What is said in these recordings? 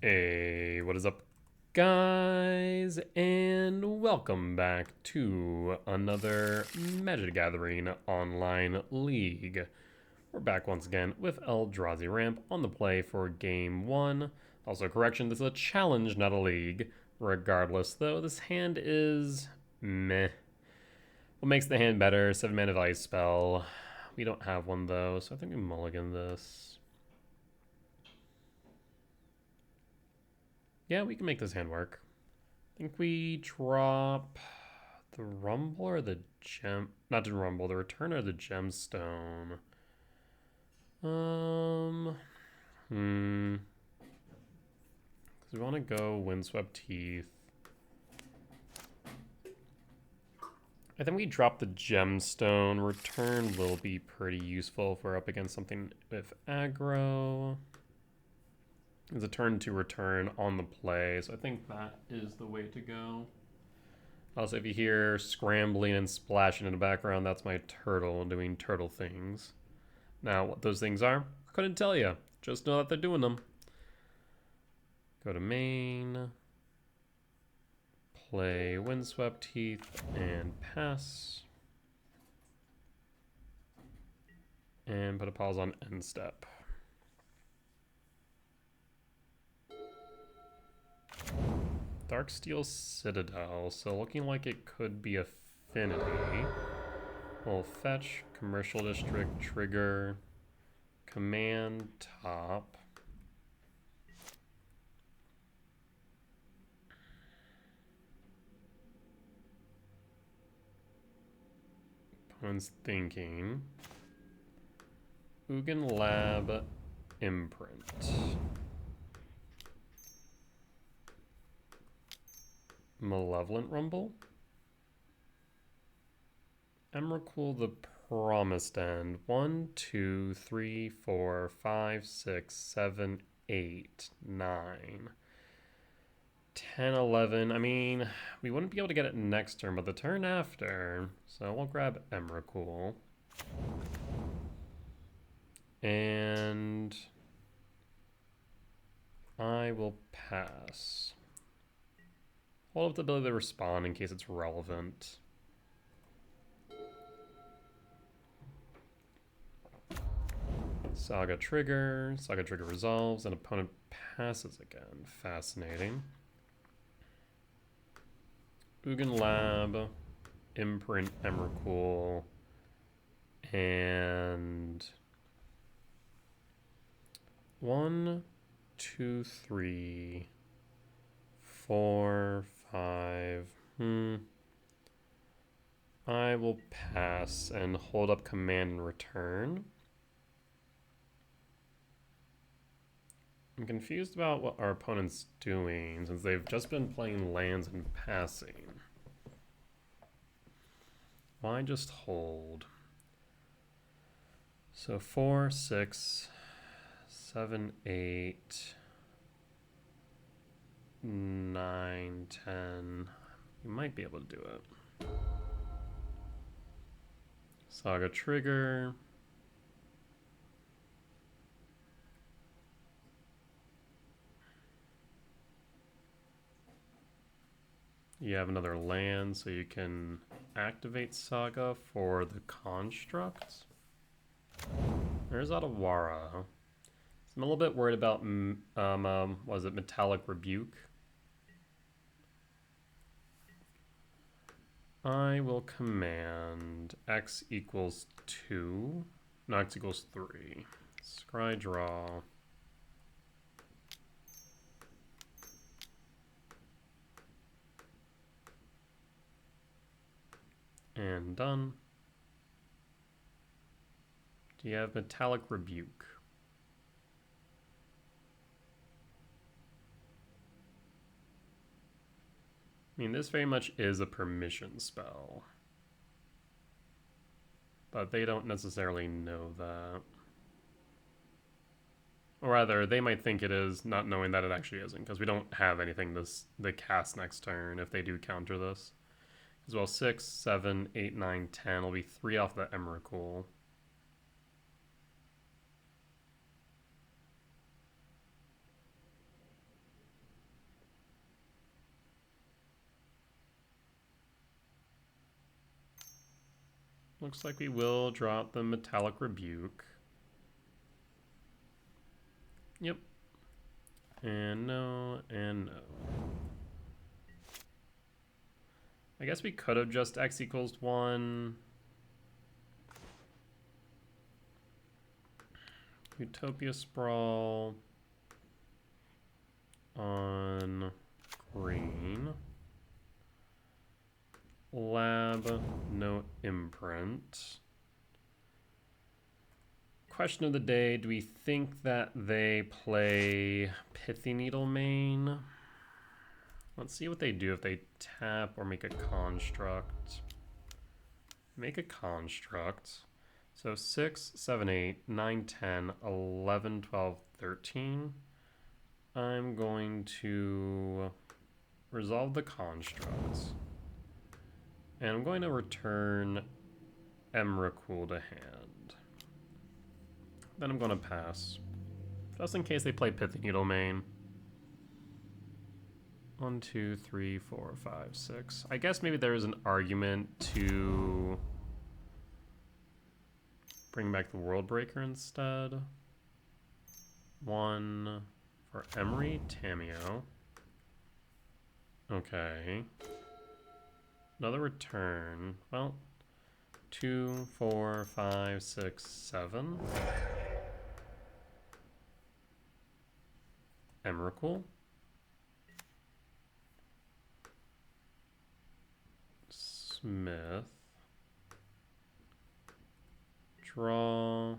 Hey, what is up, guys? And welcome back to another Magic the Gathering online league. We're back once again with Eldrazi Ramp on the play for game 1. Also, correction, this is a challenge, not a league. Regardless, though, this hand is meh. What makes the hand better? 7-mana value spell. We don't have one, though, so I think we mulligan this. Yeah, we can make this hand work. I think we drop the Rumble or the Gem... Not the Rumble, the Return or the Gemstone. Because we want to go Windswept Teeth. I think we drop the Gemstone. Return will be pretty useful if we're up against something with aggro. It's a turn to return on the play, so I think that is the way to go. Also, if you hear scrambling and splashing in the background, that's my turtle doing turtle things. Now, what those things are, I couldn't tell you. Just know that they're doing them. Go to main. Play Windswept Teeth and pass. And put a pause on end step. Darksteel Citadel, so looking like it could be Affinity. We'll fetch, Commercial District, trigger, command, top. Opponent's thinking. Ugin Lab, imprint. Malevolent Rumble. Emrakul the Promised End. 1, 2, 3, 4, 5, 6, 7, 8, 9, 10, 11. I mean, we wouldn't be able to get it next turn, but the turn after. So we'll grab Emrakul. And I will pass. Hold up the ability to respond in case it's relevant. Saga trigger resolves, and opponent passes again. Fascinating. Ugin Lab, imprint Emrakul, and 1, 2, 3, 4, 5. I will pass and hold up command and return. I'm confused about what our opponent's doing since they've just been playing lands and passing. Why just hold? So 4, 6, 7, 8, 9, 10. You might be able to do it. Saga trigger. You have another land, so you can activate Saga for the construct. There's Otawara. I'm a little bit worried about, was it Metallic Rebuke? I will command X equals 2. No, X equals 3. Scry draw. And done. Do you have Metallic Rebuke? I mean, this very much is a permission spell. But they don't necessarily know that. Or rather, they might think it is, not knowing that it actually isn't, because we don't have anything to cast next turn if they do counter this. As well, 6, 7, 8, 9, 10 will be 3 off the Emrakul. Looks like we will drop the Metallic Rebuke. Yep. And no, and no. I guess we could have just X equals 1. Utopia Sprawl on green. Lab, no imprint. Question of the day, do we think that they play Pithy Needle main? Let's see what they do if they tap or make a construct. Make a construct. So 6, 7, 8, 9, 10, 11, 12, 13. I'm going to resolve the constructs. And I'm going to return Emrakul to hand. Then I'm going to pass. Just in case they play Pithy Needle main. 1, 2, 3, 4, 5, 6. I guess maybe there is an argument to bring back the World Breaker instead. 1 for Emery, Tamiyo. Okay. Another return. Well, 2, 4, 5, 6, 7. Emrakul. Smith. Draw.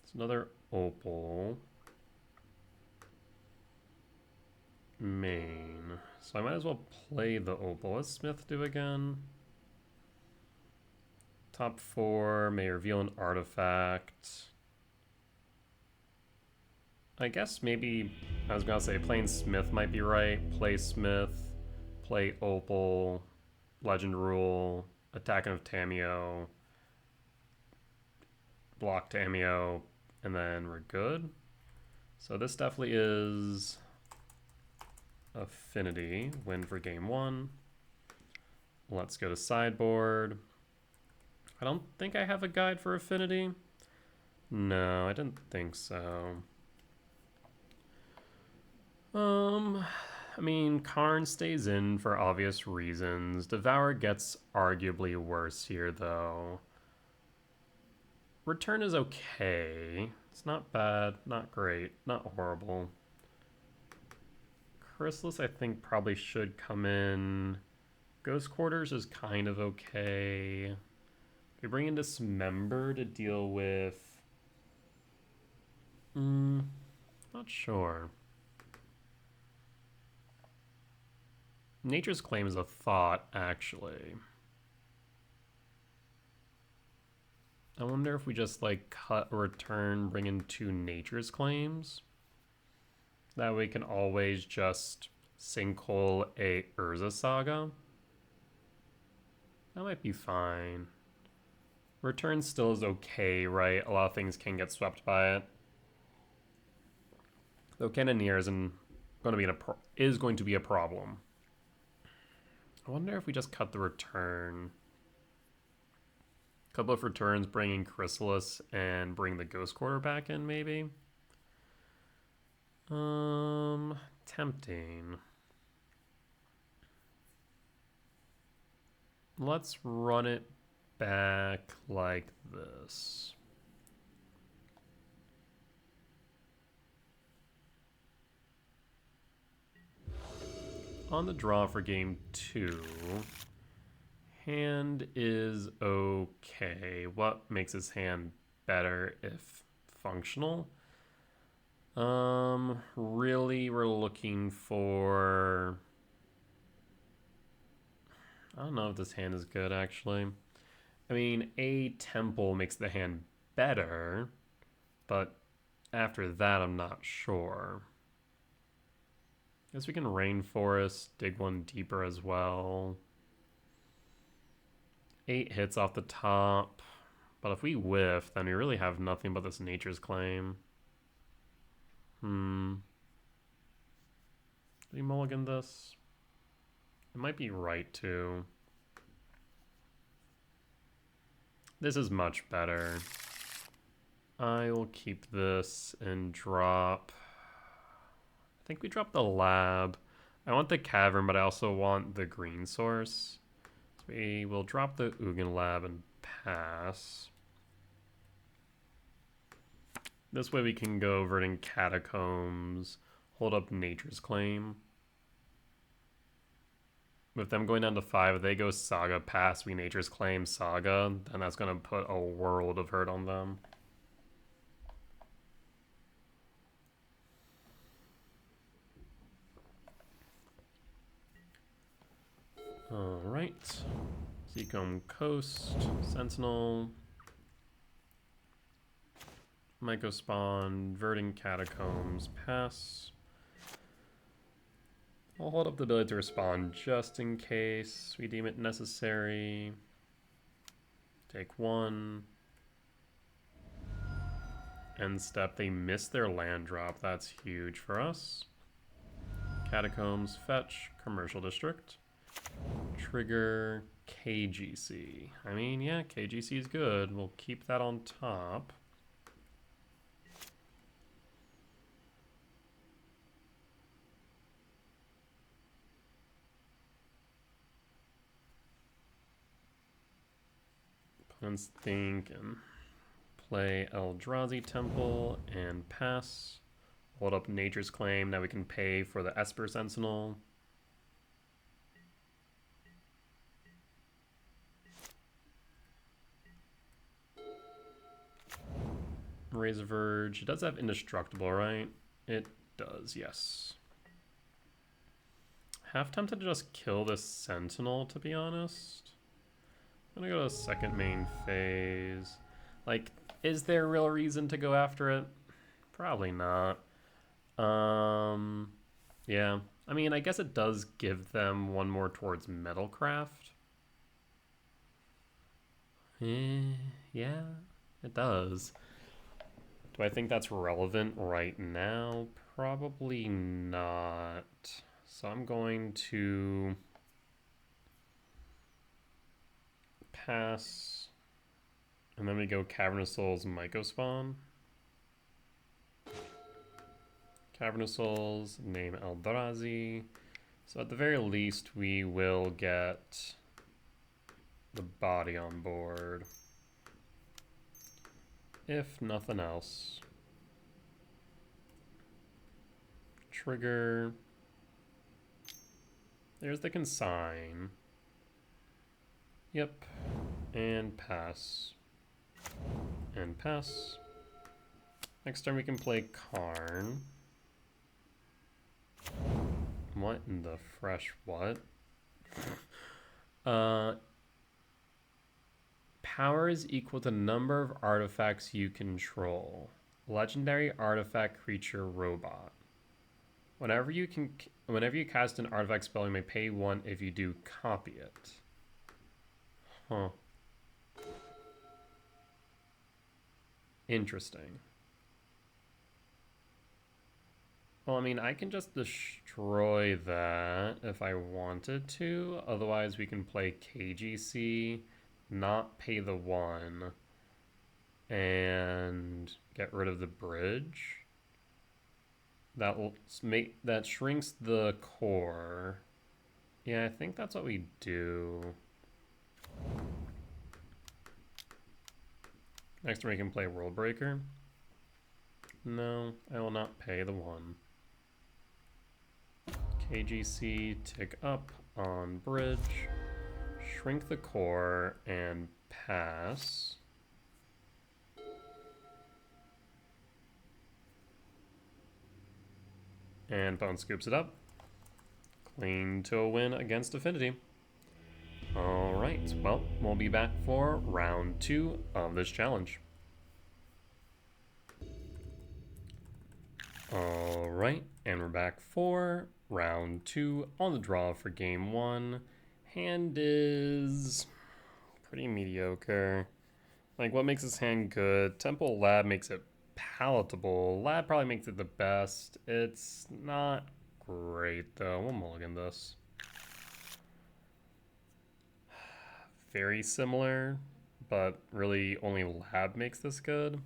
It's another Opal. Main. So I might as well play the Opal. What's Smith do again? Top 4 may reveal an artifact. I guess maybe, I was gonna say playing Smith might be right. Play Smith, play Opal, Legend Rule, attacking of Tamiyo, block Tamiyo, and then we're good. So this definitely is Affinity, win for game 1. Let's go to sideboard. I don't think I have a guide for Affinity. No, I didn't think so. I mean, Karn stays in for obvious reasons. Devour gets arguably worse here, though. Return is okay. It's not bad, not great, not horrible. Chrysalis, I think, probably should come in. Ghost Quarters is kind of okay. We bring in Dismember to deal with... not sure. Nature's Claim is a thought, actually. I wonder if we just, like, cut return, bring in 2 Nature's Claims. That way we can always just sinkhole a Urza Saga. That might be fine. Return still is okay, right? A lot of things can get swept by it. Though Cannoneer is going to be a problem. I wonder if we just cut the return. Couple of returns, bring in Chrysalis and bring the Ghost Quarter back in, maybe. Tempting. Let's run it back like this. On the draw for game 2, hand is okay. What makes his hand better if functional? Really we're looking for... I don't know if this hand is good, actually. I mean, a temple makes the hand better, but after that, I'm not sure. Guess we can Rainforest, dig one deeper as well. 8 hits off the top, but if we whiff, then we really have nothing but this Nature's Claim. Do we mulligan this? It might be right, too. This is much better. I will keep this and drop... I think we drop the lab. I want the cavern, but I also want the green source. So we will drop the Ugin lab and pass. This way we can go Verdant Catacombs, hold up Nature's Claim. With them going down to 5, if they go Saga, pass, we Nature's Claim, Saga, then that's going to put a world of hurt on them. Alright. Seacombe Coast, Sentinel, Mycospawn, Verdant Catacombs, pass. I'll hold up the ability to respond just in case we deem it necessary. Take 1. End step, they missed their land drop. That's huge for us. Catacombs, fetch, Commercial District. Trigger KGC. I mean, yeah, KGC is good. We'll keep that on top. Opponents think and play Eldrazi Temple and pass. Hold up Nature's Claim. Now we can pay for the Esper Sentinel. Razor Verge. It does have Indestructible, right? It does, yes. Half tempted to just kill this Sentinel, to be honest. I'm gonna go to second main phase. Like, is there a real reason to go after it? Probably not. Yeah. I mean, I guess it does give them one more towards Metalcraft. Yeah, it does. Do I think that's relevant right now? Probably not. So I'm going to pass. And then we go Cavernous Souls, Mycospawn. Cavernous Souls, name Eldrazi. So at the very least, we will get the body on board. If nothing else. Trigger. There's the consign. Yep. And pass. And pass. Next turn we can play Karn. What in the fresh what? Power is equal to number of artifacts you control. Legendary artifact creature robot. Whenever you cast an artifact spell, you may pay 1 if you do copy it. Huh. Interesting. Well, I mean, I can just destroy that if I wanted to. Otherwise, we can play KGC, not pay the 1, and get rid of the bridge. That shrinks the core. Yeah, I think that's what we do. Next turn we can play World Breaker. No, I will not pay the 1. KGC, tick up on bridge, shrink the core, and pass. And Bone scoops it up. Clean to a win against Affinity. Alright, well, we'll be back for round 2 of this challenge. Alright, and we're back for round 2 on the draw for game 1. Hand is pretty mediocre. Like, what makes this hand good? Temple Lab makes it palatable. Lab probably makes it the best. It's not great, though. We'll mulligan this. Very similar, but really only lab makes this good.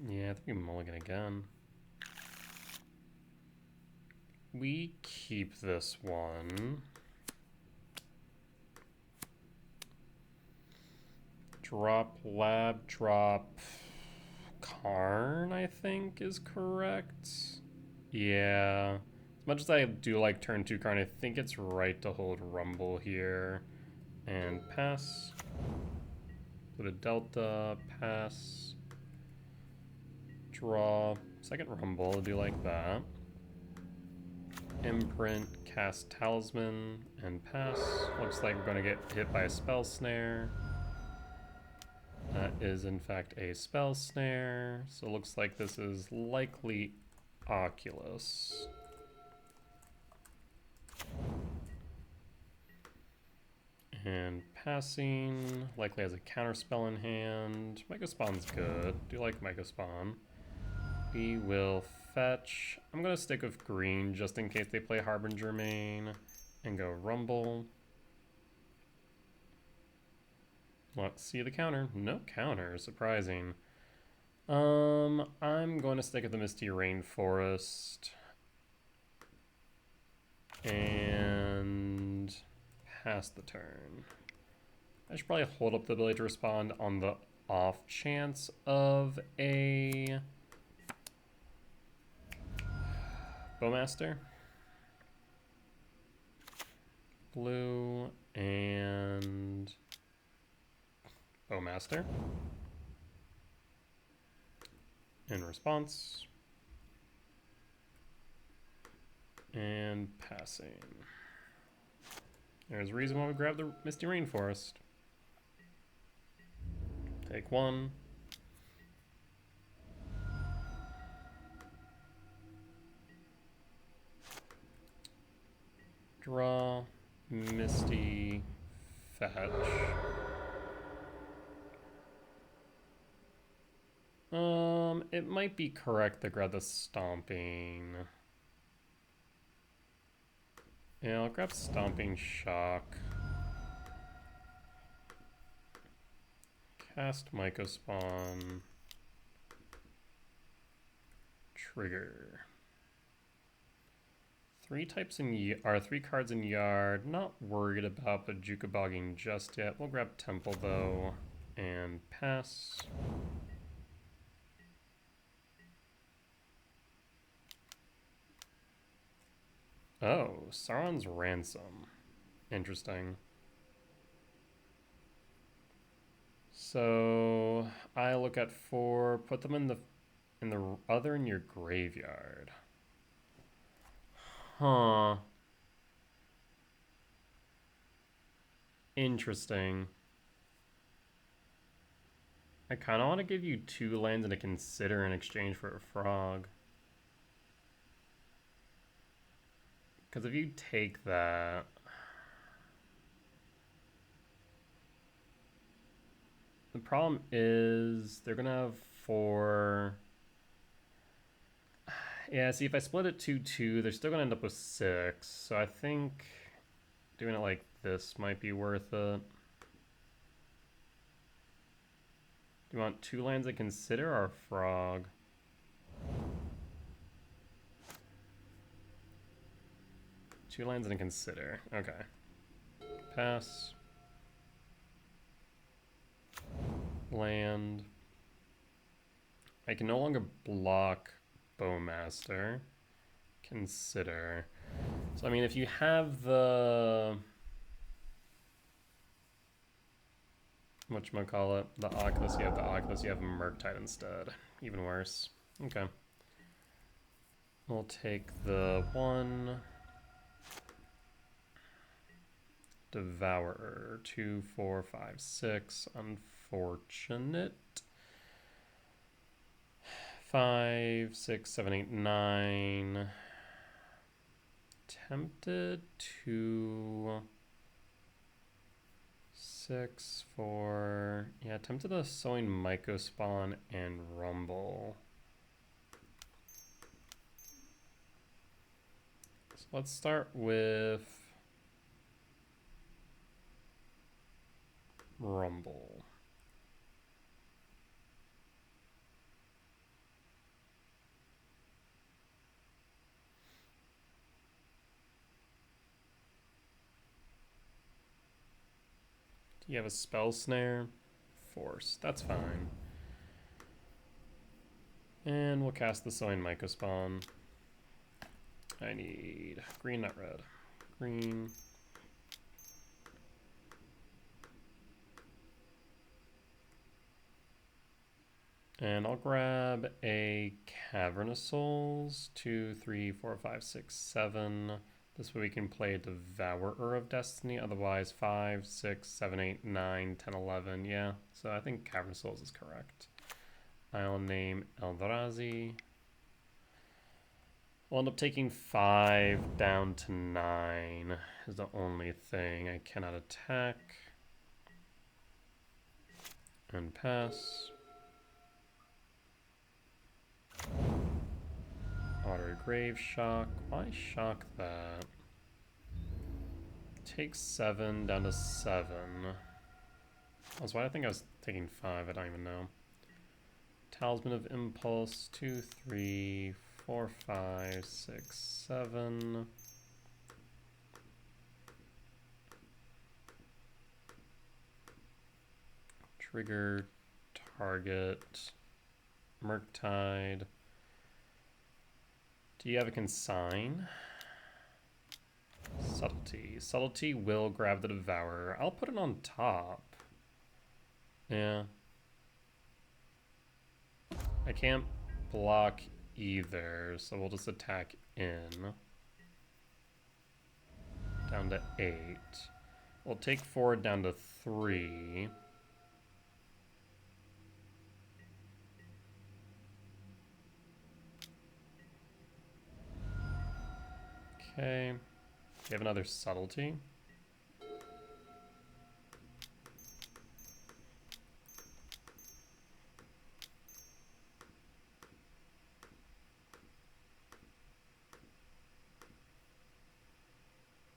Yeah, I think we mulligan again. We keep this one. Drop lab, drop Karn, I think is correct. Yeah. As much as I do like turn 2 Karn, I think it's right to hold Rumble here. And pass. Put a Delta, pass. Draw. Second Rumble, do like that. Imprint, cast Talisman, and pass. Looks like we're going to get hit by a Spell Snare. That is, in fact, a Spell Snare. So it looks like this is likely Oculus. And passing, likely has a counterspell in hand. Mycospawn's good. Do like Mycospawn. We will fetch. I'm going to stick with green just in case they play Harbinger main. And go Rumble. Let's see the counter. No counter. Surprising. I'm going to stick with the Misty Rainforest. And pass the turn. I should probably hold up the ability to respond on the off chance of a Bowmaster. Blue and Bowmaster. In response. And passing. There's a reason why we grab the Misty Rainforest. Take one. Draw. Misty. Fetch. It might be correct to grab the Stomping. Yeah, I'll grab Stomping Shock. Cast Mycospawn. Trigger. Three cards in yard. Not worried about the Jukabogging just yet. We'll grab Temple though and pass. Oh, Sauron's Ransom. Interesting. So I look at 4, put them in the other in your graveyard. Huh. Interesting. I kind of want to give you 2 lands and to consider in exchange for a frog. Because if you take that... The problem is they're going to have 4... Yeah, see, if I split it 2-2, they're still going to end up with 6. So I think doing it like this might be worth it. Do you want 2 lands to consider or a frog? Two lands and consider. Okay. Pass. Land. I can no longer block Bowmaster. Consider. So, I mean, if you have the... Whatchamacallit? The Oculus, you have the Oculus, you have Murktide instead. Even worse. Okay. We'll take the 1... Devourer. 2, 4, 5, 6. Unfortunate. 5, 6, 7, 8, 9. Tempted to 6, 4. Yeah, tempted to Sowing Mycospawn and Rumble. So let's start with Rumble. Do you have a spell snare? Force. That's fine. And we'll cast the Sowing Mycospawn. I need green, not red. Green. And I'll grab a Cavernous Souls. 2, 3, 4, 5, 6, 7. This way we can play a Devourer of Destiny. Otherwise 5, 6, 7, 8, 9, 10, 11. Yeah, so I think Cavernous Souls is correct. I'll name Eldrazi. We'll end up taking 5 down to 9 is the only thing. I cannot attack. And pass. Auto Grave Shock. Why shock that? Take 7 down to 7. That's why I think I was taking 5. I don't even know. Talisman of Impulse. 2, 3, 4, 5, 6, 7. Trigger. Target. Murktide. Do you have a consign? Subtlety. Subtlety will grab the Devourer. I'll put it on top. Yeah. I can't block either, so we'll just attack in. Down to 8. We'll take 4 down to 3. Okay. We have another Subtlety.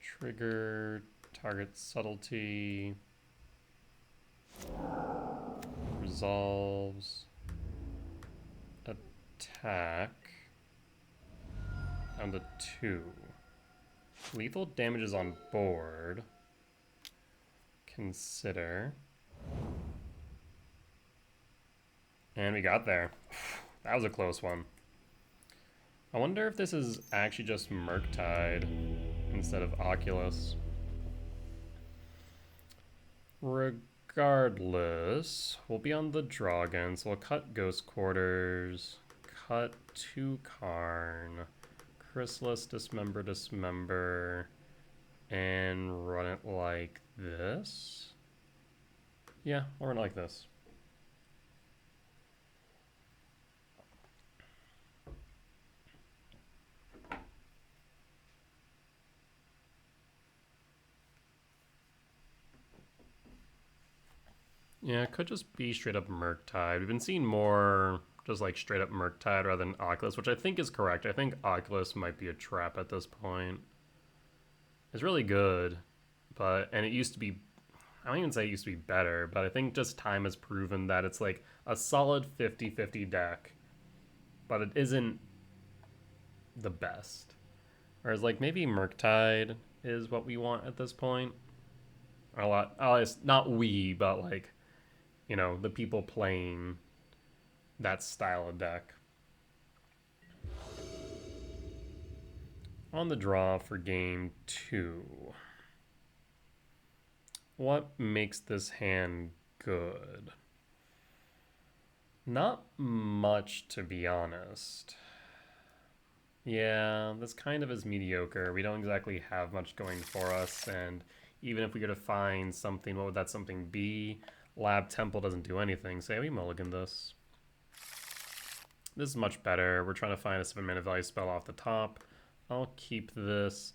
Trigger, target Subtlety. Resolves. Attack. Down to 2. Lethal damage is on board. Consider. And we got there. That was a close one. I wonder if this is actually just Murktide instead of Oculus. Regardless, we'll be on the draw again, so we'll cut Ghost Quarters, cut 2 Karn, Chrysalis, Dismember, and run it like this. Yeah, we'll run it like this. Yeah, it could just be straight up Murktide. We've been seeing more just like straight up Murktide rather than Oculus, which I think is correct. I think Oculus might be a trap at this point. It's really good, and it used to be, I don't even say it used to be better, but I think just time has proven that it's like a solid 50-50 deck, but it isn't the best. Whereas like maybe Murktide is what we want at this point. A lot, not we, but like, you know, the people playing that style of deck. On the draw for game 2. What makes this hand good? Not much, to be honest. Yeah, this kind of is mediocre. We don't exactly have much going for us, and even if we were to find something, what would that something be? Lab Temple doesn't do anything, so yeah, we mulligan this. This is much better. We're trying to find a 7-mana value spell off the top. I'll keep this.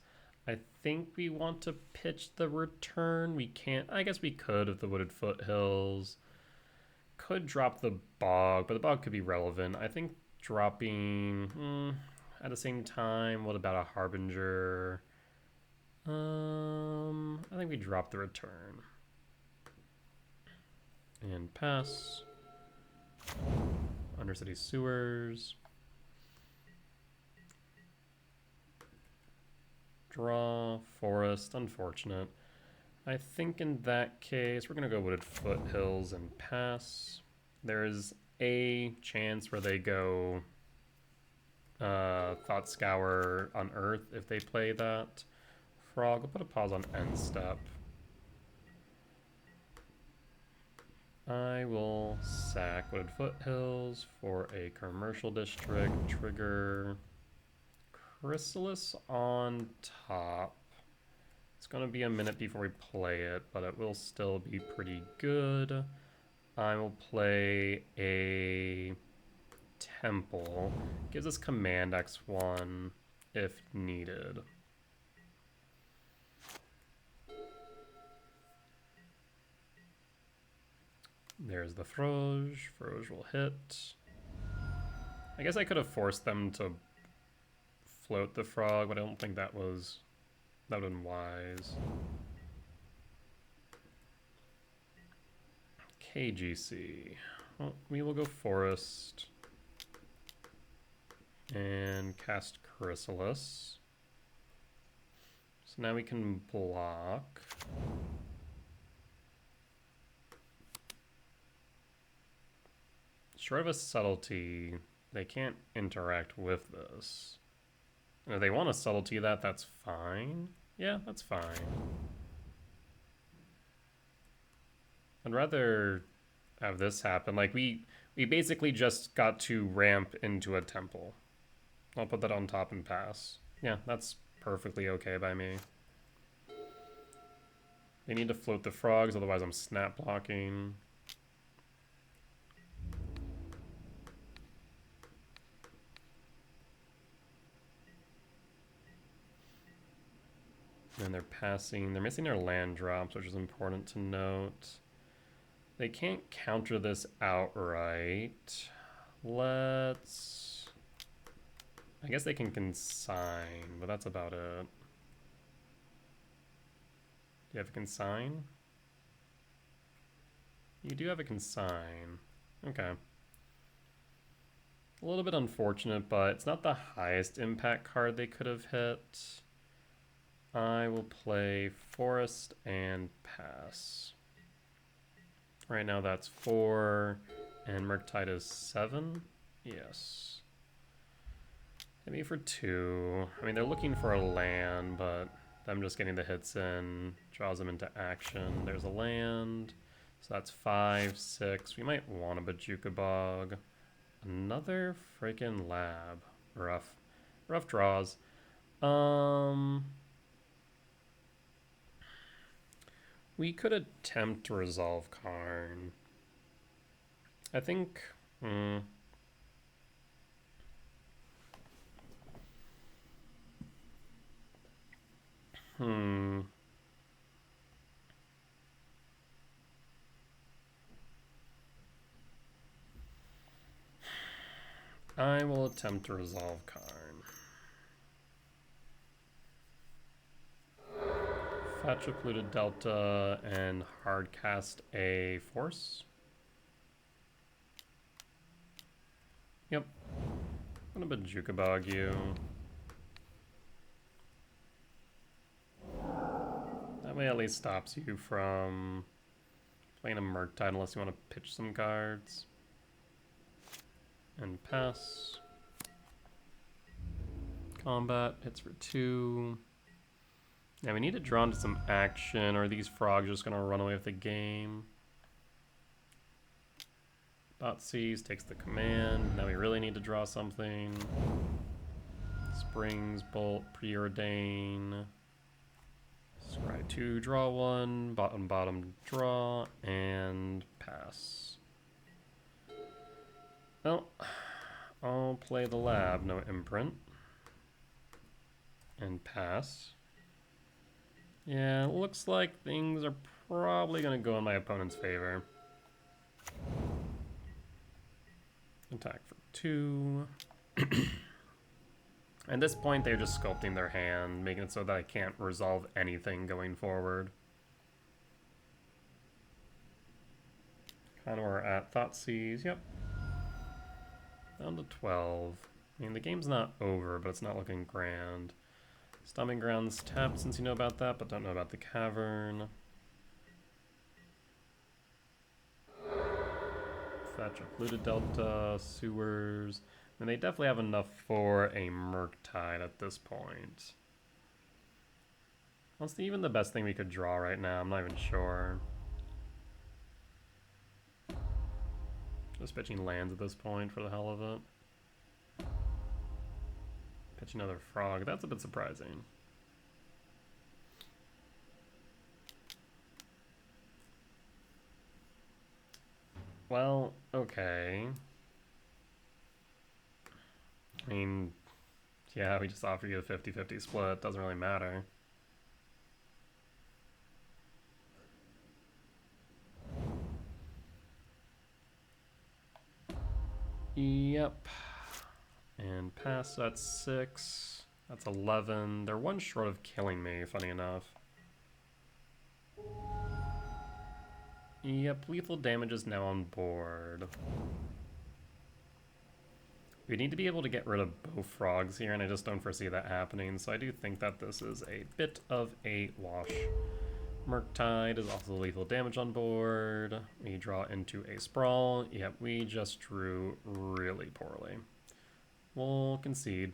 I think we want to pitch the return. We can't. I guess we could if the Wooded Foothills. Could drop the Bog, but the Bog could be relevant. I think dropping at the same time. What about a Harbinger? I think we drop the return. And pass. Undercity sewers. Draw, forest, unfortunate. I think in that case, we're gonna go Wooded Foothills and pass. There's a chance where they go Thought Scour on Earth if they play that. Frog, I'll put a pause on end step. I will sack Wooded Foothills for a commercial district. Trigger Chrysalis on top. It's going to be a minute before we play it, but it will still be pretty good. I will play a Temple. Gives us Command X1 if needed. There's the Froge. Froge will hit. I guess I could have forced them to float the frog, but I don't think that would have been wise. KGC. Well, we will go Forest and cast Chrysalis. So now we can block. Short of a Subtlety, they can't interact with this. And if they want to Subtlety that, that's fine. Yeah, that's fine. I'd rather have this happen. Like, we basically just got to ramp into a temple. I'll put that on top and pass. Yeah, that's perfectly okay by me. They need to float the frogs, otherwise I'm snap blocking. And they're passing. They're missing their land drops, which is important to note. They can't counter this outright. Let's... I guess they can consign, but that's about it. Do you have a consign? You do have a consign. Okay. A little bit unfortunate, but it's not the highest impact card they could have hit. I will play Forest and pass. Right now that's 4, and Murktide is 7. Yes. Hit me for 2. I mean, they're looking for a land, but them just getting the hits in draws them into action. There's a land, so that's 5, 6. We might want a Bajuka Bog. Another freaking lab. Rough draws. We could attempt to resolve Karn. I think... I will attempt to resolve Karn. Fetch a Polluted Delta and hardcast a Force. Yep. I'm gonna Bajuka Bog you. That way at least stops you from playing a Murktide unless you want to pitch some cards. And pass. Combat hits for 2. Yeah, we need to draw into some action, or these frogs are just going to run away with the game. Thoughtseize takes the command. Now we really need to draw something. Springs, Bolt, Preordain. Scry 2, draw 1. Bottom, draw, and pass. Well, I'll play the lab, no imprint. And pass. Yeah, it looks like things are probably going to go in my opponent's favor. Attack for 2. At this point, they're just sculpting their hand, making it so that I can't resolve anything going forward. Kind of where we're at. Thoughtseize, yep. Down to 12. I mean, the game's not over, but it's not looking grand. Stomping Grounds tapped since you know about that, but don't know about the Cavern. Fetch a Polluted Delta, Sewers. I mean, they definitely have enough for a Murktide at this point. Honestly, even the best thing we could draw right now, I'm not even sure. Just pitching lands at this point for the hell of it. Pitch another frog. That's a bit surprising. Well, okay. I mean, yeah, we just offered you a 50-50 split. Doesn't really matter. Yep. And pass, that's 6. That's 11. They're one short of killing me, funny enough. Yep, lethal damage is now on board. We need to be able to get rid of both frogs here, and I just don't foresee that happening, so I do think that this is a bit of a wash. Murktide is also lethal damage on board. We draw into a sprawl. Yep, we just drew really poorly. We'll concede.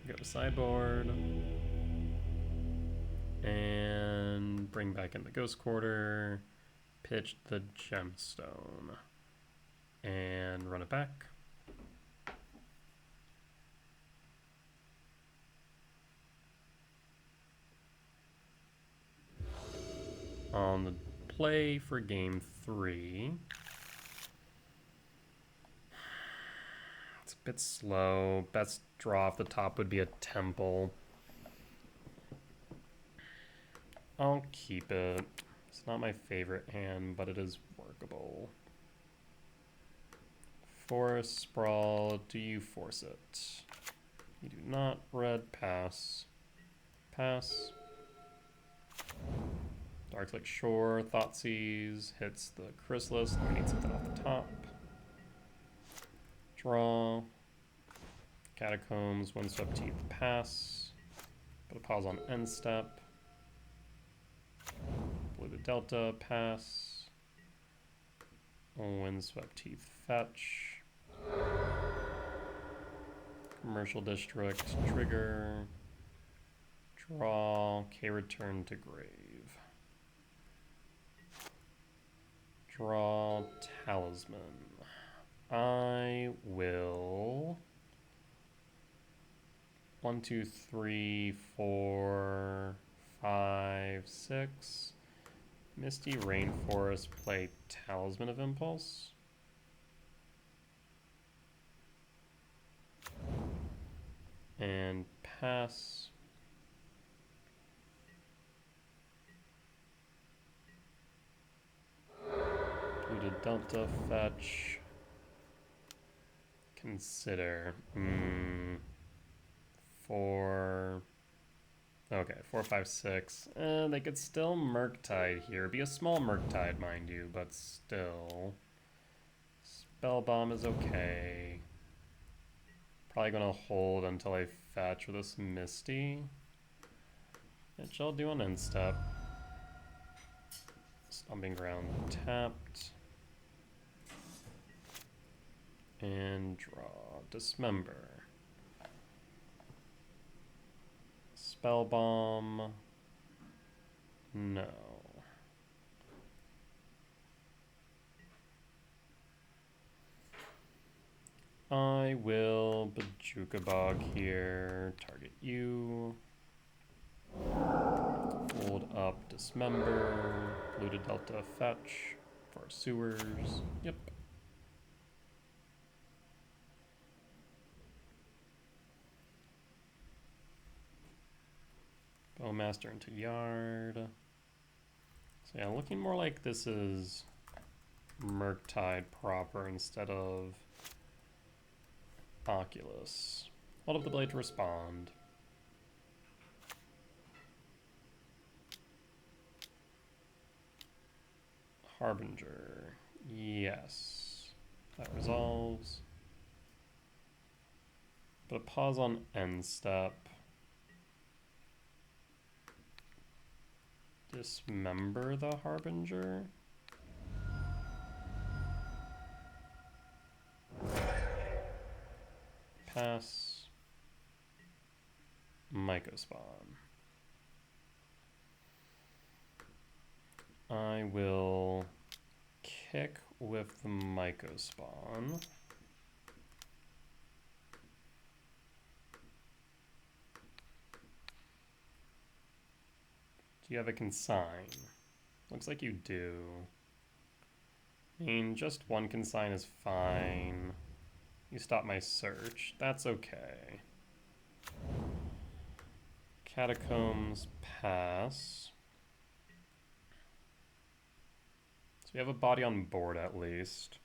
Go to sideboard. And bring back in the Ghost Quarter. Pitch the Gemstone. And run it back. On the play for game 3. It's a bit slow. Best draw off the top would be a Temple. I'll keep it. It's not my favorite hand, but it is workable. Forest Sprawl, do you force it? You do not. Red, pass. Pass. Darklight Shore, Thoughtseize, hits the Chrysalis. We need something off the top. Draw. Catacombs, Windswept Teeth, pass. Put a pause on end step. Polluted Delta, pass. Windswept Teeth, fetch. Commercial District, trigger. Draw, K-return to grave. Draw Talisman. I will 1, 2, 3, 4, 5, 6. Misty Rainforest, play Talisman of Impulse. And pass. Polluted Delta, fetch. Consider. 4. Okay, 4, 5, 6. They could still Murktide here. Be a small Murktide, mind you, but still. Spell Bomb is okay. Probably gonna hold until I fetch with this Misty. Which I'll do on end step. Stomping Ground tapped. And draw. Dismember. Spell Bomb. No. I will Bajuka Bog here. Target you. Hold up, Dismember. Polluted Delta, fetch. For Sewers. Yep. Bowmaster into yard. So yeah, looking more like this is Murktide proper instead of Oculus. Hold up the blade to respond. Harbinger. Yes. That resolves. But a pause on end step. Dismember the Harbinger. Pass. Mycospawn. I will kick with the Mycospawn. Do you have a consign? Looks like you do. I mean, just one consign is fine. You stop my search. That's okay. Catacombs, pass. So we have a body on board at least.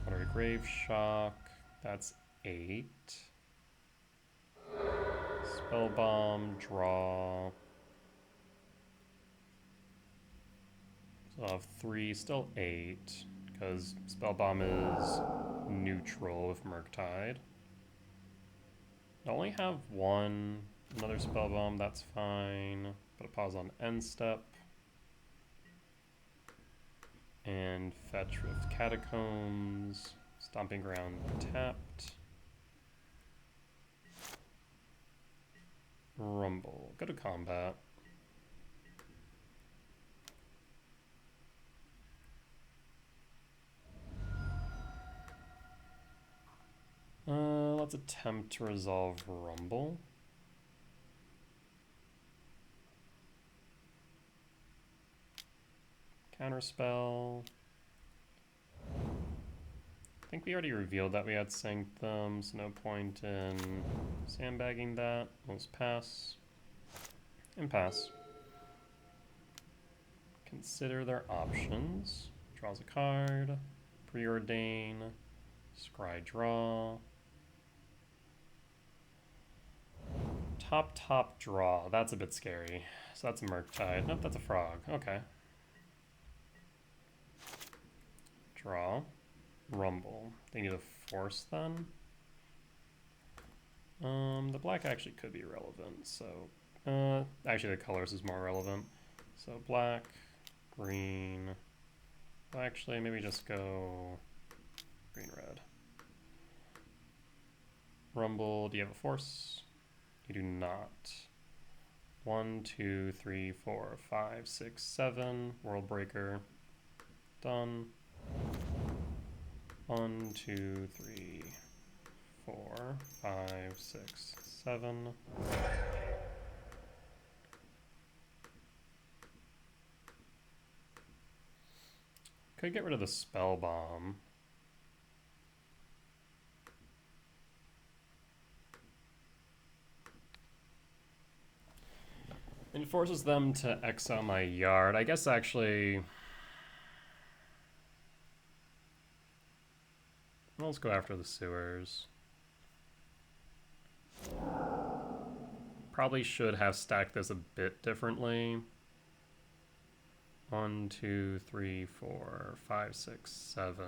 Watery Grave Shock. That's 8. Spellbomb, draw. So I'll have 3, still 8, because Spellbomb is neutral with Murktide. I only have 1, another Spellbomb, that's fine. Put a pause on end step. And fetch with Catacombs. Stomping Ground tapped. Rumble. Go to combat. Let's attempt to resolve Rumble. Counterspell. I think we already revealed that we had synced them, so no point in sandbagging that. Let's pass. And pass. Consider their options. Draws a card. Preordain. Scry draw. Top draw. That's a bit scary. So that's a Murktide. Nope, that's a frog. Okay. Draw. Rumble. They need a force then. The black actually could be relevant, so actually the colors is more relevant. So black, green. Well, actually maybe just go green red. Rumble, do you have a force? You do not. 1, 2, 3, 4, 5, 6, 7. World Breaker. Done. 1, 2, 3, 4, 5, 6, 7. Could get rid of the spell bomb. It forces them to exile my yard. I guess actually... let's go after the sewers. Probably should have stacked this a bit differently. 1, 2, 3, 4, 5, 6, 7.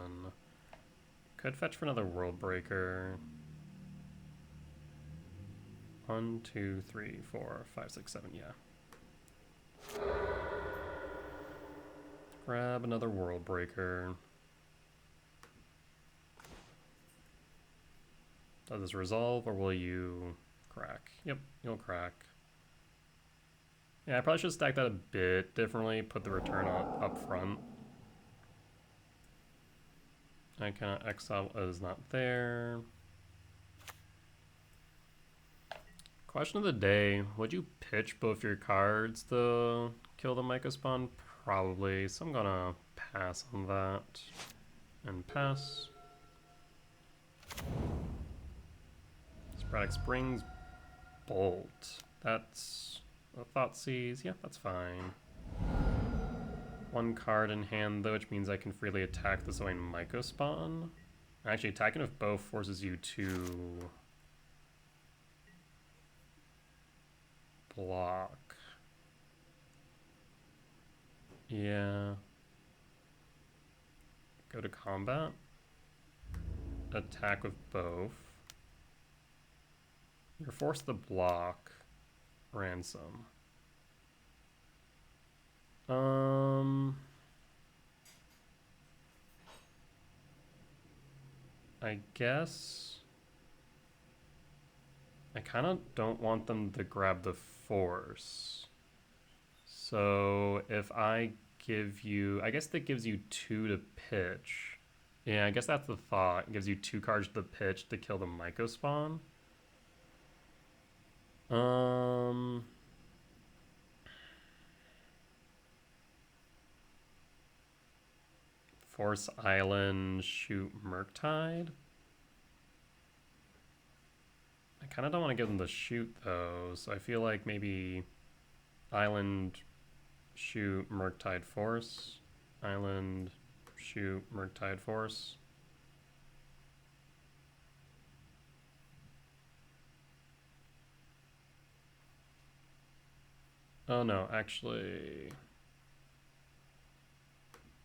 Could fetch for another World Breaker. 1, 2, 3, 4, 5, 6, 7, yeah. Grab another World Breaker. Does this resolve, or will you crack? Yep, you'll crack. Yeah, I probably should stack that a bit differently, put the return up front. I cannot exile is not there. Question of the day, would you pitch both your cards to kill the Mycospawn? Probably, so I'm gonna pass on that. And pass. Sporadic Springs, Bolt. That's a Thoughtseize. Yeah, that's fine. 1 card in hand, though, which means I can freely attack the Zoan Mycospawn. Actually, attacking with both forces you to block. Yeah. Go to combat. Attack with both. You're forced to block. Ransom. I guess I kind of don't want them to grab the force. So if I give you, I guess that gives you 2 to pitch. Yeah, I guess that's the thought. It gives you 2 cards to pitch to kill the Myco spawn. Force Island, shoot Murktide. I kind of don't want to give them the shoot though, so I feel like maybe Island, shoot Murktide, force. Island, shoot Murktide, force. Oh no, actually...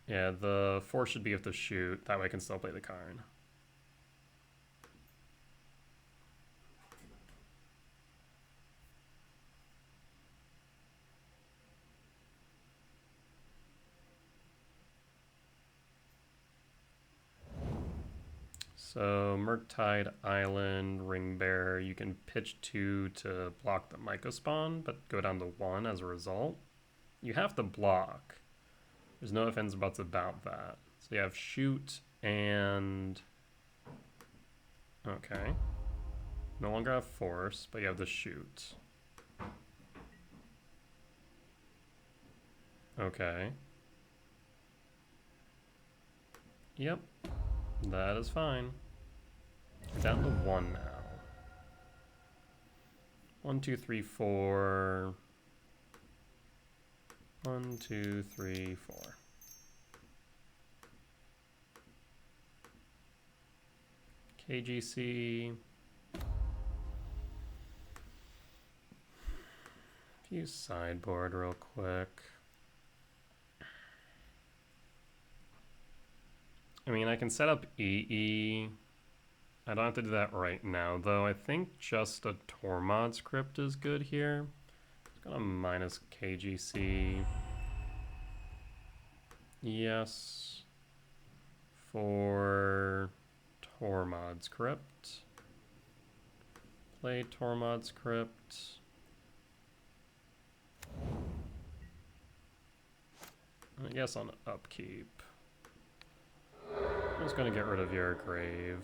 Yeah, the force should be with the shoot. That way I can still play the card. So Murktide, Island, Ring Bearer, you can pitch 2 to block the Myco spawn, but go down to 1 as a result. You have to block. There's no ifs, ands, or buts about that. So you have shoot and... Okay. No longer have force, but you have the shoot. Okay. Yep. That is fine. Down to 1 now. 1, 2, 3, 4. 1, 2, 3, 4. KGC. View sideboard real quick. I mean, I can set up EE. I don't have to do that right now, though. I think just a Tormod script is good here. It's gonna minus KGC. Yes. For Tormod script. Play Tormod script. I guess on upkeep. I'm just gonna get rid of your grave.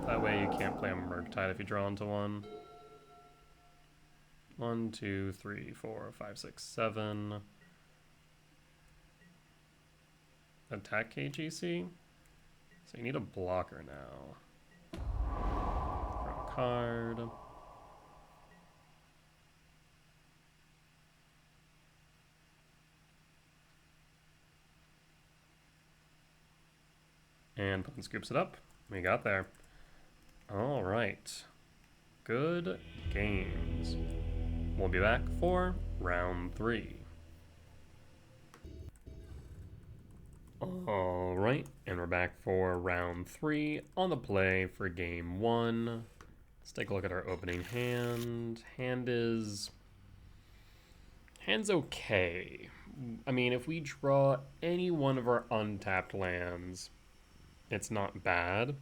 That way you can't play a Murktide if you draw into 1. 1, 2, 3, 4, 5, 6, 7. Attack KGC? So you need a blocker now. Draw a card. And Pumpkin scoops it up. We got there. All right. Good games. We'll be back for round 3. All right, and we're back for round 3 on the play for game 1. Let's take a look at our opening hand. Hand's okay. I mean, if we draw any one of our untapped lands, it's not bad.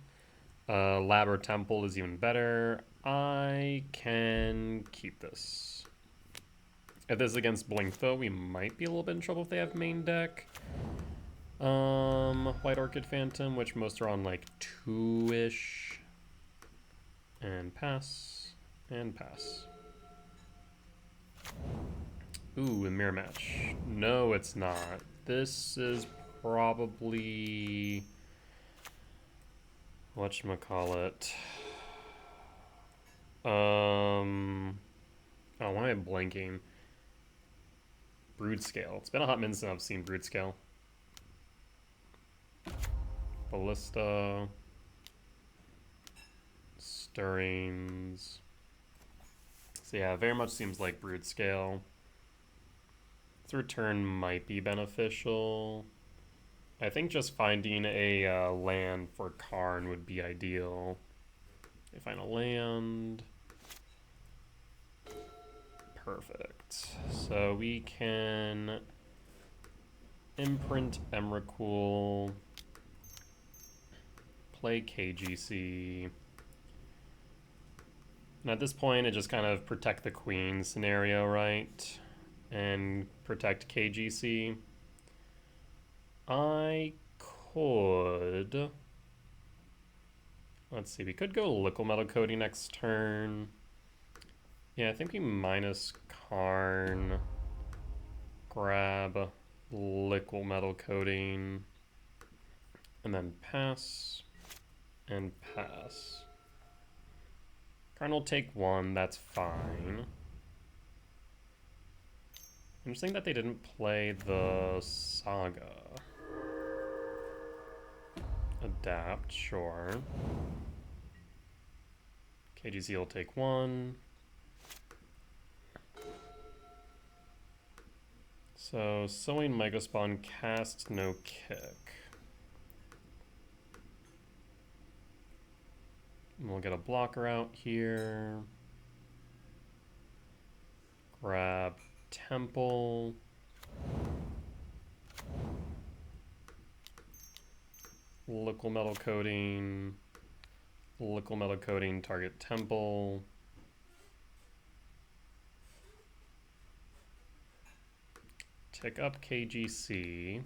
Lab or Temple is even better. I can keep this. If this is against Blink, though, we might be a little bit in trouble if they have main deck. White Orchid Phantom, which most are on like 2-ish. And pass. And pass. Ooh, a mirror match. No, it's not. This is probably... whatchamacallit. Oh, why am I blanking? Broodscale. It's been a hot minute since I've seen Broodscale. Ballista. Stirrings. So yeah, very much seems like Broodscale. This return might be beneficial. I think just finding a land for Karn would be ideal. They find a land. Perfect. So we can imprint Emrakul, play KGC. And at this point, it just kind of protect the queen scenario, right? And protect KGC. I could... Let's see, we could go Liquid Metal Coating next turn. Yeah, I think we minus Karn, grab Liquid Metal Coating, and then pass, and pass. Karn will take one, that's fine. Interesting that they didn't play the Saga. Adapt, sure. KGC will take one. So, Sowing Megaspawn, cast, no kick. And we'll get a blocker out here. Grab Temple. Liquid Metal Coating. Liquid Metal Coating, target Temple. Tick up KGC.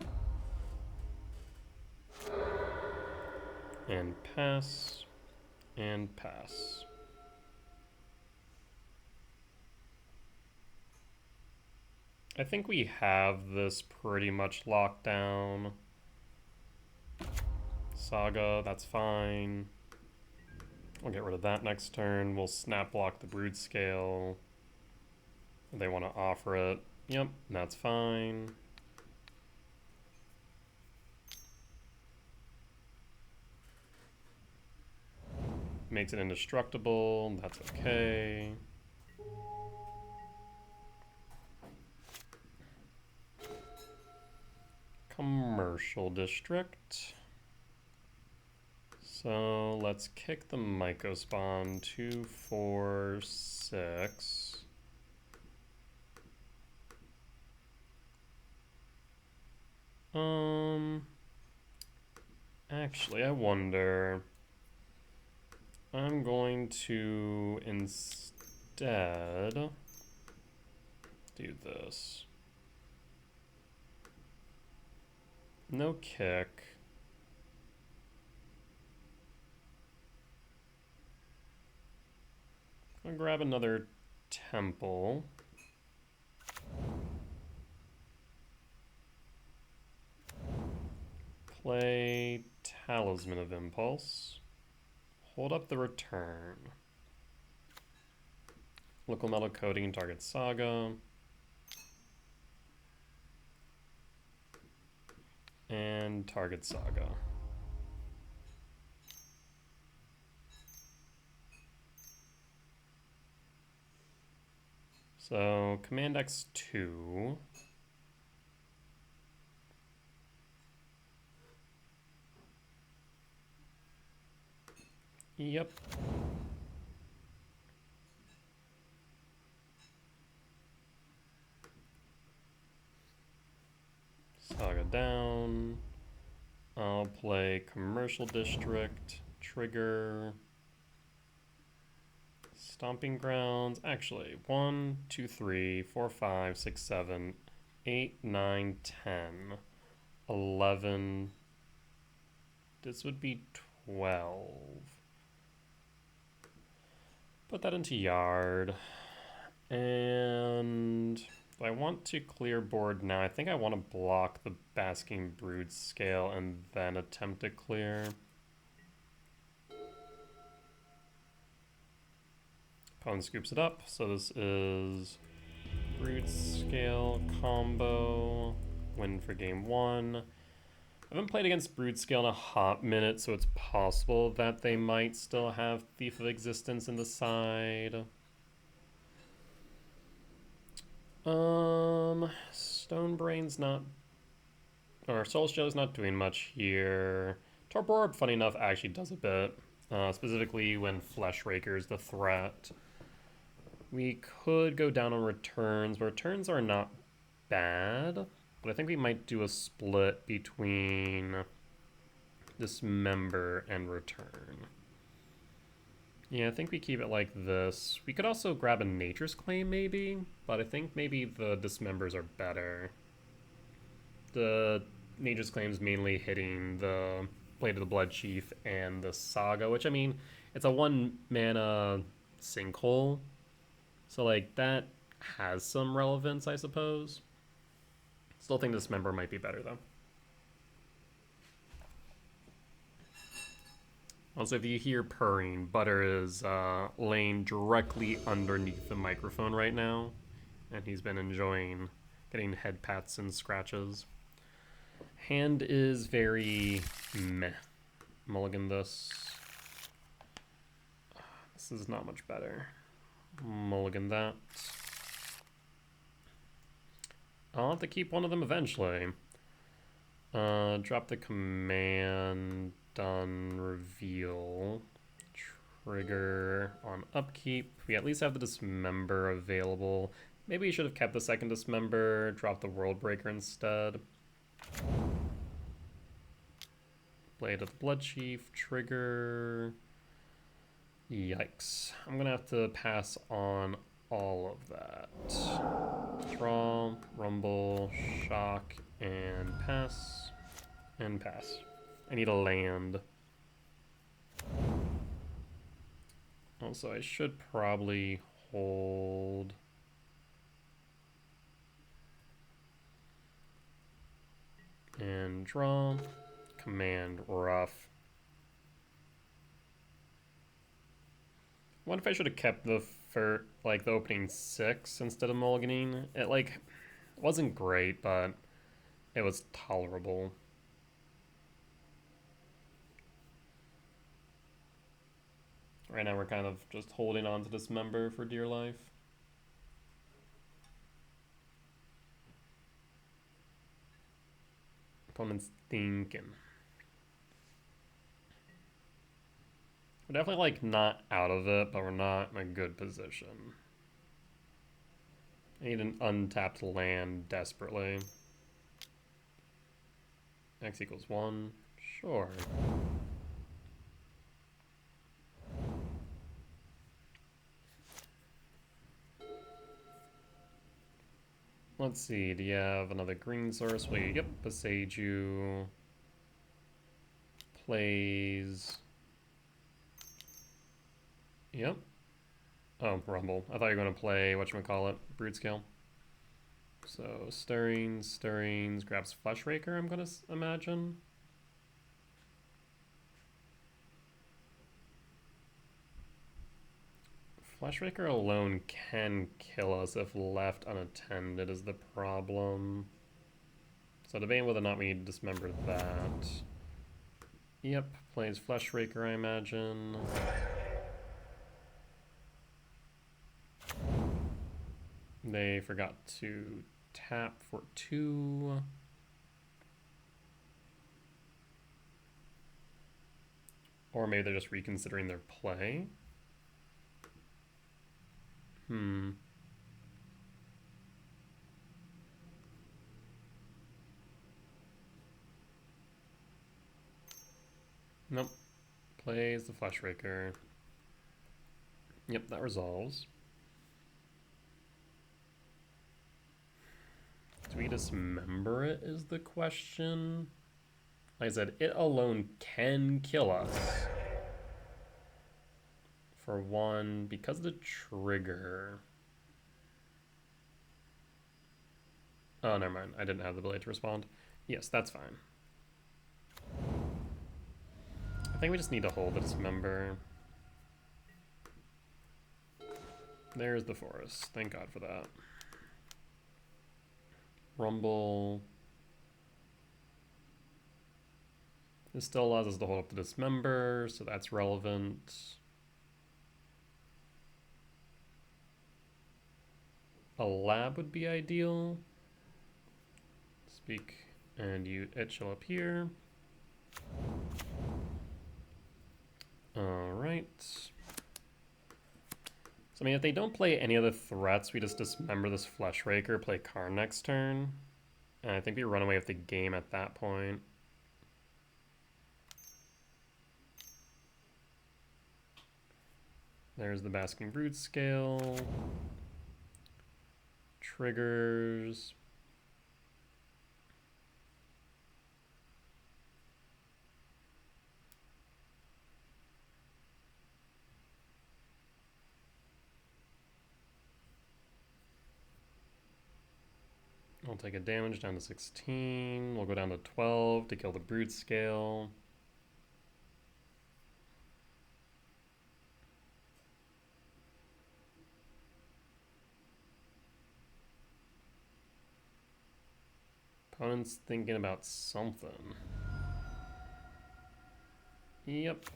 And pass. And pass. I think we have this pretty much locked down. Saga, that's fine. We'll get rid of that next turn. We'll snap block the Broodscale. They want to offer it. Yep, that's fine. Makes it indestructible. That's okay. Commercial district. So let's kick the Mycospawn 2, 4, 6. Actually, I wonder. I'm going to instead do this. No kick. I'll grab another temple. Play Talisman of Impulse. Hold up the return. Liquid Metal Coating, target Saga. And target Saga. So, Command X2. Yep. Saga down. I'll play Commercial District, trigger, Stomping Grounds. Actually, 1, 2, 3, 4, 5, 6, 7, 8, 9, 10, 11. This would be 12. Put that into yard. And I want to clear board now. I think I want to block the Basking Broodscale and then attempt to clear. Opponent scoops it up. So this is Broodscale combo. Win for game 1. I haven't played against Broodscale in a hot minute, so it's possible that they might still have Thief of Existence in the side. Stonebrain's not, or Soul Shell's not doing much here. Torpor, funny enough, actually does a bit. Specifically when Flesh Raker's the threat. We could go down on returns, but returns are not bad. But I think we might do a split between Dismember and Return. Yeah, I think we keep it like this. We could also grab a Nature's Claim, maybe, but I think maybe the Dismembers are better. The Nature's Claim's mainly hitting the Blade of the Blood Chief and the Saga, which, I mean, it's a 1-mana sinkhole, so, like, that has some relevance, I suppose. Still think Dismember might be better, though. Also, if you hear purring, Butter is laying directly underneath the microphone right now, and he's been enjoying getting head pats and scratches. Hand is very meh. Mulligan this. This is not much better. Mulligan that. I'll have to keep one of them eventually. Drop the command, done, reveal, trigger on upkeep. We at least have the Dismember available. Maybe we should have kept the second Dismember, drop the World Breaker instead. Blade of the Blood Chief, trigger. Yikes. I'm gonna have to pass on all of that. Draw, rumble, shock, and pass. And pass. I need a land. Also, I should probably hold. And draw. Command rough. What if I should have kept the the opening 6 instead of mulliganing? It wasn't great, but it was tolerable. Right now we're kind of just holding on to Dismember for dear life. Opponent's thinking. We're definitely not out of it, but we're not in a good position. I need an untapped land desperately. X equals 1. Sure. Let's see, do you have another green source? Wait, yep, Beseiju plays. Yep. Oh, Rumble. I thought you were going to play, whatchamacallit, Broodscale. So, Stirrings, grabs Flesh Raker, I'm going to imagine. Flesh Raker alone can kill us if left unattended is the problem. So debating whether or not we need to dismember that. Yep, plays Flesh Raker, I imagine. They forgot to tap for 2. Or maybe they're just reconsidering their play. Nope. Plays the Flesh Raker. Yep, that resolves. Do we dismember it is the question. Like I said, it alone can kill us. For 1, because of the trigger. Oh, never mind. I didn't have the ability to respond. Yes, that's fine. I think we just need to hold the Dismember. There's the forest. Thank God for that. Rumble. This still allows us to hold up the Dismember, so that's relevant. A lab would be ideal. Speak, and it shall appear. Alright. So, I mean, if they don't play any other threats, we just dismember this Fleshraker, play Karn next turn. And I think we run away with the game at that point. There's the Basking Broodscale. Triggers. I'll take a damage down to 16. We'll go down to 12 to kill the Broodscale. Opponent's thinking about something. Yep.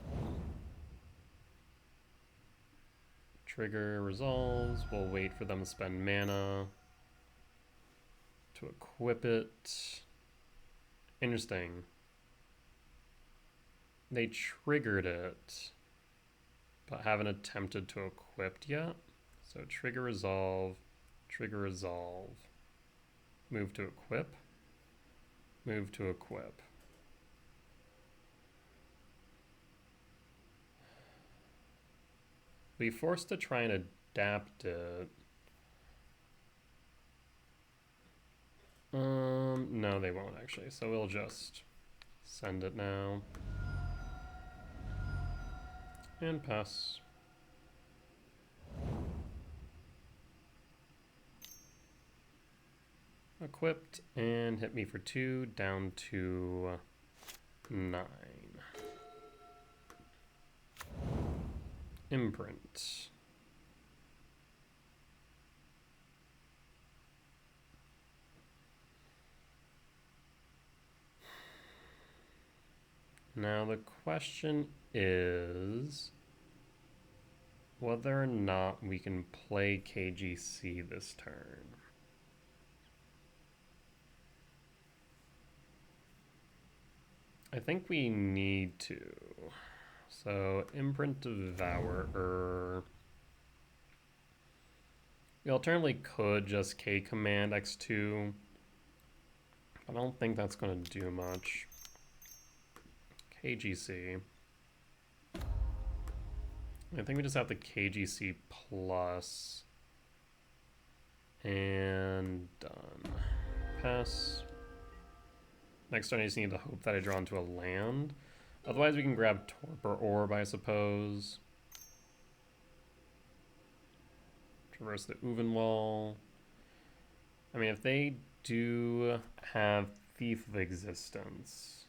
Trigger resolves. We'll wait for them to spend mana to equip it. Interesting. They triggered it, but haven't attempted to equip yet. So trigger resolve, move to equip, move to equip. Be forced to try and adapt it. No, they won't actually. So we'll just send it now. And pass. Equipped and hit me for 2, down to 9. Imprint. Now the question is whether or not we can play KGC this turn. I think we need to. So Imprint Devourer. We alternatively could just K command X2. I don't think that's going to do much. KGC. I think we just have the KGC plus. And done. Pass. Next turn I just need to hope that I draw into a land. Otherwise we can grab Torpor Orb, I suppose. Traverse the Uvenwall. I mean, if they do have Thief of Existence,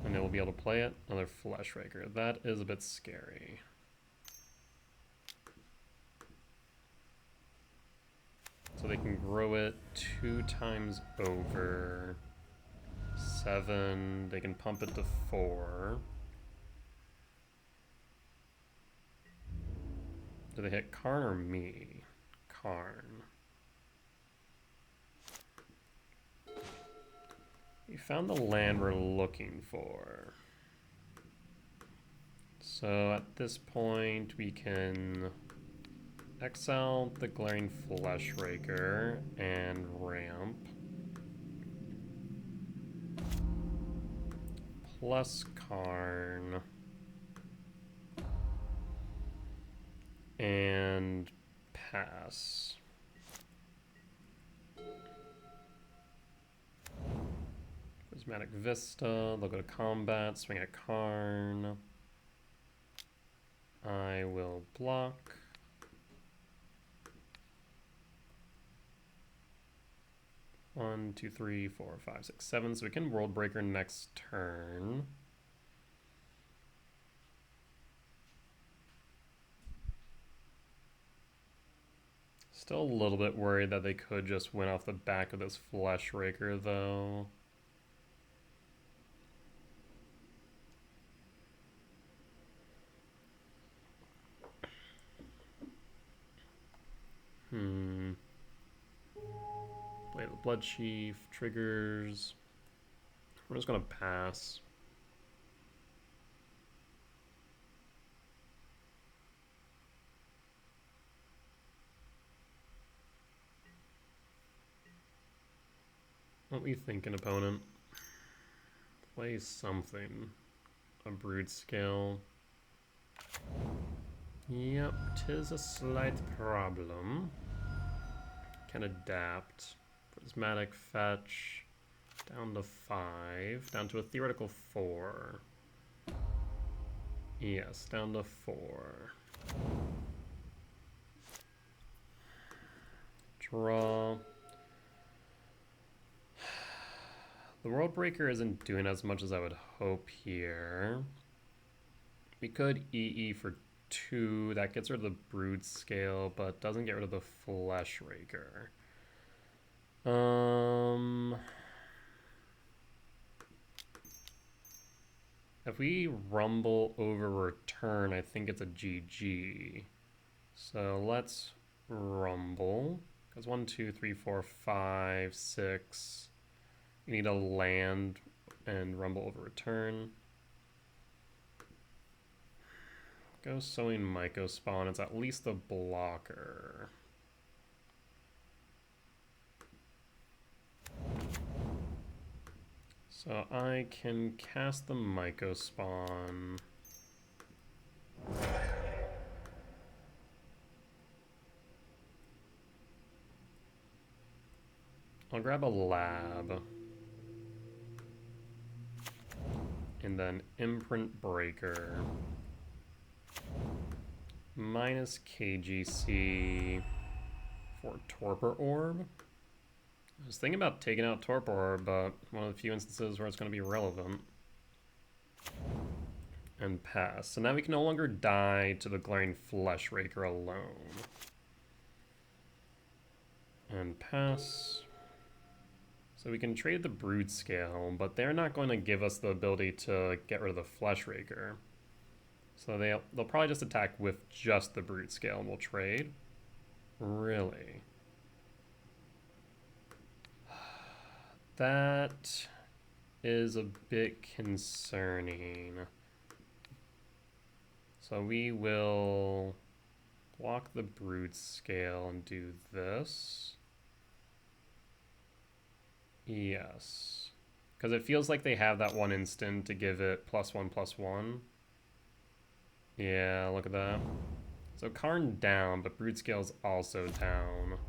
and they will be able to play it, another Fleshraker. That is a bit scary. So they can grow it 2 times over. 7. They can pump it to 4. Do they hit Karn or me? Karn. We found the land we're looking for. So at this point we can exile the Glaring Fleshraker and ramp. Plus Karn. And pass. Prismatic Vista, they'll go to combat, swing at Karn. I will block. One, two, three, four, five, six, 7. So we can World Breaker next turn. Still a little bit worried that they could just win off the back of this Fleshraker, though. Blade of the Blood Chief, triggers. We're just gonna pass. What we thinking, opponent? Play something. A Broodscale. Yep, 'tis a slight problem. Can adapt. Prismatic fetch. Down to 5. Down to a theoretical 4. Yes, down to 4. Draw. The World Breaker isn't doing as much as I would hope here. We could EE for 2. That gets rid of the Broodscale, but doesn't get rid of the Flesh Raker. If we rumble over return, I think it's a GG. So let's rumble. Because 1, 2, 3, 4, 5, 6. You need a land and rumble over return. Go Sowing Myco Spawn. It's at least a blocker. So I can cast the Myco Spawn. I'll grab a lab. And then Imprint Breaker. Minus KGC for Torpor Orb. I was thinking about taking out Torpor Orb, but one of the few instances where it's going to be relevant. And pass. So now we can no longer die to the Glaring Flesh Raker alone. And pass. So we can trade the Broodscale, but they're not going to give us the ability to get rid of the Flesh Raker. So they'll probably just attack with just the Broodscale and we'll trade. Really? That is a bit concerning. So we will block the Broodscale and do this. Yes. Because it feels like they have that one instant to give it +1/+1. Yeah, look at that. So Karn down, but Broodscale's also down.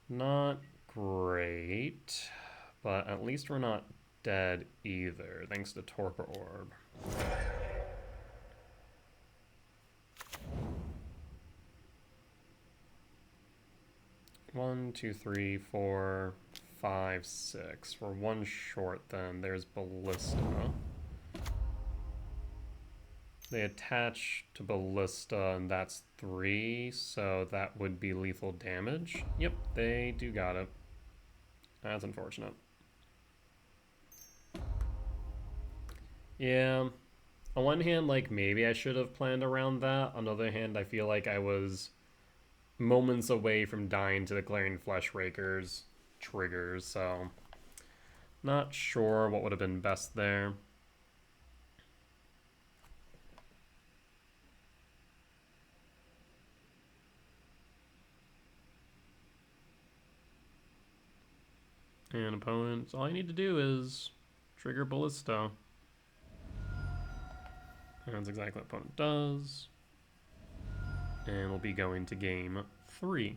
Not great, but at least we're not dead either, thanks to Torpor Orb. One, two, three, 4, 5, 6. We're one short then. There's Ballista. They attach to Ballista, and that's 3, so that would be lethal damage. Yep, they do got it. That's unfortunate. Yeah. On one hand, like, maybe I should have planned around that. On the other hand, I feel like I was moments away from dying to the Glaring Flesh Raker's triggers, so not sure what would have been best there. And opponents, all you need to do is trigger Ballista. And that's exactly what opponent does. And we'll be going to game 3.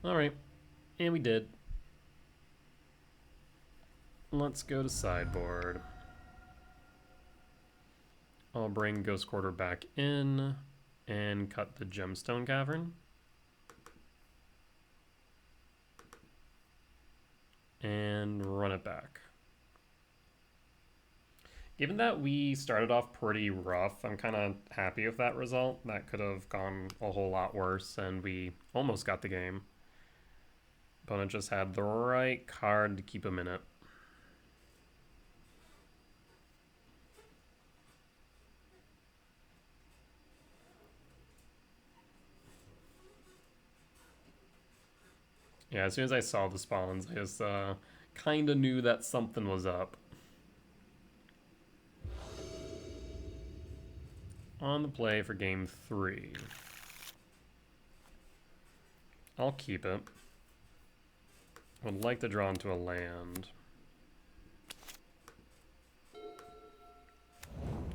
Alright, and we did. Let's go to sideboard. I'll bring Ghost Quarter back in and cut the Gemstone Cavern. And run it back. Given that we started off pretty rough, I'm kind of happy with that result. That could have gone a whole lot worse, and we almost got the game. Opponent just had the right card to keep him in it. Yeah, as soon as I saw the spawns, I just kind of knew that something was up. On the play for game 3. I'll keep it. Would like to draw into a land.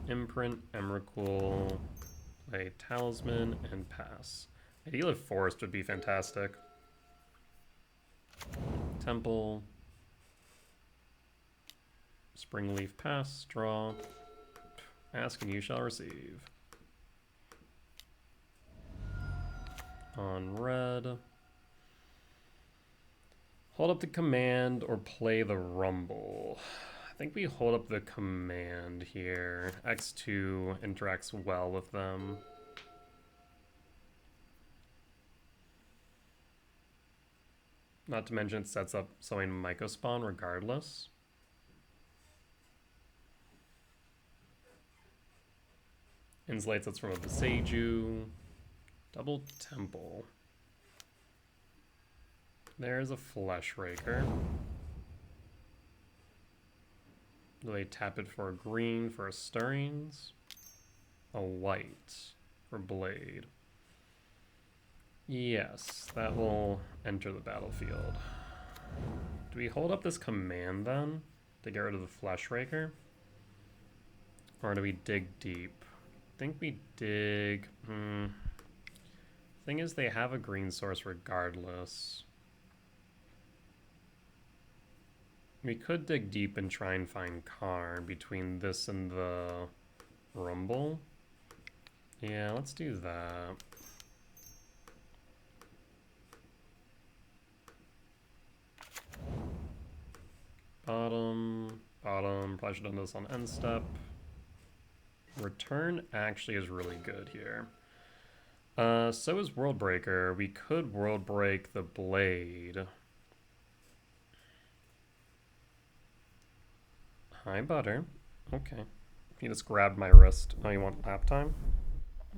Imprint, Emrakul, play Talisman, and pass. Ideally, Forest would be fantastic. Temple. Springleaf, pass, draw. Ask and you shall receive. On red. Hold up the command or play the rumble. I think we hold up the command here. X2 interacts well with them. Not to mention it sets up something Mycospawn regardless. Insulates us from a Viseju. Double Temple. There's a Flesh Raker. Do they tap it for a green for a Stirrings? A white for Blade. Yes, that will enter the battlefield. Do we hold up this command then to get rid of the Flesh Raker? Or do we dig deep? I think we dig... Thing is, they have a green source regardless. We could dig deep and try and find Karn between this and the Rumble. Yeah, let's do that. Bottom. Probably should have done this on end step. Return actually is really good here. So is World Breaker. We could World Break the Blade. Hi, Butter. Okay. You just grabbed my wrist. Oh, you want lap time?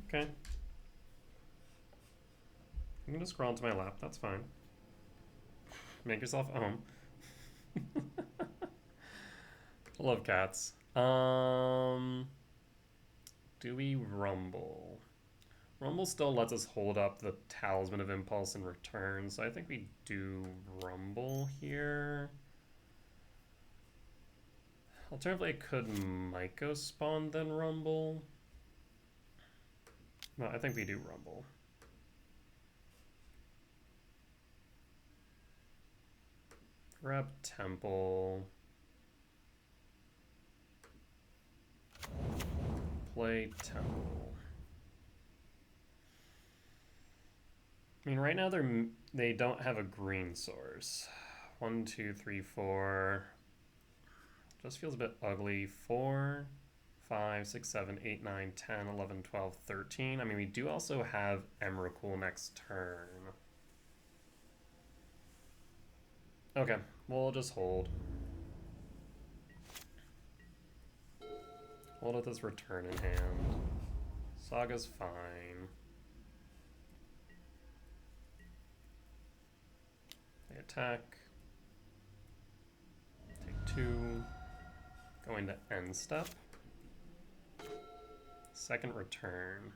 Okay. You can just scroll into my lap. That's fine. Make yourself at home. Love cats. Do we Rumble? Rumble still lets us hold up the Talisman of Impulse in return, so I think we do Rumble here. Alternatively, I could Mycospawn then Rumble. No, I think we do Rumble. Grab Temple. Play Temple. I mean, right now they don't have a green source. 1, 2, 3, 4. Just feels a bit ugly. 4, 5, 6, 7, 8, 9, 10, 11, 12, 13. I mean, we do also have Emrakul next turn. Okay, we'll just hold. Hold with this return in hand. Saga's fine. They attack. Take 2. Going to end step. Second return.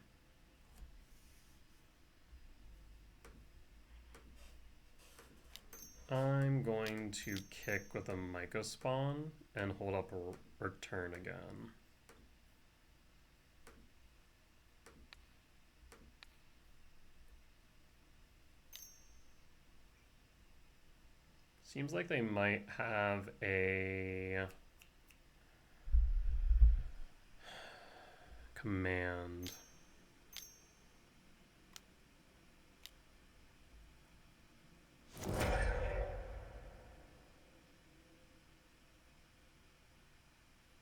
I'm going to kick with a Mycospawn and hold up a return again. Seems like they might have a command.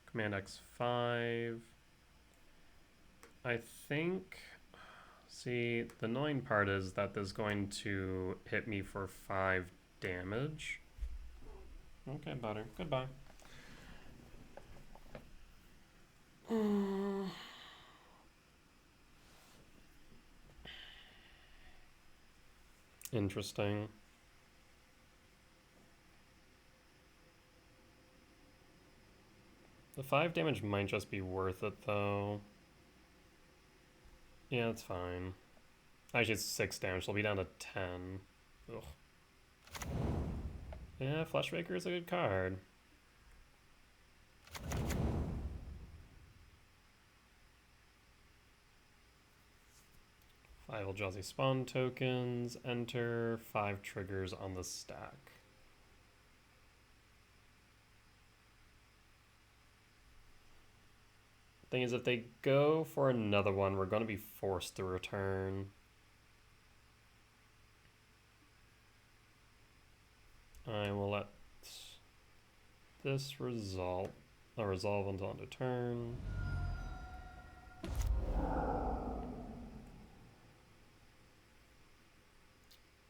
Command X5. I think, see, the annoying part is that this is going to hit me for 5 damage. Okay, Butter. Goodbye. Interesting. 5 damage might just be worth it, though. Yeah, it's fine. Actually, it's 6 damage, so we'll be down to 10. Ugh. Yeah, Fleshmaker is a good card. Five Eldrazi spawn tokens, enter, 5 triggers on the stack. Thing is, if they go for another one, we're going to be forced to return. I will let this resolve until end of turn.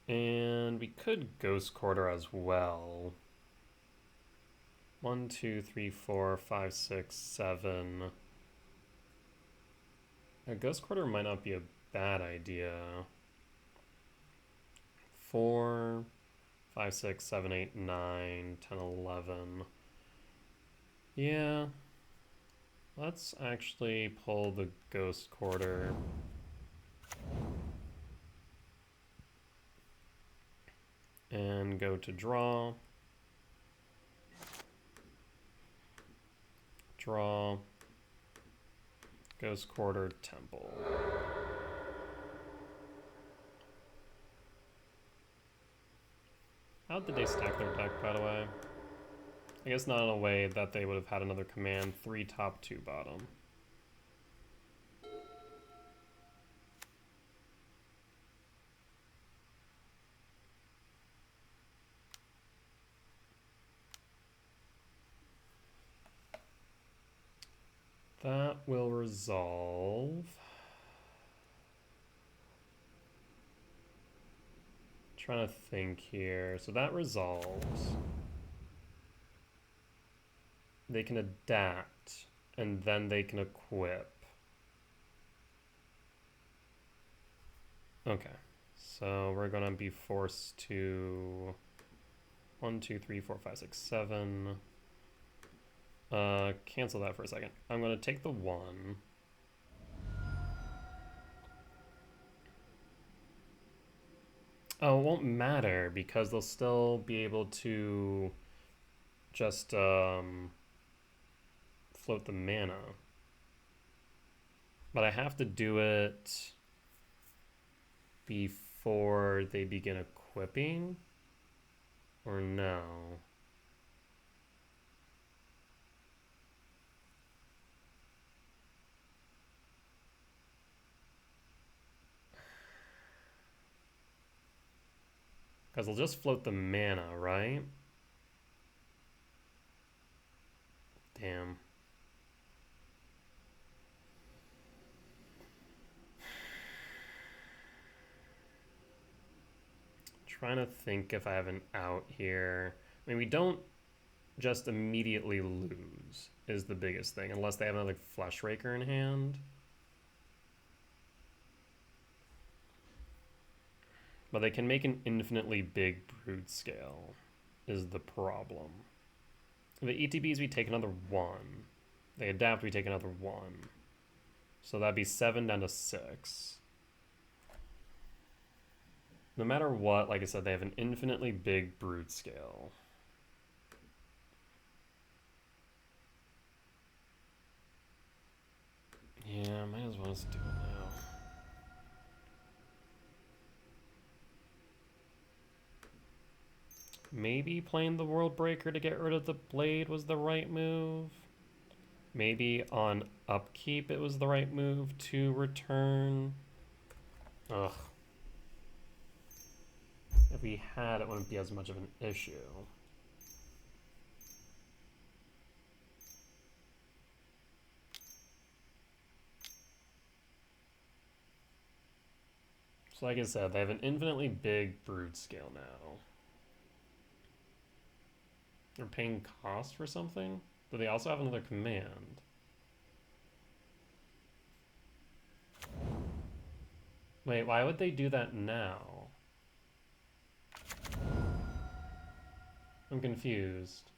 And we could Ghost Quarter as well. 1, 2, 3, 4, 5, 6, 7. A Ghost Quarter might not be a bad idea. 4, 5, 6, 7, 8, 9, 10, 11. Yeah. Let's actually pull the Ghost Quarter. And go to draw. Draw. Ghost Quarter, Temple. How did they stack their deck, by the way? I guess not in a way that they would have had another command, 3 top, 2 bottom. That will resolve. Trying to think here. So that resolves. They can adapt, and then they can equip. Okay, so we're gonna be forced to 1, 2, 3, 4, 5, 6, 7. Cancel that for a second. I'm gonna take the 1. Oh, it won't matter because they'll still be able to just float the mana. But I have to do it before they begin equipping, or no? Because they'll just float the mana, right? Damn. Trying to think if I have an out here. I mean, we don't just immediately lose is the biggest thing, unless they have another Fleshraker in hand. But they can make an infinitely big Broodscale is the problem. The ETBs, we take another 1. They adapt, we take another 1. So that'd be 7 down to 6. No matter what, like I said, they have an infinitely big Broodscale. Yeah, might as well just do it now. Maybe playing the World Breaker to get rid of the blade was the right move. Maybe on upkeep it was the right move to return. Ugh. If we had, it wouldn't be as much of an issue. So like I said, they have an infinitely big Broodscale now. They're paying cost for something? Do they also have another command? Wait, why would they do that now? I'm confused.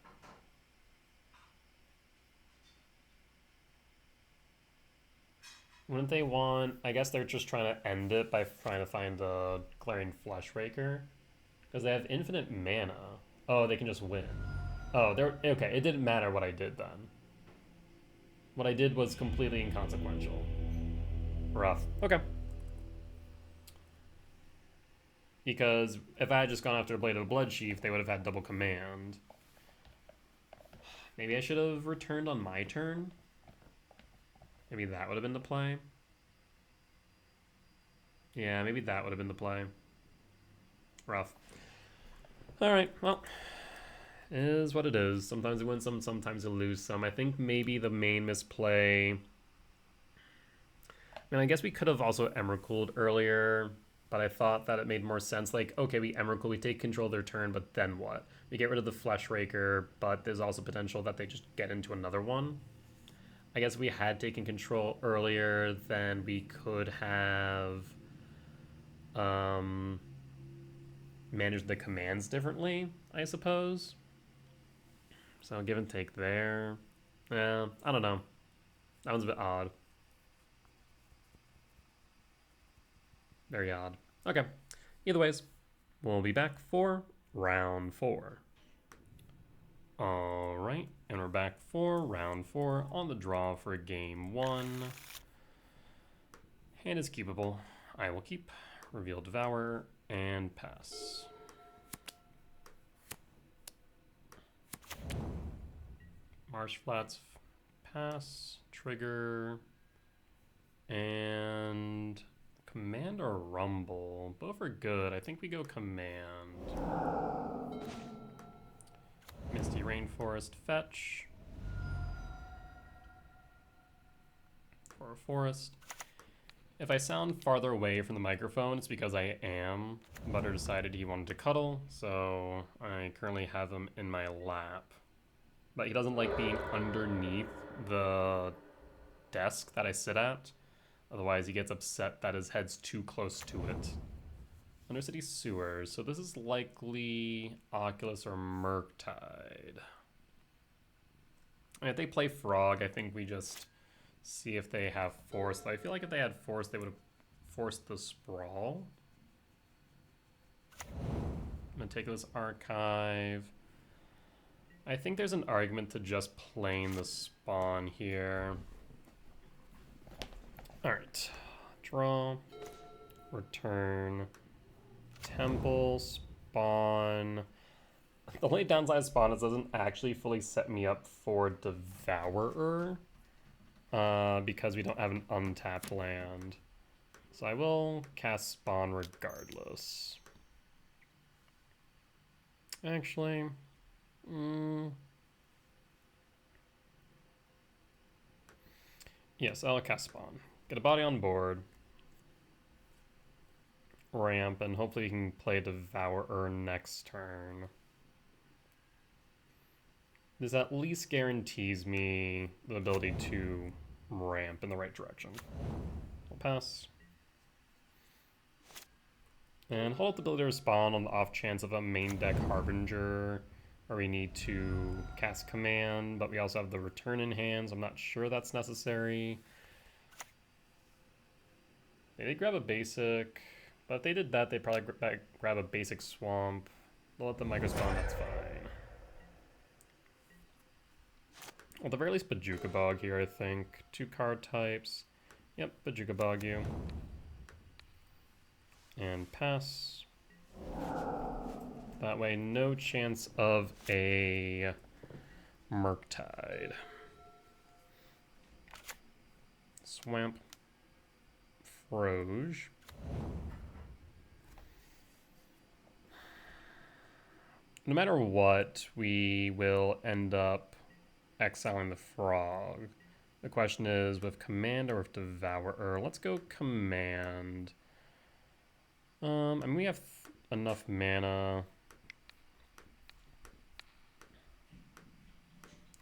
Wouldn't they want... I guess they're just trying to end it by trying to find the Glaring Fleshraker. Because they have infinite mana. Oh, they can just win. Oh, they're... Okay, it didn't matter what I did then. What I did was completely inconsequential. Rough. Okay. Because if I had just gone after Blade of the Bloodsheaf, they would have had double command. Maybe I should have returned on my turn? Maybe that would have been the play. Yeah, maybe that would have been the play. Rough. Alright, well. It is what it is. Sometimes you win some, sometimes you lose some. I think maybe the main misplay... I mean, I guess we could have also Emrakul'd earlier, but I thought that it made more sense. Like, okay, we Emrakul, we take control of their turn, but then what? We get rid of the Fleshraker, but there's also potential that they just get into another one. I guess if we had taken control earlier, then we could have managed the commands differently, I suppose. So give and take there. Yeah, I don't know. That one's a bit odd. Very odd. Okay. Either ways, we'll be back for round 4. Alright, and we're back for round 4 on the draw for game 1. Hand is keepable. I will keep, reveal Devour, and pass. Marsh Flats, pass, trigger, and command or rumble. Both are good. I think we go command. Misty Rainforest, fetch. For a forest. If I sound farther away from the microphone, it's because I am. Butter decided he wanted to cuddle, so I currently have him in my lap. But he doesn't like being underneath the desk that I sit at. Otherwise, he gets upset that his head's too close to it. Undercity Sewers. So this is likely Oculus or Murktide. And if they play Frog, I think we just see if they have Force. I feel like if they had Force, they would have forced the Sprawl. Meticulous Archive. I think there's an argument to just playing the Spawn here. Alright. Draw. Return. Temple. Spawn. The only downside of Spawn is it doesn't actually fully set me up for Devourer. Because we don't have an untapped land. So I will cast Spawn regardless. Actually... Yes, I'll cast Spawn. Get a body on board. Ramp, and hopefully you can play Devourer next turn. This at least guarantees me the ability to ramp in the right direction. I'll pass. And hold up the ability to respond on the off chance of a main deck Harbinger, or we need to cast command, but we also have the return in hand, so I'm not sure that's necessary. They did grab a basic, but if they did that, they'd probably grab a basic swamp. They'll let the micro spawn, that's fine. Well, at the very least, Bojuka Bog here, I think. 2 card types. Yep, Bojuka Bog you. And pass. That way, no chance of a Murktide. Swamp. Froge. No matter what, we will end up exiling the frog. The question is with command or with Devourer. Let's go command. I mean, we have enough mana.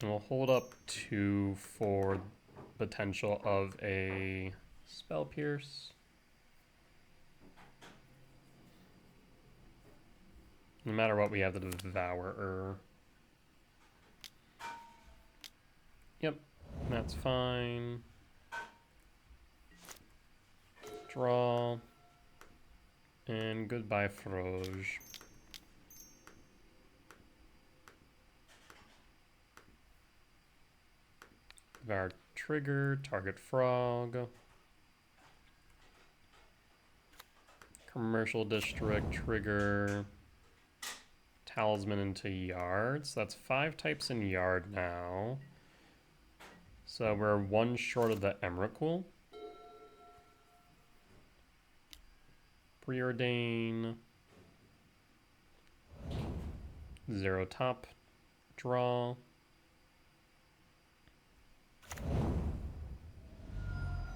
And we'll hold up 2 for potential of a Spell Pierce. No matter what, we have the Devourer. Yep, that's fine. Draw. And goodbye, Froge. Our trigger, target frog. Commercial district, trigger. Talisman into yard. So that's 5 types in yard now. So we're 1 short of the Emrakul. Preordain. 0 top. Draw.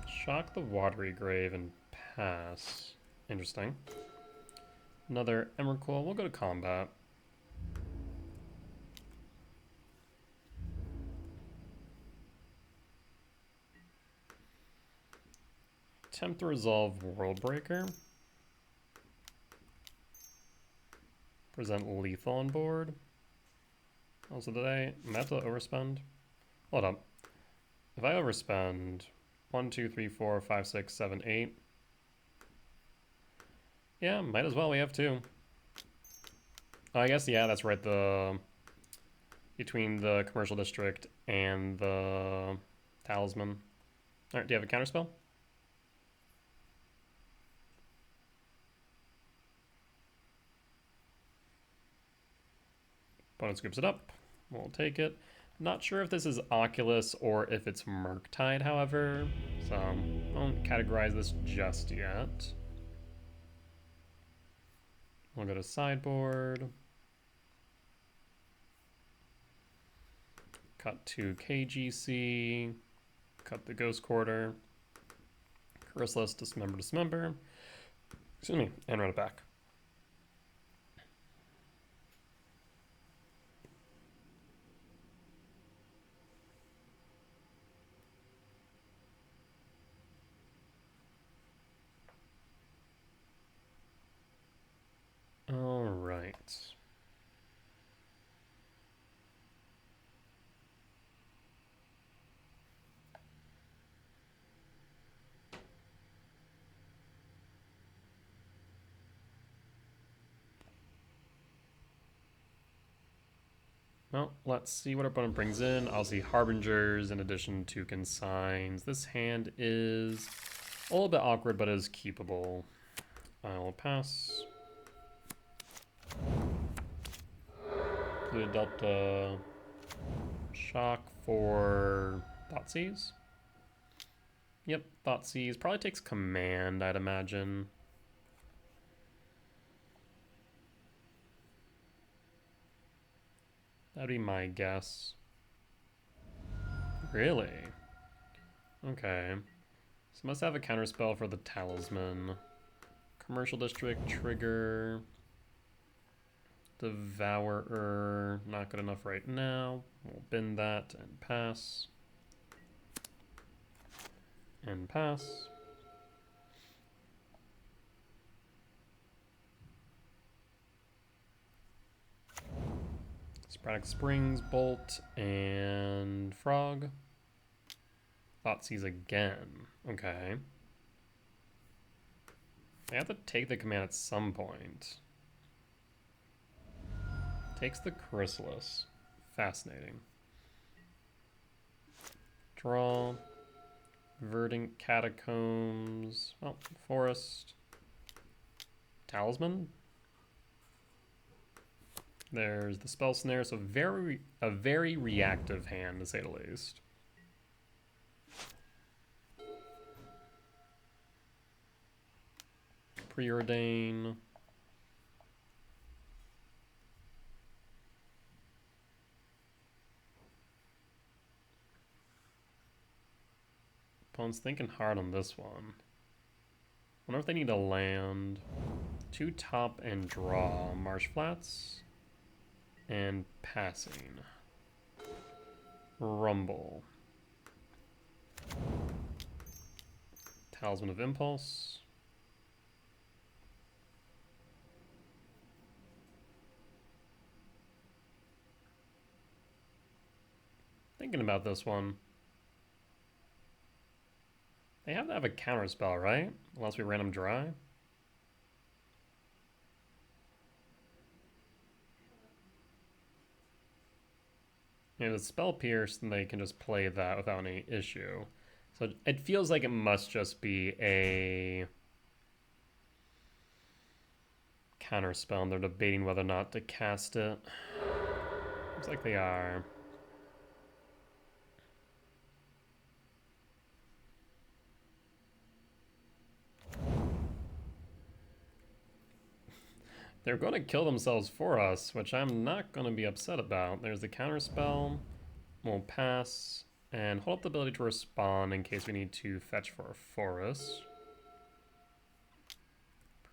Shock the Watery Grave and pass. Interesting. Another Emrakul. We'll go to combat. Attempt to resolve Worldbreaker. Present lethal on board. Also, did I have to overspend? Hold up. If I overspend 1, 2, 3, 4, 5, 6, 7, 8. Yeah, might as well. We have 2. Oh, I guess, yeah, that's right. Between the commercial district and the talisman. Alright, do you have a counterspell? Opponent scoops it up. We'll take it. Not sure if this is Oculus or if it's Murktide, however. So, I won't categorize this just yet. We'll go to sideboard. Cut to KGC. Cut the Ghost Quarter. Chrysalis, dismember. Excuse me, and run it back. All right. Well, let's see what our opponent brings in. I'll see Harbingers in addition to Consigns. This hand is a little bit awkward, but is keepable. I will pass. Blue Delta. Shock for Thoughtseize. Yep, Thoughtseize. Probably takes command, I'd imagine. That'd be my guess. Really? Okay. So must have a counterspell for the Talisman. Commercial District, trigger. Devourer, not good enough right now. We'll bin that and pass. And pass. Sporadic Springs, Bolt, and Frog. Thoughtseize again. Okay. I have to take the command at some point. Takes the Chrysalis. Fascinating. Draw. Verdant Catacombs. Oh, Forest. Talisman. There's the Spell Snare, so a very reactive hand, to say the least. Preordain. Opponent's thinking hard on this one. Wonder if they need a land. 2 top and draw. Marsh Flats. And passing. Rumble. Talisman of Impulse. Thinking about this one. They have to have a counter spell, right? Unless we ran them dry. Yeah, the spell pierce, then they can just play that without any issue. So it feels like it must just be a counter spell, and they're debating whether or not to cast it. Looks like they are. They're going to kill themselves for us, which I'm not going to be upset about. There's the counter spell. We'll pass and hold up the ability to respond in case we need to fetch for a forest.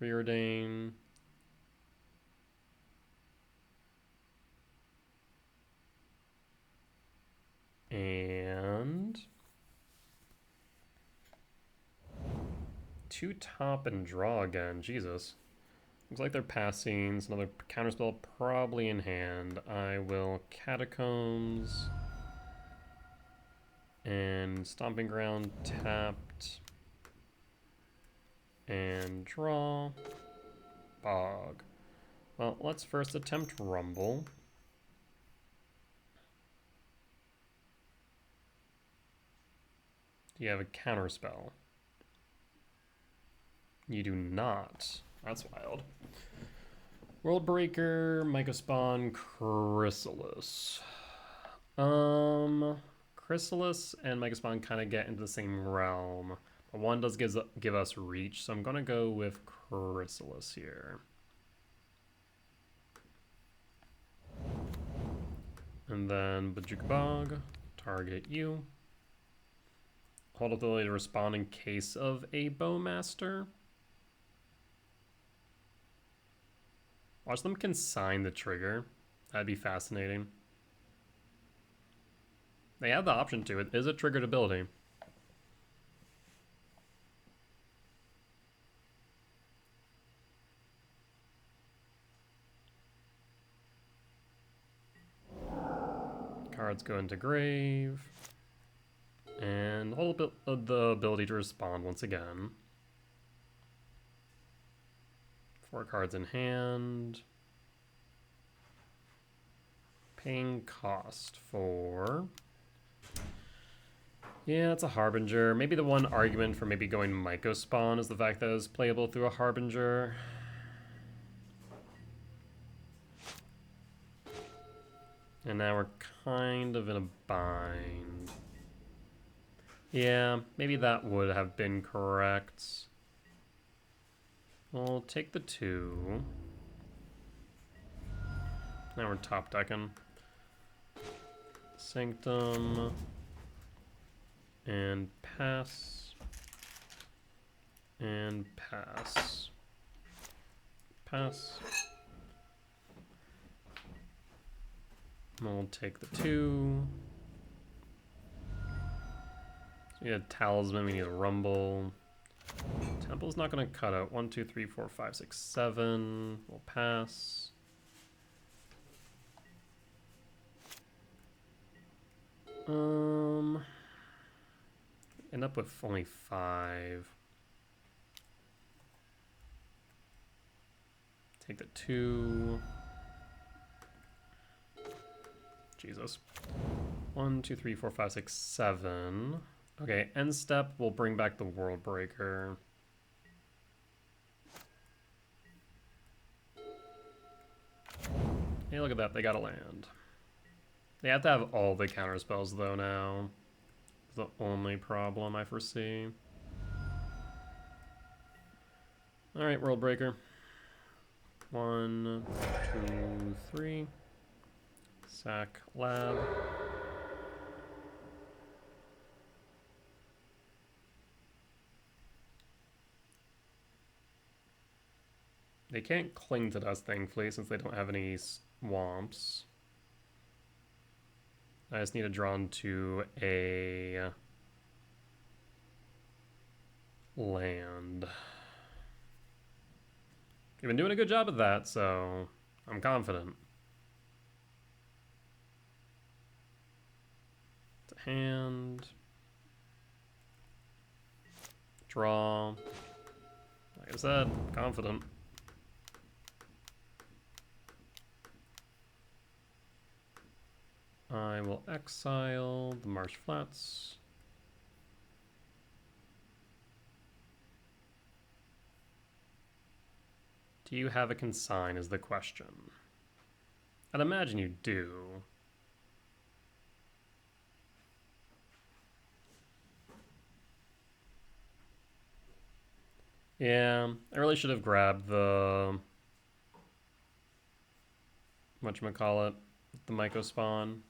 Preordain. And 2 top and draw again. Jesus. Looks like they're passing. So another counterspell probably in hand. I will Catacombs and Stomping Ground tapped and draw. Bog. Well, let's first attempt Rumble. Do you have a counterspell? You do not. That's wild. Worldbreaker, Mycospawn, Chrysalis. Chrysalis and Mycospawn kind of get into the same realm. But one does give us reach, so I'm going to go with Chrysalis here. And then Bojuka Bog, target you. Hold ability to respond in case of a Bowmaster. Watch them consign the trigger. That'd be fascinating. They have the option to. It is a triggered ability. Cards go into grave. And hold the ability to respond once again. 4 cards in hand. Paying cost for... Yeah, it's a Harbinger. Maybe the one argument for maybe going Mycospawn is the fact that it's playable through a Harbinger. And now we're kind of in a bind. Yeah, maybe that would have been correct. We'll take the 2. Now we're top decking. Sanctum. And pass. And pass. Pass. We'll take the 2. So we had Talisman, we need a Rumble. Temple's not going to cut out. 1, 2, 3, 4, 5, 6, 7. We'll pass. End up with only 5. Take the 2. Jesus. 1, 2, 3, 4, 5, 6, 7. Okay, end step, we'll bring back the Worldbreaker. Hey, look at that, they got a land. They have to have all the counterspells though now. It's the only problem I foresee. Alright, Worldbreaker. 1, 2, 3. Sack Lab. They can't cling to us, thankfully, since they don't have any swamps. I just need to draw into a land. You've been doing a good job of that, so I'm confident. To hand. Draw. Like I said, confident. I will exile the Marsh Flats. Do you have a consign is the question. I'd imagine you do. Yeah, I really should have grabbed the... whatchamacallit? The Myco spawn.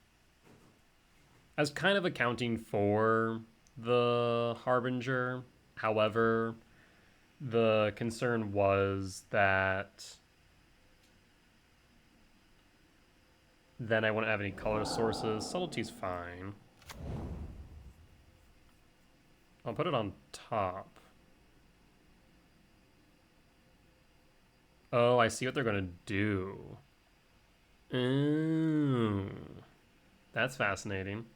I was kind of accounting for the Harbinger. However, the concern was that then I wouldn't have any color sources. Subtlety's fine. I'll put it on top. Oh, I see what they're going to do. Ooh. That's fascinating.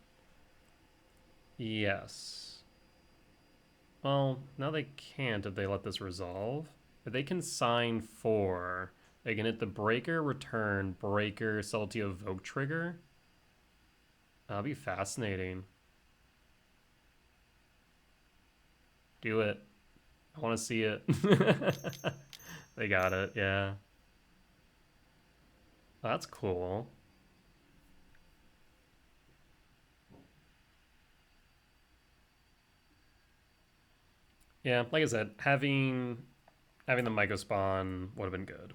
Yes. Well, now they can't if they let this resolve. If they can sign 4, they can hit the breaker, return, breaker, subtlety evoke trigger. That'll be fascinating. Do it. I want to see it. They got it, yeah. That's cool. Yeah, like I said, having the Myco spawn would have been good.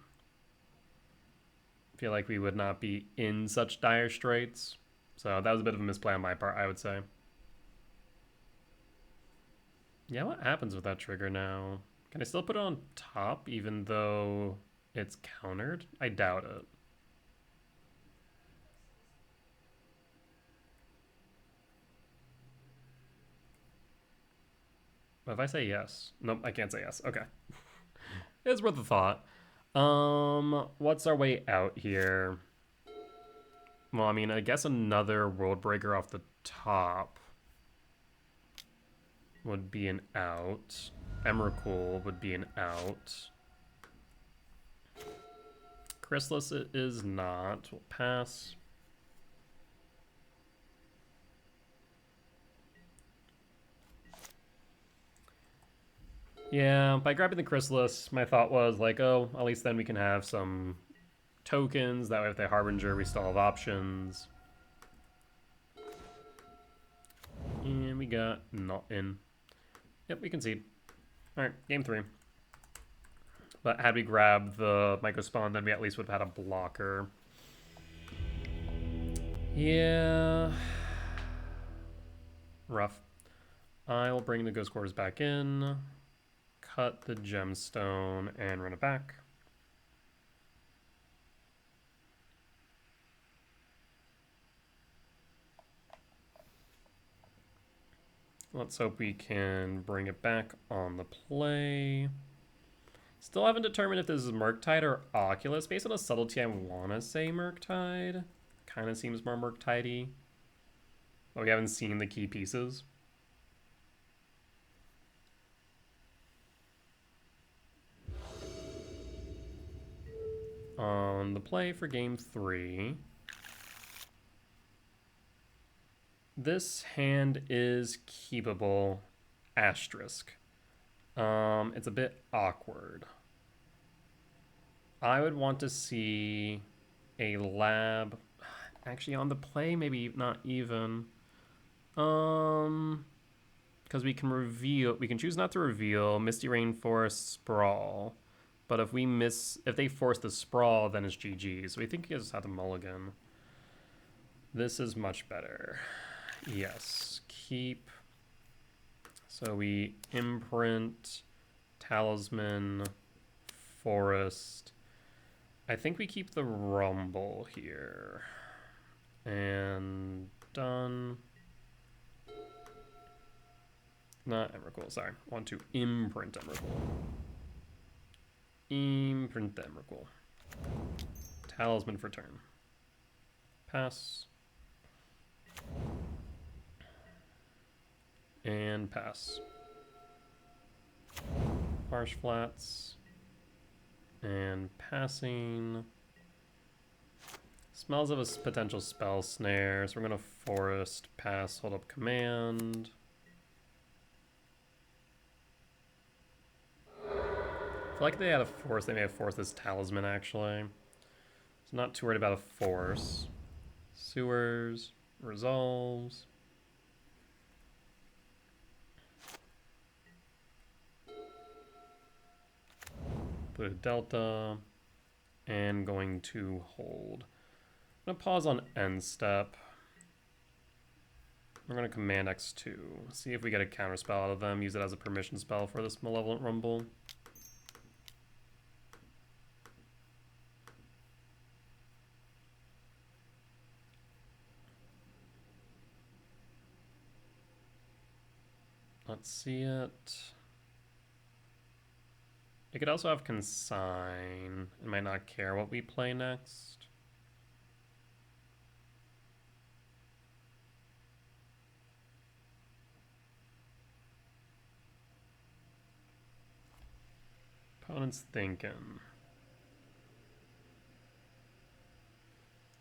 I feel like we would not be in such dire straits. So that was a bit of a misplay on my part, I would say. Yeah, what happens with that trigger now? Can I still put it on top even though it's countered? I doubt it. But if I say yes... Nope, I can't say yes. Okay. It's worth a thought. What's our way out here? Well, I mean, I guess another World Breaker off the top would be an out. Emrakul would be an out. Chrysalis it is not. We'll pass. Yeah, by grabbing the Chrysalis, my thought was like, oh, at least then we can have some tokens. That way if they Harbinger, we still have options. And we got not in. Yep, we concede. Alright, game 3. But had we grabbed the Myco spawn, then we at least would have had a blocker. Yeah. Rough. I will bring the Ghost Quarters back in. Cut the gemstone and run it back. Let's hope we can bring it back on the play. Still haven't determined if this is Murktide or Oculus. Based on a subtlety, I want to say Murktide. Kind of seems more Murktide-y. But we haven't seen the key pieces. On the play for game 3. This hand is keepable. Asterisk. It's a bit awkward. I would want to see a lab. Actually, on the play, maybe not even. Because we can reveal. We can choose not to reveal Misty Rainforest Sprawl. But if they force the Sprawl, then it's GG. So we think he just had to mulligan. This is much better. Yes. Keep. So we imprint, Talisman, Forest. I think we keep the Rumble here. And done. Not Emrakul, sorry. I want to imprint Emrakul. Imprint Emrakul. Talisman for turn. Pass. And pass. Harsh Flats. And passing. Smells of a potential spell snare, so we're going to forest, pass, hold up command. I feel like they had a force, they may have forced this talisman actually. So not too worried about a force. Sewers, resolves. Put a delta, and going to hold. I'm gonna pause on end step. We're gonna command X2. See if we get a counter spell out of them. Use it as a permission spell for this Malevolent Rumble. Let's see it. It could also have Consign. It might not care what we play next. Opponent's thinking.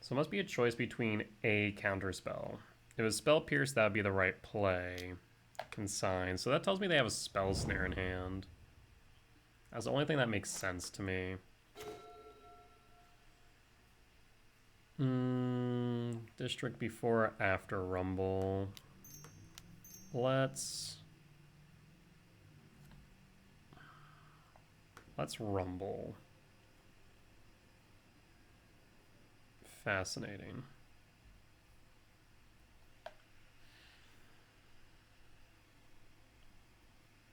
So it must be a choice between a counterspell. If it was Spell Pierce, that would be the right play. Consign. So that tells me they have a Spell Snare in hand. That's the only thing that makes sense to me. District before or after Rumble. Let's Rumble. Fascinating.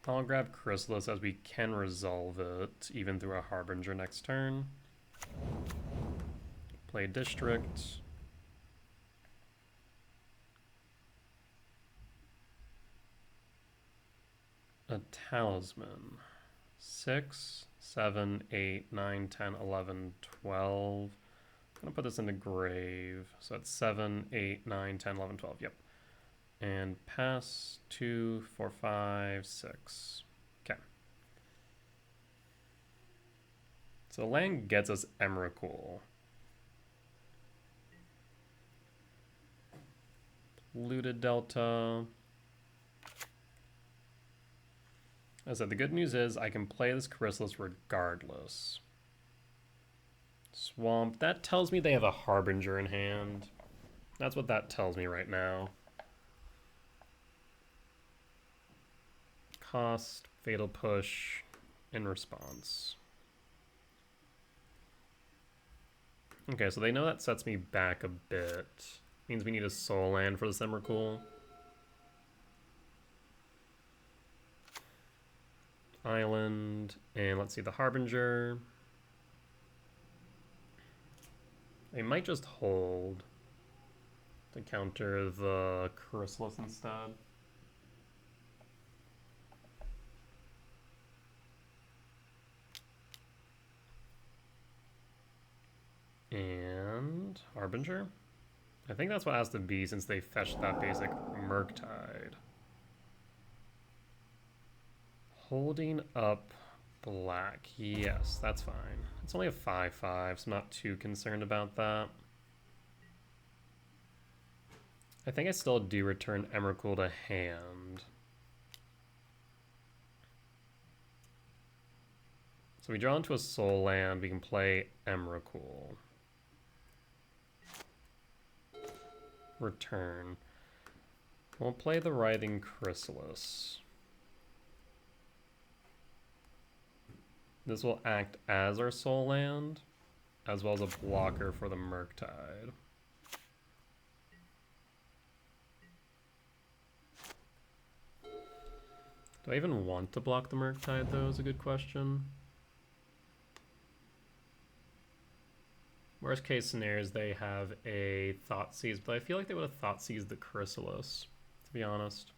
I'll grab Chrysalis as we can resolve it, even through a Harbinger next turn. Play District. A Talisman. 6, 7, 8, 9, 10, 11, 12. I'm going to put this into grave. So it's 7, 8, 9, 10, 11, 12. Yep. And pass 2, 4, 5, 6. Okay. So land gets us Emrakul. Looted Delta. As I said, the good news is I can play this Chrysalis regardless. Swamp. That tells me they have a Harbinger in hand. That's what that tells me right now. Cost, Fatal Push, in response. Okay, so they know that sets me back a bit. Means we need a soul land for this Emrakul. Island, and let's see the Harbinger. They might just hold to counter the Chrysalis instead. And Harbinger? I think that's what it has to be since they fetched that basic Murktide. Holding up black. Yes, that's fine. It's only a 5/5, so I'm not too concerned about that. I think I still do return Emrakul to hand. So we draw into a soul land, we can play Emrakul. Return. We'll play the Writhing Chrysalis. This will act as our soul land, as well as a blocker for the Murktide. Do I even want to block the Murktide, though, is a good question. Worst case scenario is they have a Thoughtseize, but I feel like they would have Thoughtseized the Chrysalis, to be honest.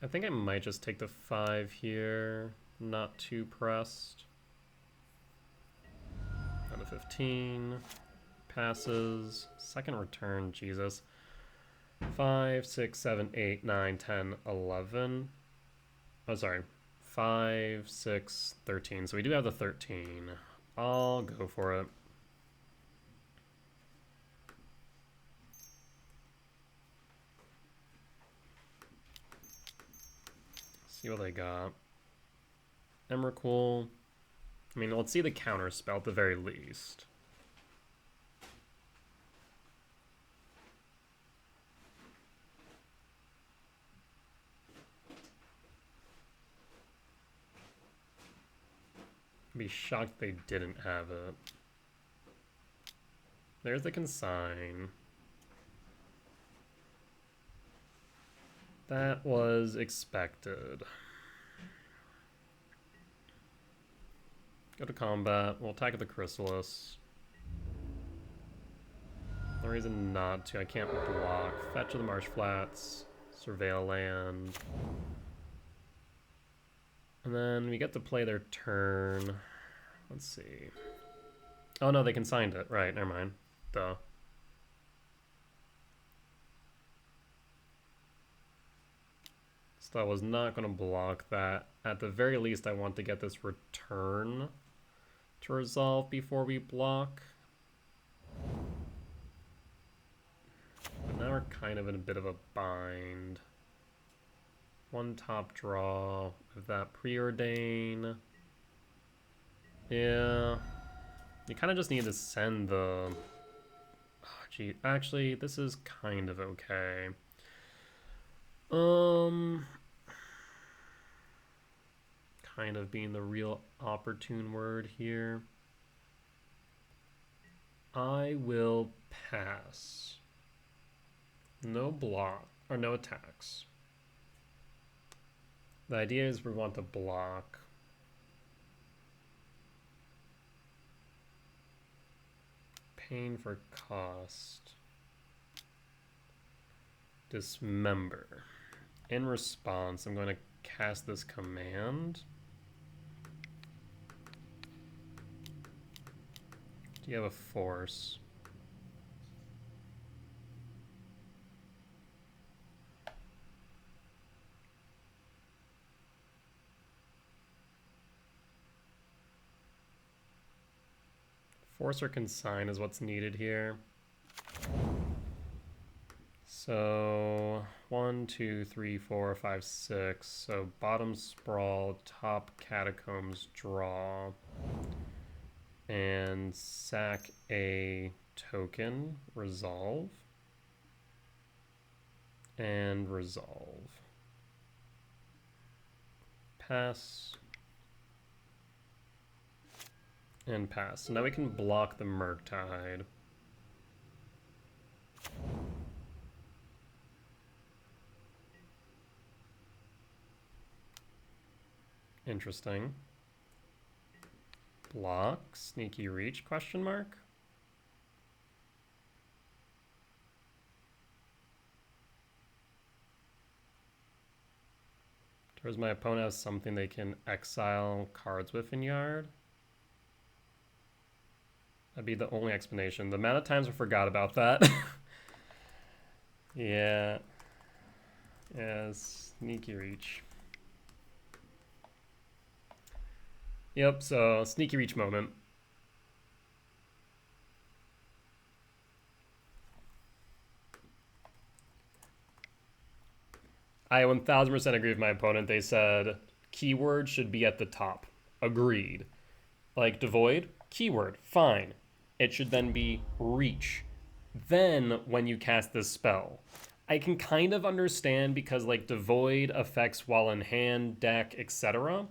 I think I might just take the 5 here, not too pressed. Down to 15. passes. Second return, Jesus. 5, 6, 7, 8, 9, 10, 11. Oh, sorry. 5, 6, 13. So we do have the 13. I'll go for it. See what they got. Emrakul. I mean, let's see the counter spell at the very least. I'd be shocked they didn't have it. There's the consign. That was expected. Go to combat. We'll attack at the Chrysalis. No reason not to. I can't block. Fetch of the Marsh Flats. Surveil land. And then we get to play their turn. Let's see. Oh no, they consigned it. Right, never mind. Duh. So I was not going to block that. At the very least, I want to get this return to resolve before we block. But now we're kind of in a bit of a bind. One top draw with that preordain. Yeah. You kind of just need to send the... Oh, gee. Actually, this is kind of okay. Kind of being the real opportune word here. I will pass. No block, or no attacks. The idea is we want to block. Pain for cost. Dismember. In response, I'm going to cast this command. Do you have a force? Force or consign is what's needed here. So 1, 2, 3, 4, 5, 6. So bottom sprawl, top catacombs, draw. And sack a token, resolve. And resolve. Pass. And pass. So now we can block the Murktide. Interesting. Block, sneaky reach, question mark? Does my opponent have something they can exile cards with in yard? That'd be the only explanation. The amount of times I forgot about that. Yeah. Yeah, sneaky reach. Yep, so sneaky reach moment. I 1000% agree with my opponent. They said keyword should be at the top. Agreed. Like devoid, keyword, fine. It should then be reach. Then when you cast this spell, I can kind of understand because like devoid affects while in hand, deck, etc.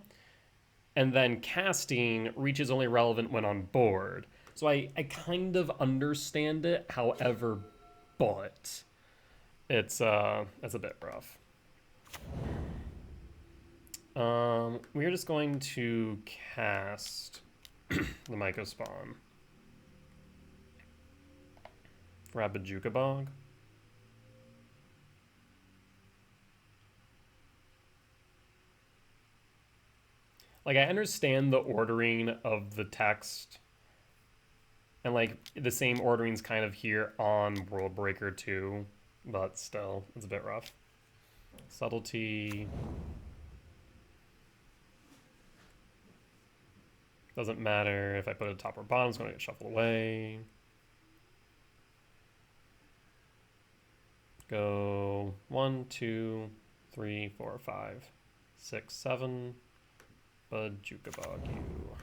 And then casting, reach is only relevant when on board. So I kind of understand it, however, but it's a bit rough. We're just going to cast the Myco Spawn. Rabajuka Bog. Like, I understand the ordering of the text And like the same ordering's kind of here on World Breaker too, but still, it's a bit rough. Subtlety. Doesn't matter if I put it top or bottom, it's going to get shuffled away. Go 1, 2, 3, 4, 5, 6, 7. Bajukabog you.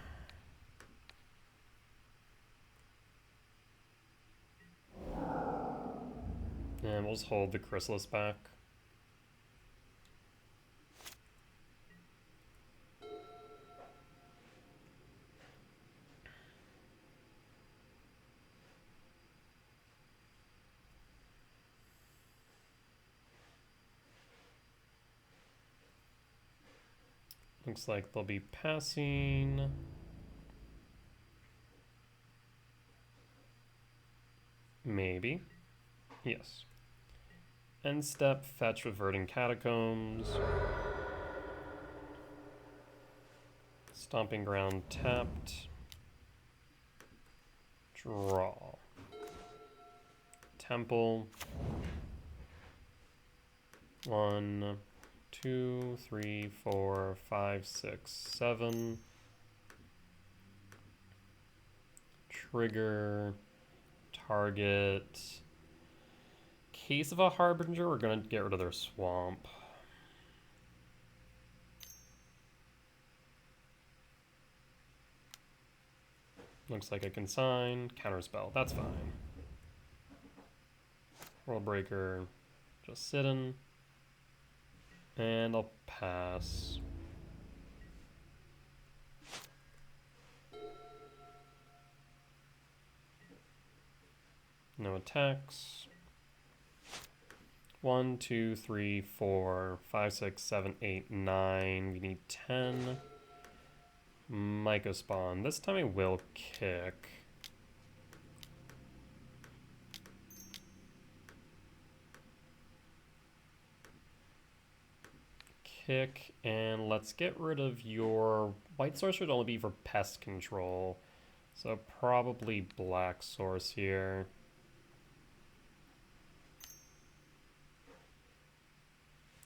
And we'll just hold the Chrysalis back. Looks like they'll be passing. Maybe. Yes. End step, fetch Reverting Catacombs. Stomping Ground tapped. Draw. Temple. 1, 2, 3, 4, 5, 6, 7. Trigger. Target. Case of a Harbinger, we're gonna get rid of their swamp. Looks like I can sign. Counterspell, that's fine. World Breaker, just sitting. And I'll pass. No attacks. 1, 2, 3, 4, 5, 6, 7, 8, 9. We need 10. Mycospawn. This time I will kick. Kick, and let's get rid of your white source. Should only be for pest control, so probably black source here.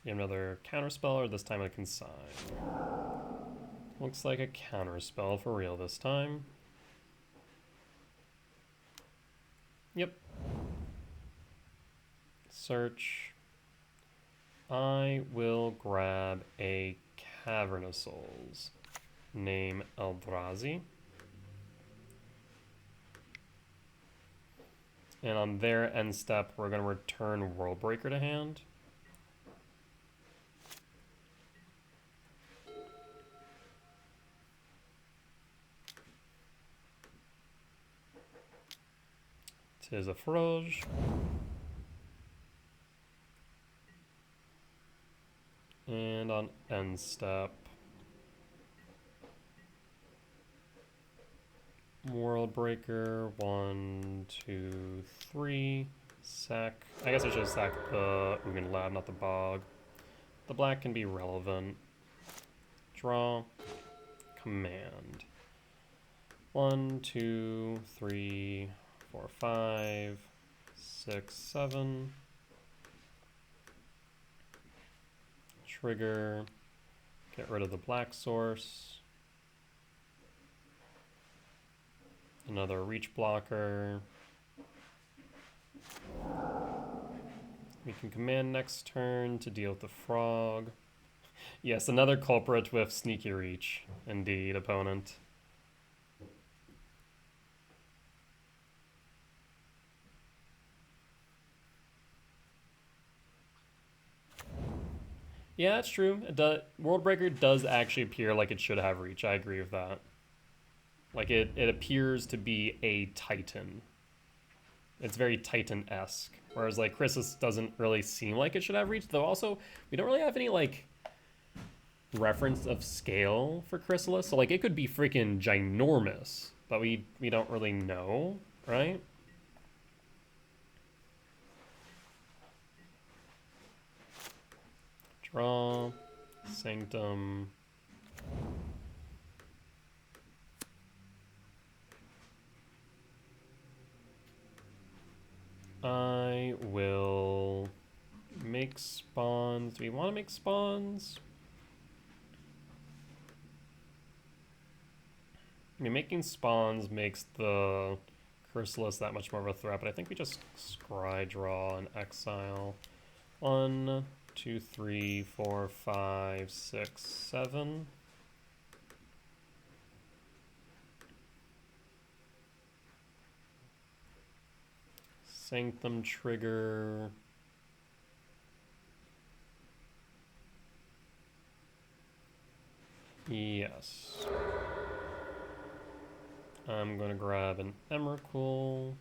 Another counterspell, or this time I can sign. Looks like a counterspell for real this time. Yep. Search. I will grab a Cavern of Souls. Name Eldrazi. And on their end step, we're going to return World Breaker to hand. Tis a Froge. And on end step, World Breaker, 1, 2, 3, sack. I guess I should have sacked the Ugin Lab, not the Bog. The black can be relevant. Draw, command. 1, 2, 3, 4, 5, 6, 7. Trigger, get rid of the black source. Another reach blocker. We can command next turn to deal with the frog. Yes, another culprit with sneaky reach. Indeed, opponent. Yeah, it's true. World Breaker does actually appear like it should have reach. I agree with that. Like it appears to be a Titan. It's very Titan-esque. Whereas like Chrysalis doesn't really seem like it should have reach. Though also, we don't really have any like reference of scale for Chrysalis. So like it could be freaking ginormous. But we don't really know, right? Draw, Sanctum. I will make spawns. Do we want to make spawns? I mean, making spawns makes the Chrysalis that much more of a threat, but I think we just scry draw and exile. 1, 2, 3, 4, 5, 6, 7. Sanctum trigger. Yes. I'm going to grab an Emrakul.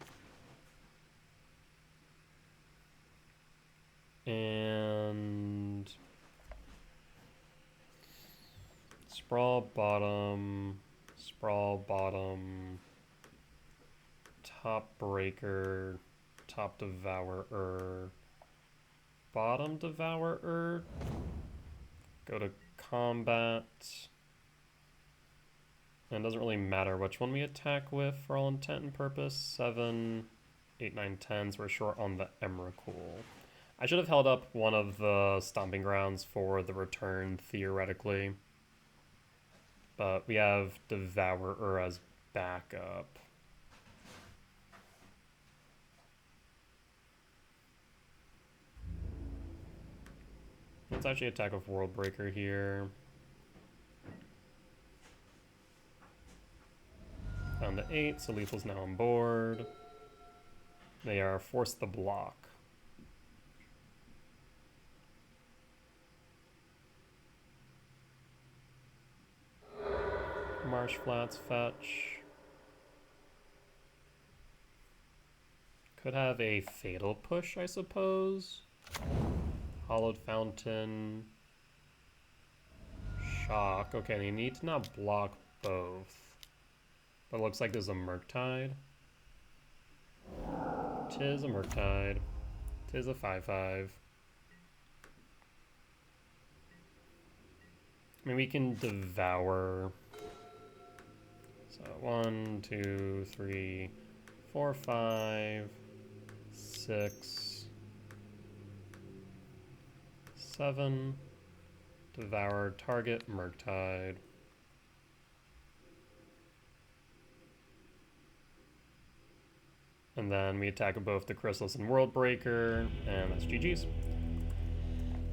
And sprawl bottom, top breaker, top devourer, bottom devourer. Go to combat. And it doesn't really matter which one we attack with for all intent and purpose. 7, 8, 9, 10, so we're short on the Emrakul. I should have held up one of the stomping grounds for the return, theoretically. But we have Devourer as backup. Let's actually attack with Worldbreaker here. Down to 8, so Lethal's now on board. They are forced to block. Marsh Flats fetch. Could have a Fatal Push, I suppose. Hollowed Fountain. Shock. Okay, they need to not block both. But it looks like there's a Murktide. Tis a Murktide. Tis a 5/5. I mean, we can devour. So 1, 2, 3, 4, 5, 6, 7. Devour target Murktide. And then we attack with both the Chrysalis and Worldbreaker, and that's GG's.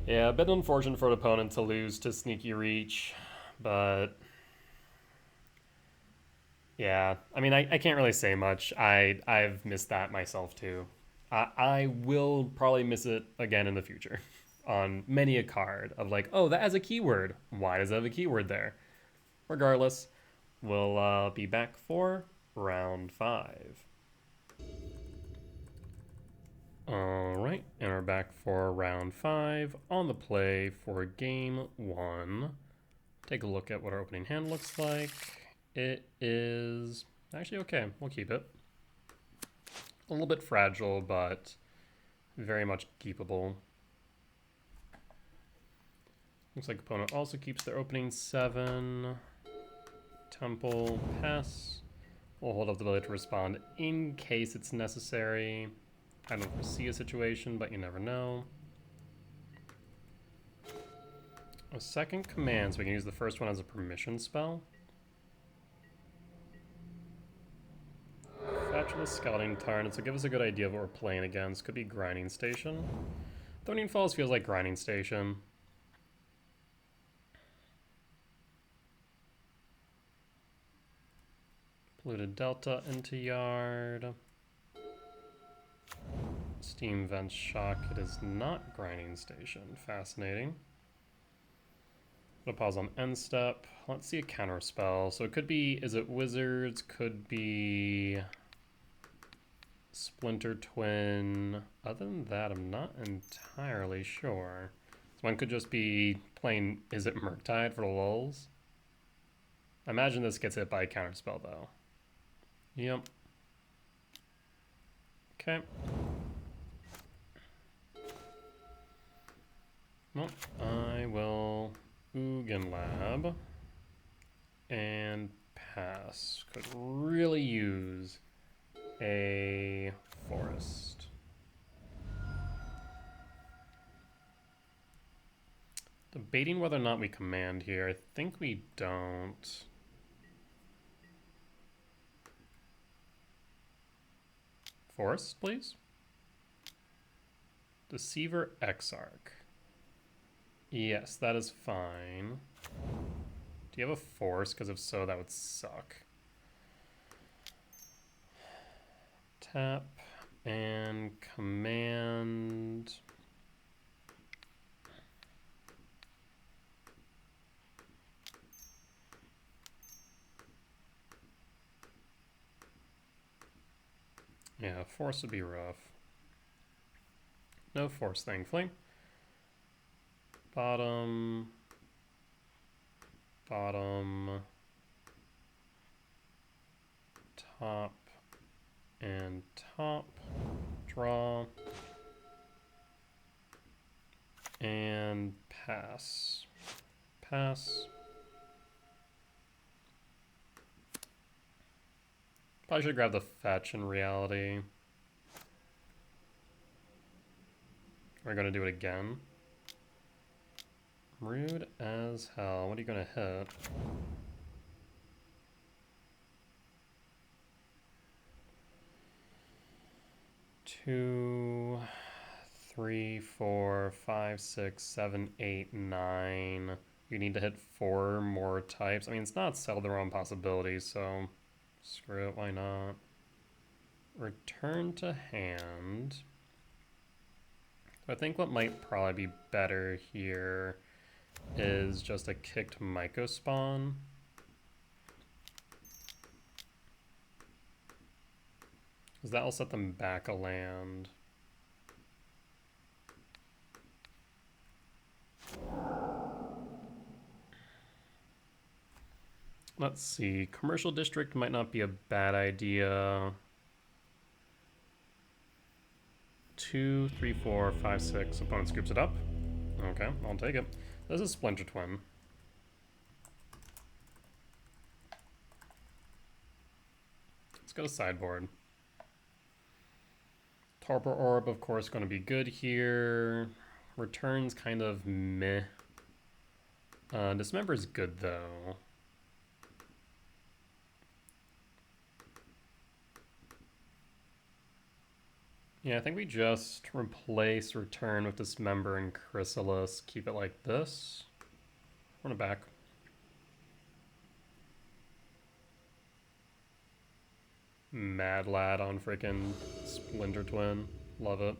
Yeah, a bit unfortunate for an opponent to lose to Sneaky Reach, but yeah, I mean, I can't really say much. I've missed that myself too. I will probably miss it again in the future on many a card of like, oh, that has a keyword. Why does it have a keyword there? Regardless, we'll be back for round 5. Alright, and we're back for round 5 on the play for game 1. Take a look at what our opening hand looks like. It is actually okay, we'll keep it. A little bit fragile, but very much keepable. Looks like opponent also keeps their opening 7. Temple, pass. We'll hold up the ability to respond in case it's necessary. I don't foresee a situation, but you never know. A second command, so we can use the first one as a permission spell. Fetch the Scouting Tarn, to give us a good idea of what we're playing against. Could be Grinding Station. Thorny Falls feels like Grinding Station. Polluted Delta into yard. Steam Vent Shock. It is not Grinding Station. Fascinating. I'll pause on end step. Let's see a counter spell. So it could be, is it Wizards? Could be Splinter Twin. Other than that, I'm not entirely sure. So one could just be plain, is it Murktide for the lulz? I imagine this gets hit by a counter spell though. Yep. Okay. Well, I will Ugin Lab and pass. Could really use a forest. Debating whether or not we command here. I think we don't. Force, please. Deceiver Exarch. Yes, that is fine. Do you have a force? Because if so, that would suck. Tap and command. Yeah, force would be rough. No force, thankfully. Bottom. Bottom. Top. And top. Draw. And pass. Pass. Probably should grab the fetch in reality. We're gonna do it again. Rude as hell. What are you gonna hit? Two, 3, 4, 5, 6, 7, 8, 9. You need to hit 4 more types. I mean, it's not settled the wrong possibilities, so screw it, why not? Return to hand. I think what might probably be better here is just a kicked Myco spawn. Because that will set them back a land. Let's see. Commercial district might not be a bad idea. 2, 3, 4, 5, 6. Opponent scoops it up. Okay, I'll take it. This is Splinter Twin. Let's go to sideboard. Torpor Orb, of course, going to be good here. Returns kind of meh. Dismember is good, though. Yeah, I think we just replace Return with Dismember and Chrysalis. Keep it like this. Run it back. Mad Lad on freaking Splinter Twin. Love it.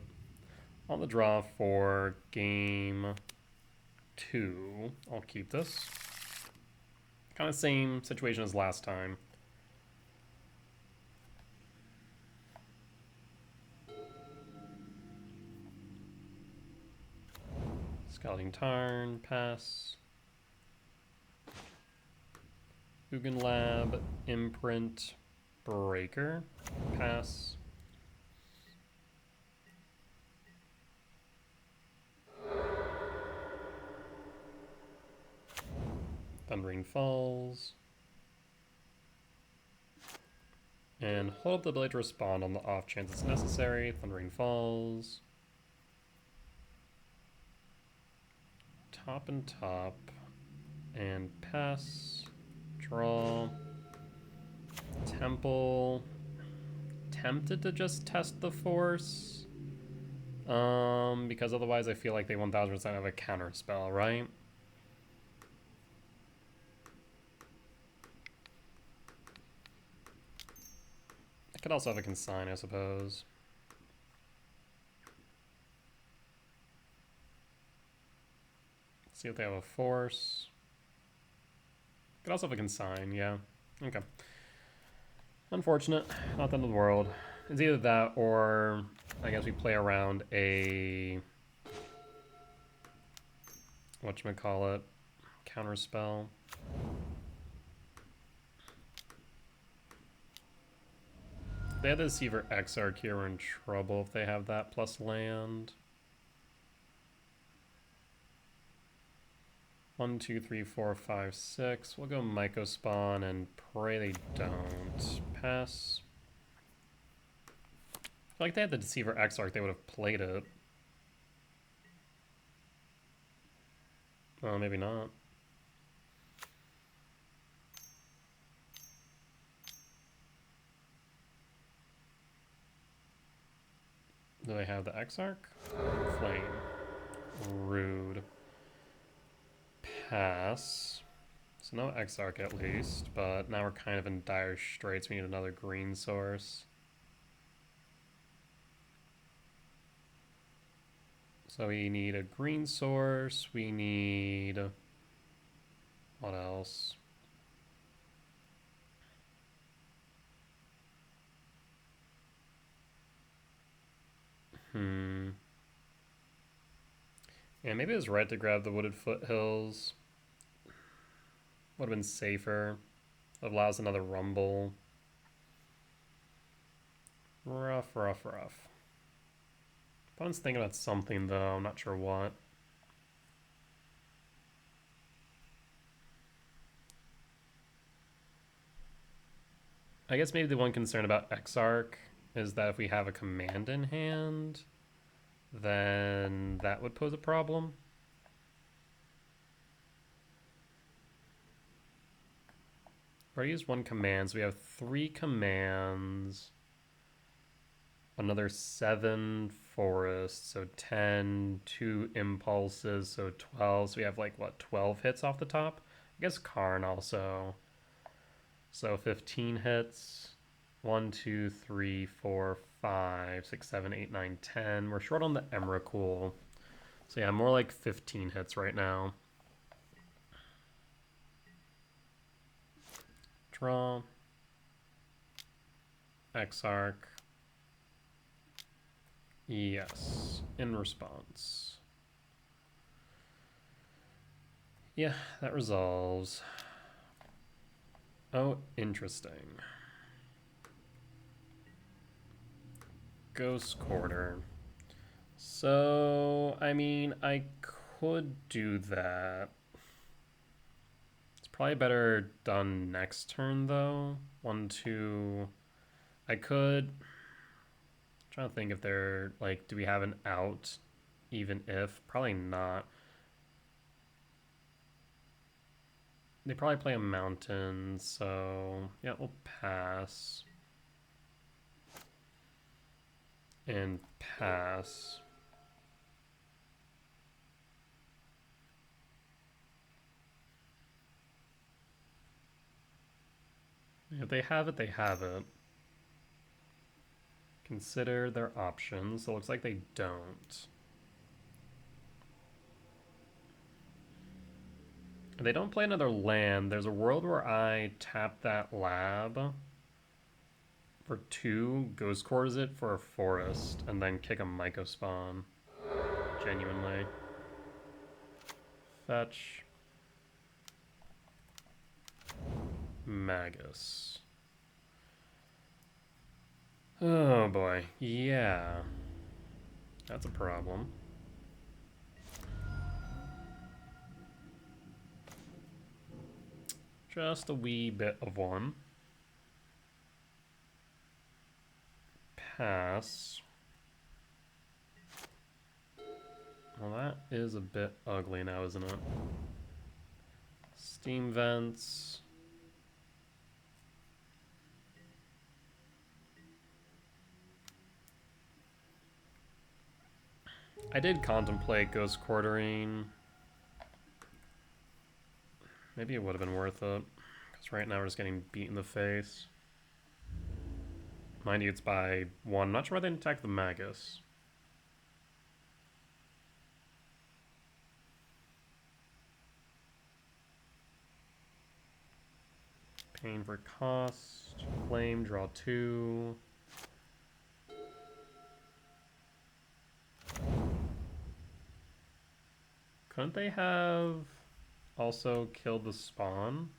On the draw for game 2. I'll keep this. Kind of same situation as last time. Scouting Tarn, pass. Ugin Lab, Imprint, Breaker, pass. Thundering Falls. And hold up the ability to respond on the off chance it's necessary. Thundering Falls. Top and top. And pass. Draw. Temple. Tempted to just test the force. Because otherwise I feel like they 1000% have a counter spell, right? I could also have a consign, I suppose. See if they have a force. Could also have a consign, yeah. Okay. Unfortunate. Not the end of the world. It's either that or I guess we play around a whatchamacallit, counter spell. If they had the Deceiver Exarch here, we're in trouble if they have that plus land. 1, 2, 3, 4, 5, 6. We'll go Myco Spawn and pray they don't. Pass. I feel like they had the Deceiver Exarch, they would have played it. Well, maybe not. Do they have the Exarch? Flame. Rude. Pass. So no Exarch at least, but now we're kind of in dire straits. We need another green source. So we need a green source. We need... What else? Yeah, maybe it was right to grab the Wooded Foothills. Would have been safer. Allows another rumble. Rough. Opponent's thinking about something though, I'm not sure what. I guess maybe the one concern about Exarch is that if we have a command in hand, then that would pose a problem. We already used one command, so we have 3 commands. Another 7 forests, so 10, 2 impulses, so 12. So we have like, what, 12 hits off the top? I guess Karn also. So 15 hits. 1, 2, 3, 4, 5, 6, 7, 8, 9, 10. We're short on the Emrakul. So yeah, more like 15 hits right now. Draw. Exarch. Yes, in response. Yeah, that resolves. Oh, interesting. Ghost Quarter. So, I mean, I could do that. It's probably better done next turn, though. 1, 2... I could... I'm trying to think if they're, like, do we have an out, even if? Probably not. They probably play a mountain, so... Yeah, we'll pass. And pass. If they have it, they have it. Consider their options. So it looks like they don't. If they don't play another land, there's a world where I tap that lab for 2, Ghost Cores it for a forest, and then kick a Myco Spawn. Genuinely. Fetch. Magus. Oh boy, yeah. That's a problem. Just a wee bit of one. Pass. Well, that is a bit ugly now, isn't it? Steam Vents. I did contemplate Ghost Quartering. Maybe it would have been worth it. Because right now we're just getting beat in the face. Mind you, it's by 1. Not sure why they didn't attack the Magus. Pain for cost. Flame, draw 2. Couldn't they have also killed the spawn?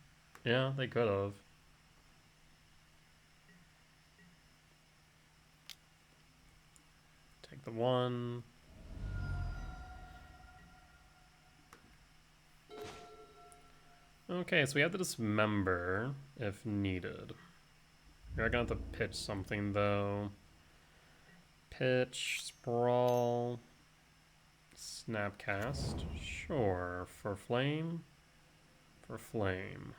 Yeah, they could have. Take the 1. Okay, so we have to dismember if needed. We're gonna have to pitch something though. Pitch, sprawl, Snapcast. Sure. For flame. For flame.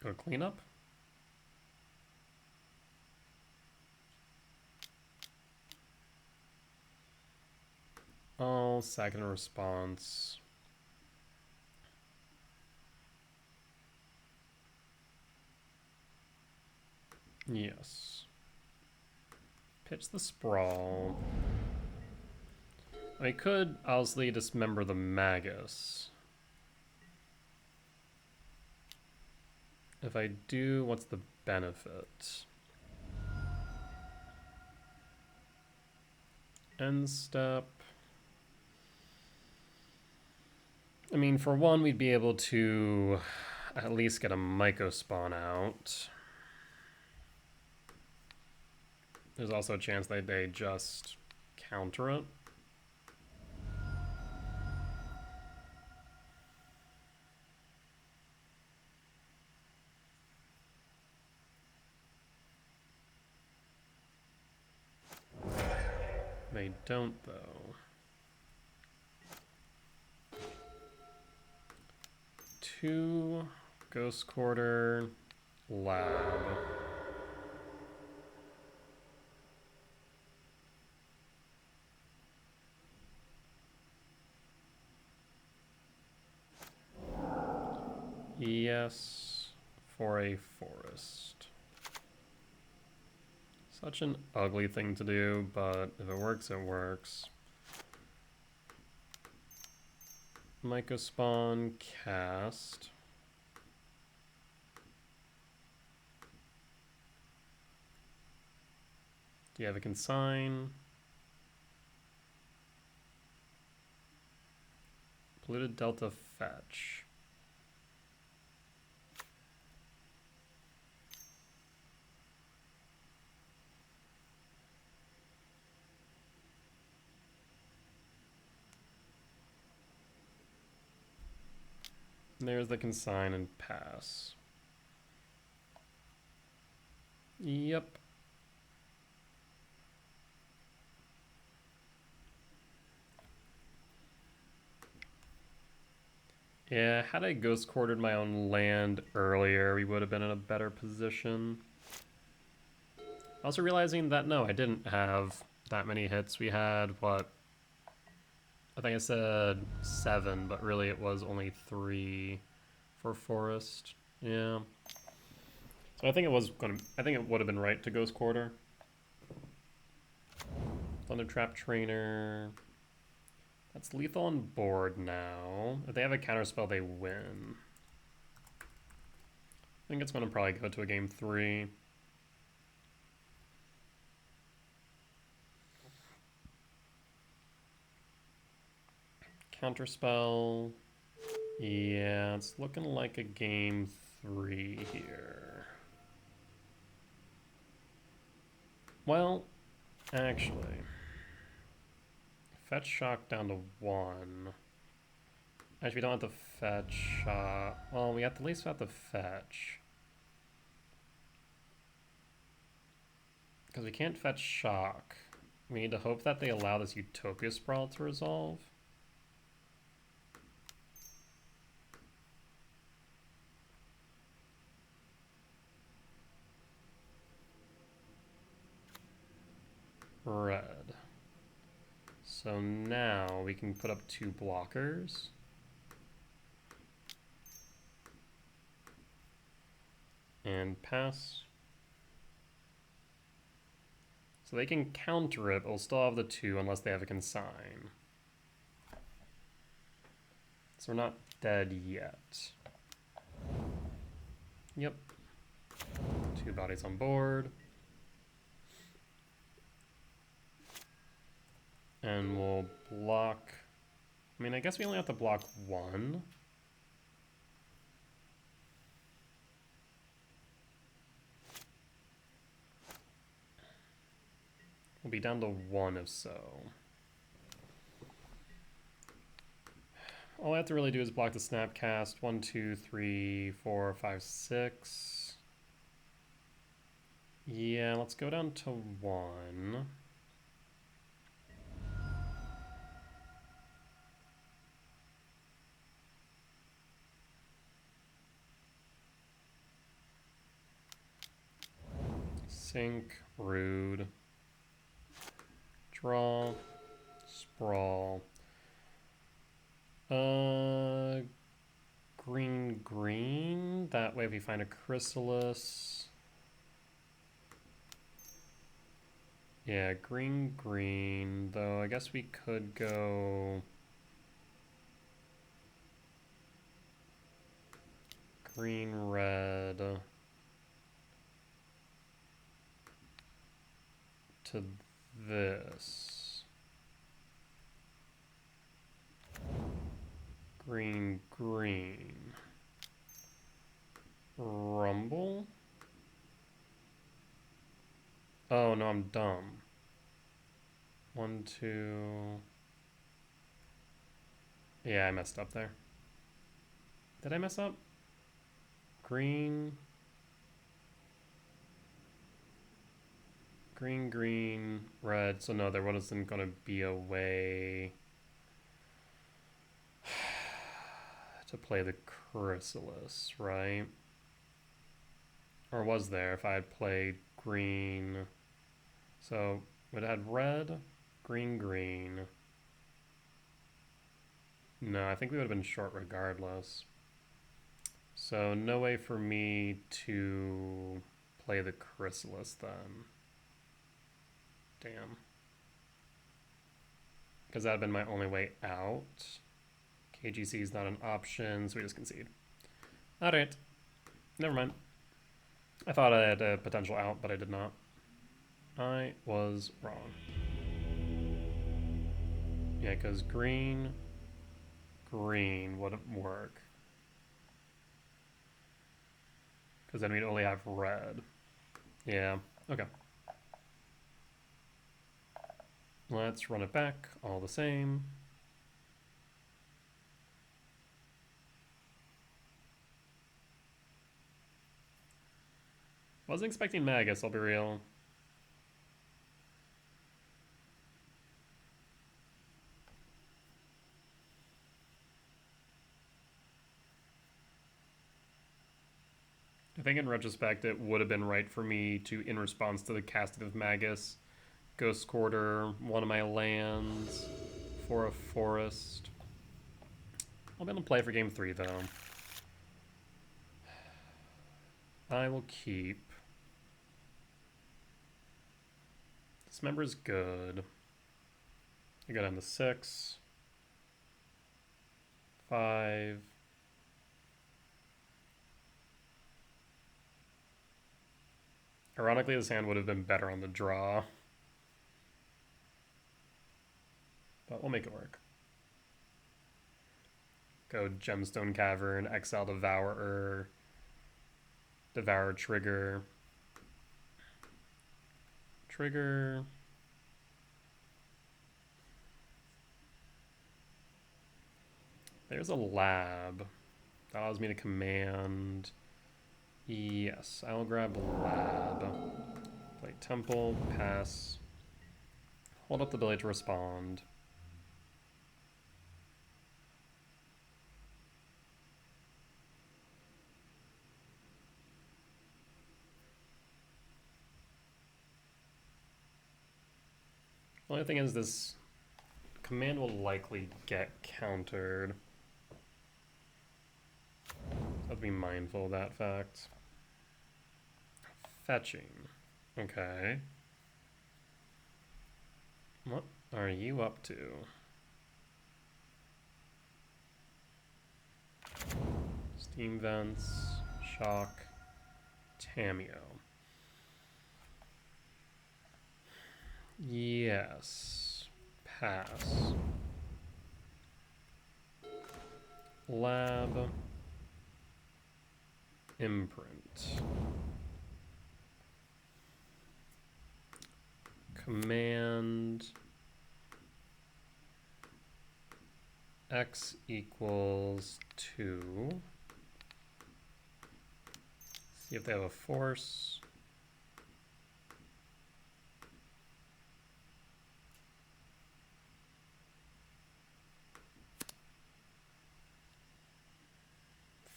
Go to cleanup. All second response. Yes. Pitch the sprawl. I could obviously dismember the Magus. If I do, what's the benefit? End step. I mean, for one, we'd be able to at least get a Myco spawn out. There's also a chance that they just counter it. They don't, though. 2 Ghost Quarter Lab. Yes, for a forest. Such an ugly thing to do, but if it works, it works. Myco spawn, cast. Do you have a consign? Polluted Delta fetch. There's the consign and pass. Yep. Yeah, had I ghost quartered my own land earlier, we would have been in a better position. Also realizing that, no, I didn't have that many hits. We had, what? I think I said 7, but really it was only 3 for forest. Yeah. So I think it was I think it would have been right to ghost quarter. Thunder Trap Trainer. That's lethal on board now. If they have a counterspell, they win. I think it's going to probably go to a game 3. Counterspell. Yeah, it's looking like a game 3 here. Well, actually, fetch shock down to 1. Actually, we don't have to fetch shock. Well, we have to at least have to fetch. Because we can't fetch shock. We need to hope that they allow this Utopia Sprawl to resolve. Red. So now we can put up 2 blockers. And pass. So they can counter it, but we'll still have the 2 unless they have a consign. So we're not dead yet. Yep. 2 bodies on board. And we'll block... I mean, I guess we only have to block 1. We'll be down to 1 if so. All I have to really do is block the Snapcast. 1, 2, 3, 4, 5, 6. Yeah, let's go down to 1. Sink, rude. Draw, sprawl. Green, green. That way if we find a chrysalis. Yeah, green, green. Though I guess we could go green, red to this. Green, green. Rumble? Oh, no, I'm dumb. 1, 2... Yeah, I messed up there. Did I mess up? Green... Green, green, red. So no, there wasn't going to be a way to play the chrysalis, right? Or was there if I had played green? So it had red, green, green. No, I think we would have been short regardless. So no way for me to play the chrysalis then. Damn. Because that would have been my only way out. KGC is not an option, so we just concede. Alright. Never mind. I thought I had a potential out, but I did not. I was wrong. Yeah, because green, green wouldn't work. Because then we'd only have red. Yeah, okay. Let's run it back, all the same. Wasn't expecting Magus, I'll be real. I think in retrospect it would have been right for me to, in response to the casting of Magus, Ghost Quarter one of my lands for a forest. I'm going to play for game 3 though. I will keep. Dismember is good. I go down to 6. 5. Ironically, this hand would have been better on the draw. But we'll make it work. Go Gemstone Cavern, exile Devourer, Devour trigger. Trigger. There's a lab. That allows me to command. Yes, I will grab lab. Play temple, pass. Hold up the ability to respond. The only thing is this command will likely get countered. I have to be mindful of that fact. Fetching. Okay. What are you up to? Steam Vents, Shock, Tameo. Yes. Pass. Lab. Imprint. Command. X equals 2. See if they have a force.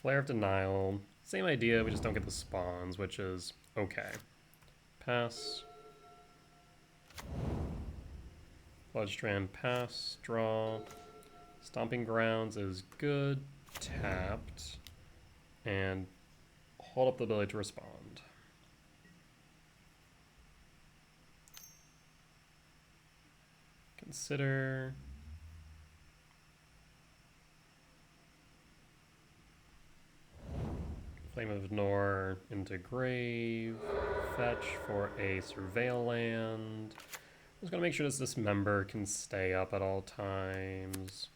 Flare of Denial. Same idea, we just don't get the spawns, which is okay. Pass. Bloodstrand, pass, draw. Stomping Grounds is good. Tapped. And hold up the ability to respond. Consider. Flame of Nor into grave. Fetch for a Surveil land. I'm just gonna make sure that this member can stay up at all times.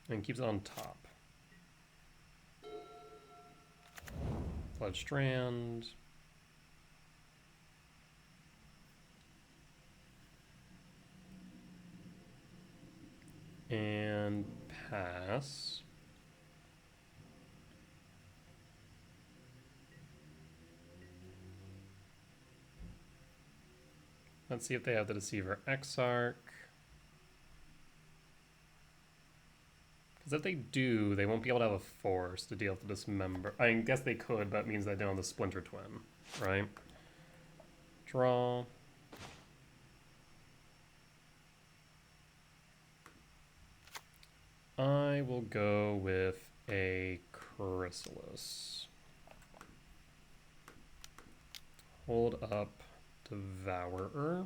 And keeps it on top. Bloodstrand. And pass. Let's see if they have the Deceiver Exarch. Because if they do, they won't be able to have a force to deal with the Dismember. I guess they could, but it means they don't have the Splinter Twin, right? Draw. I will go with a Chrysalis. Hold up Devourer.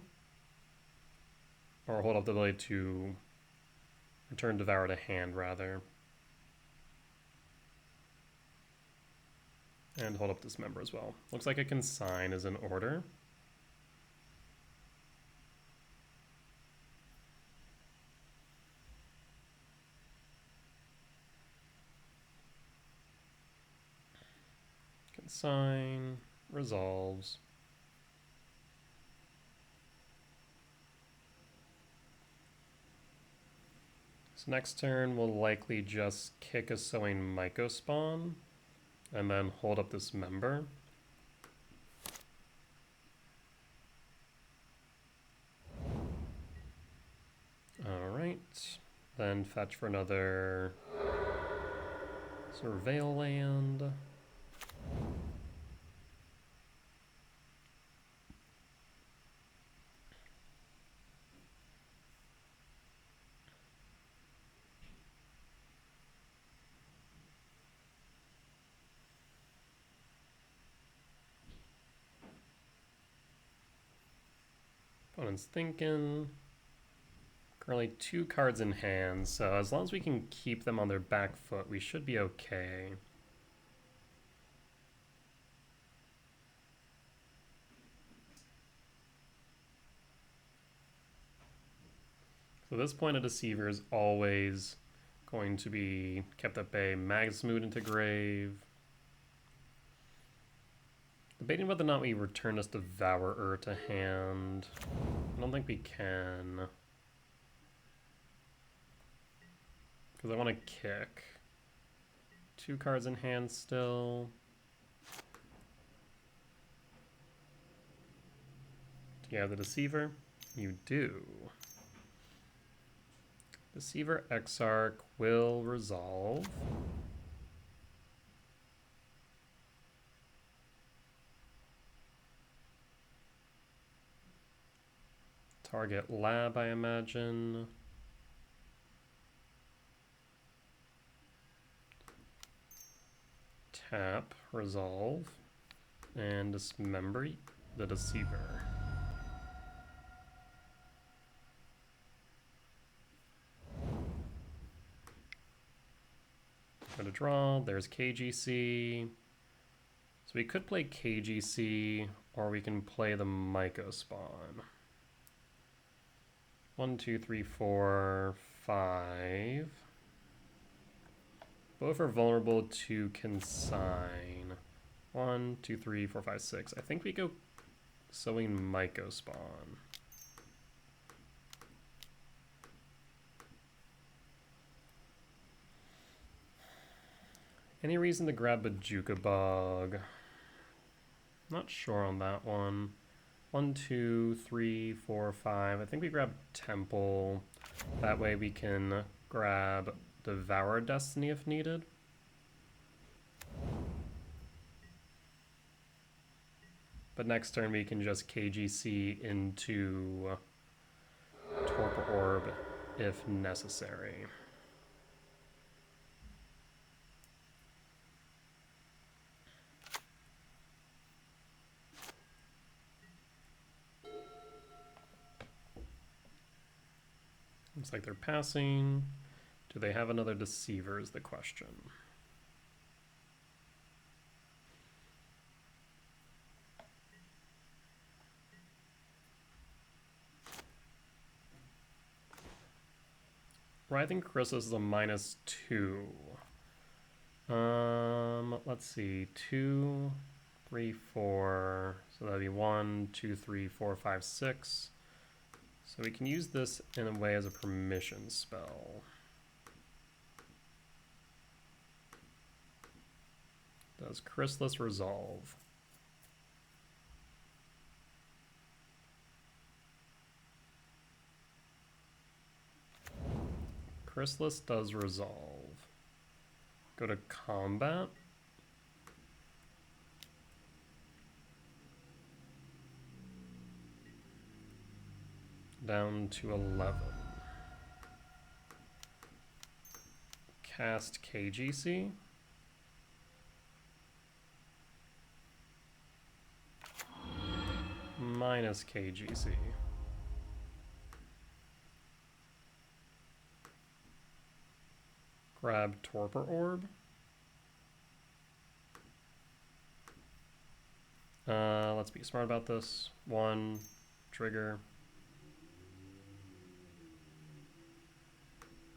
Or hold up the ability to return Devour to hand, rather. And hold up Dismember as well. Looks like a Consign is in order. Consign, resolves. So next turn we'll likely just kick a Sowing Mycospawn and then hold up this member. Alright, then fetch for another Surveil land. Opponent's thinking. Currently 2 cards in hand, so as long as we can keep them on their back foot, we should be okay. So at this point, a Deceiver is always going to be kept at bay. Magsmoot into grave. Debating whether or not we return this Devourer to hand. I don't think we can. Because I want to kick. 2 cards in hand still. Do you have the Deceiver? You do. Deceiver Exarch will resolve. Target lab, I imagine. Tap, resolve, and dismember the Deceiver. Go to draw, there's KGC. So we could play KGC, or we can play the Mycospawn. 1, 2, 3, 4, 5. Both are vulnerable to Consign. 1, 2, 3, 4, 5, 6. I think we go Sowing Mycospawn. Any reason to grab Bajuka Bug? Not sure on that one. 1, 2, 3, 4, 5. I think we grab Temple. That way we can grab Devour Destiny if needed. But next turn we can just KGC into Torpor Orb if necessary. Looks like they're passing. Do they have another Deceiver is the question. Writhing Chrysalis is a -2. Let's see. 2, 3, 4. So that'd be 1, 2, 3, 4, 5, 6. So we can use this in a way as a permission spell. Does Chrysalis resolve? Chrysalis does resolve. Go to combat. Down to 11. Cast KGC. Minus KGC. Grab Torpor Orb. Let's be smart about this. 1, trigger.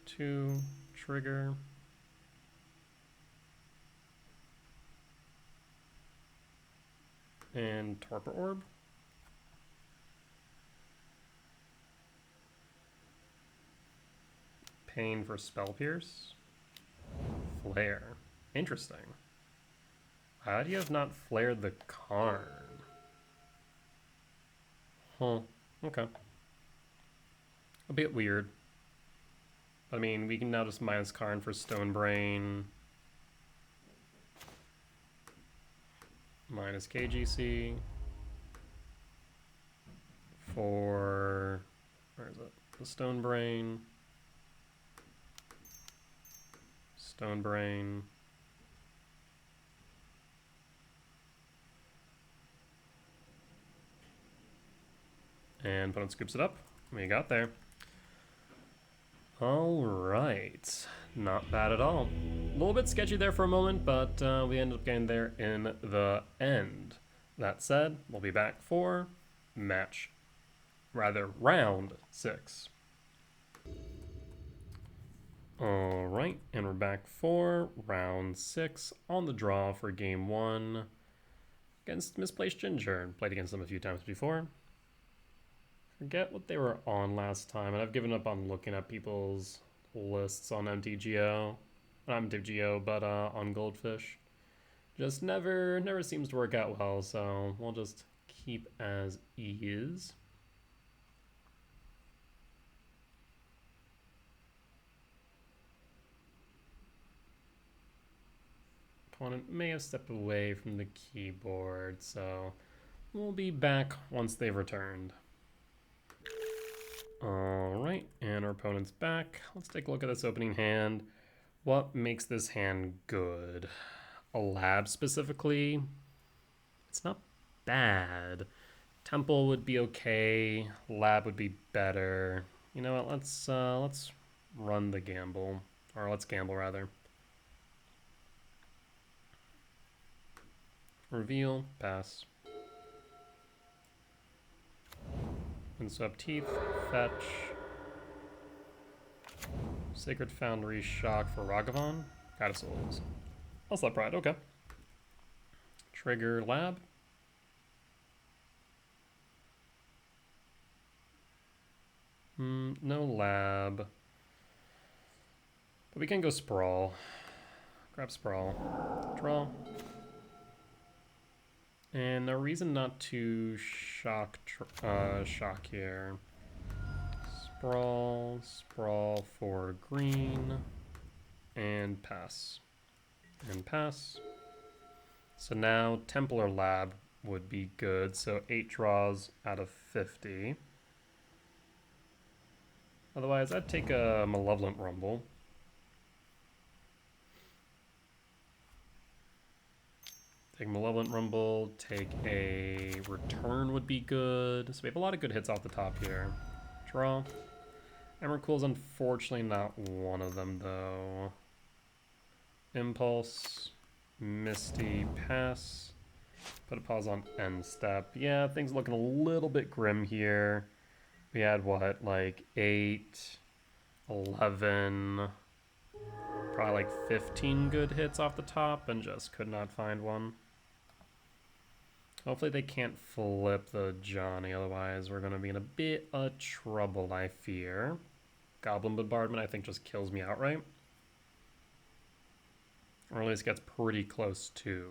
2, trigger. And Torpor Orb. Pain for Spell Pierce. Flare. Interesting. How do you have not flared the Karn? Huh. Okay. A bit weird. I mean, we can now just minus Karn for Stone Brain. Minus KGC. For... where is it? The Stone Brain. Stone Brain. And opponent scoops it up. We got there. Alright. Not bad at all. A little bit sketchy there for a moment, but we ended up getting there in the end. That said, we'll be back for round 6. Alright, and we're back for round 6 on the draw for game 1 against Misplaced Ginger. Played against them a few times before. Forget what they were on last time, and I've given up on looking at people's lists on MTGO. Not MTGO, but on Goldfish. Just never seems to work out well, so we'll just keep as is. Opponent may have stepped away from the keyboard, so we'll be back once they've returned. Alright, and our opponent's back. Let's take a look at this opening hand. What makes this hand good? A lab specifically? It's not bad. Temple would be okay. Lab would be better. You know what, let's run the gamble. Or let's gamble rather. Reveal, pass. Unswept Teeth, fetch. Sacred Foundry, shock for Ragavan. Goddess Souls. I'll slap Pride, okay. Trigger Lab. No Lab. But we can go Sprawl. Grab Sprawl. Draw. And no reason not to shock here. Sprawl for green, and pass. And pass. So now Templar Lab would be good. So 8 draws out of 50. Otherwise, I'd take a Malevolent Rumble. Take Malevolent Rumble, take a Return would be good. So we have a lot of good hits off the top here. Draw. Emrakul's unfortunately not one of them, though. Impulse. Misty. Pass. Put a pause on end step. Yeah, things looking a little bit grim here. We had, what, like 8, 11... Probably like 15 good hits off the top and just could not find one. Hopefully they can't flip the Johnny, otherwise we're going to be in a bit of trouble, I fear. Goblin Bombardment, I think, just kills me outright. Or at least gets pretty close to.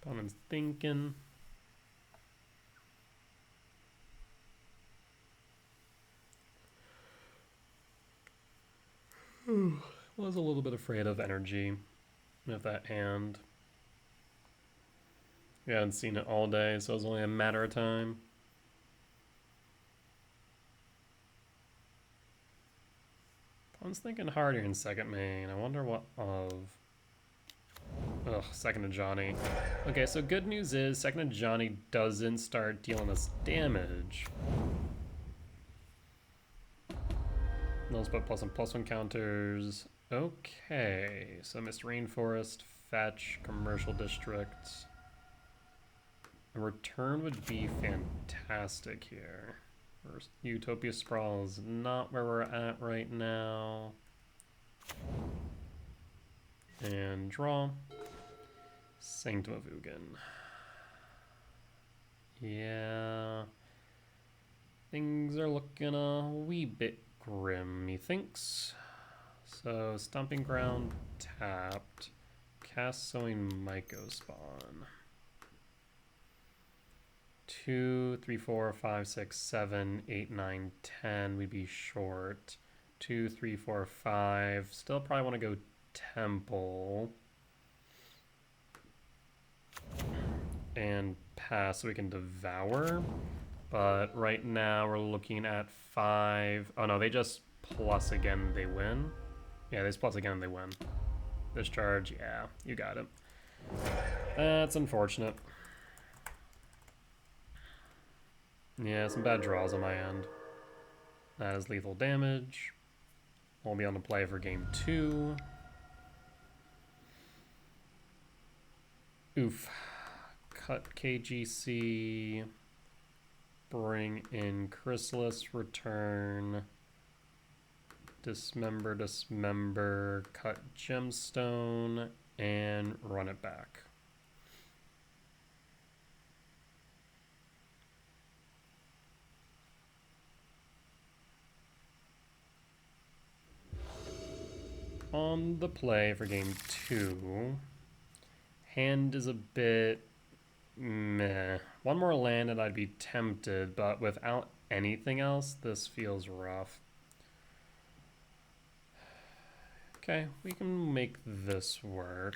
Opponent's thinking. Was a little bit afraid of energy with that hand. We hadn't seen it all day, so it was only a matter of time. I was thinking harder in second main. I wonder what of... Ugh, second to Johnny. Okay, so good news is second to Johnny doesn't start dealing us damage. Let's put +1/+1 counters. Okay, so Mist Rainforest, fetch, commercial district. A return would be fantastic here. Utopia Sprawl is not where we're at right now. And draw. Sanctum of Ugin. Yeah. Things are looking a wee bit grim, methinks. So, Stomping Ground tapped. Cast Sowing Myco Spawn. 2, 3, 4, 5, 6, 7, 8, 9, 10. We'd be short. 2, 3, 4, 5. Still probably want to go Temple. And pass so we can Devour. But right now we're looking at 5. Oh no, they just plus again, they win. Yeah, they just plus again, they win. Discharge, yeah, you got it. That's unfortunate. Yeah, some bad draws on my end. That is lethal damage. Won't be on the play for game 2. Oof. Cut KGC. Bring in Chrysalis, return. Dismember, cut Gemstone, and run it back. On the play for game 2, hand is a bit meh. One more land and I'd be tempted, but without anything else, this feels rough. Okay, we can make this work.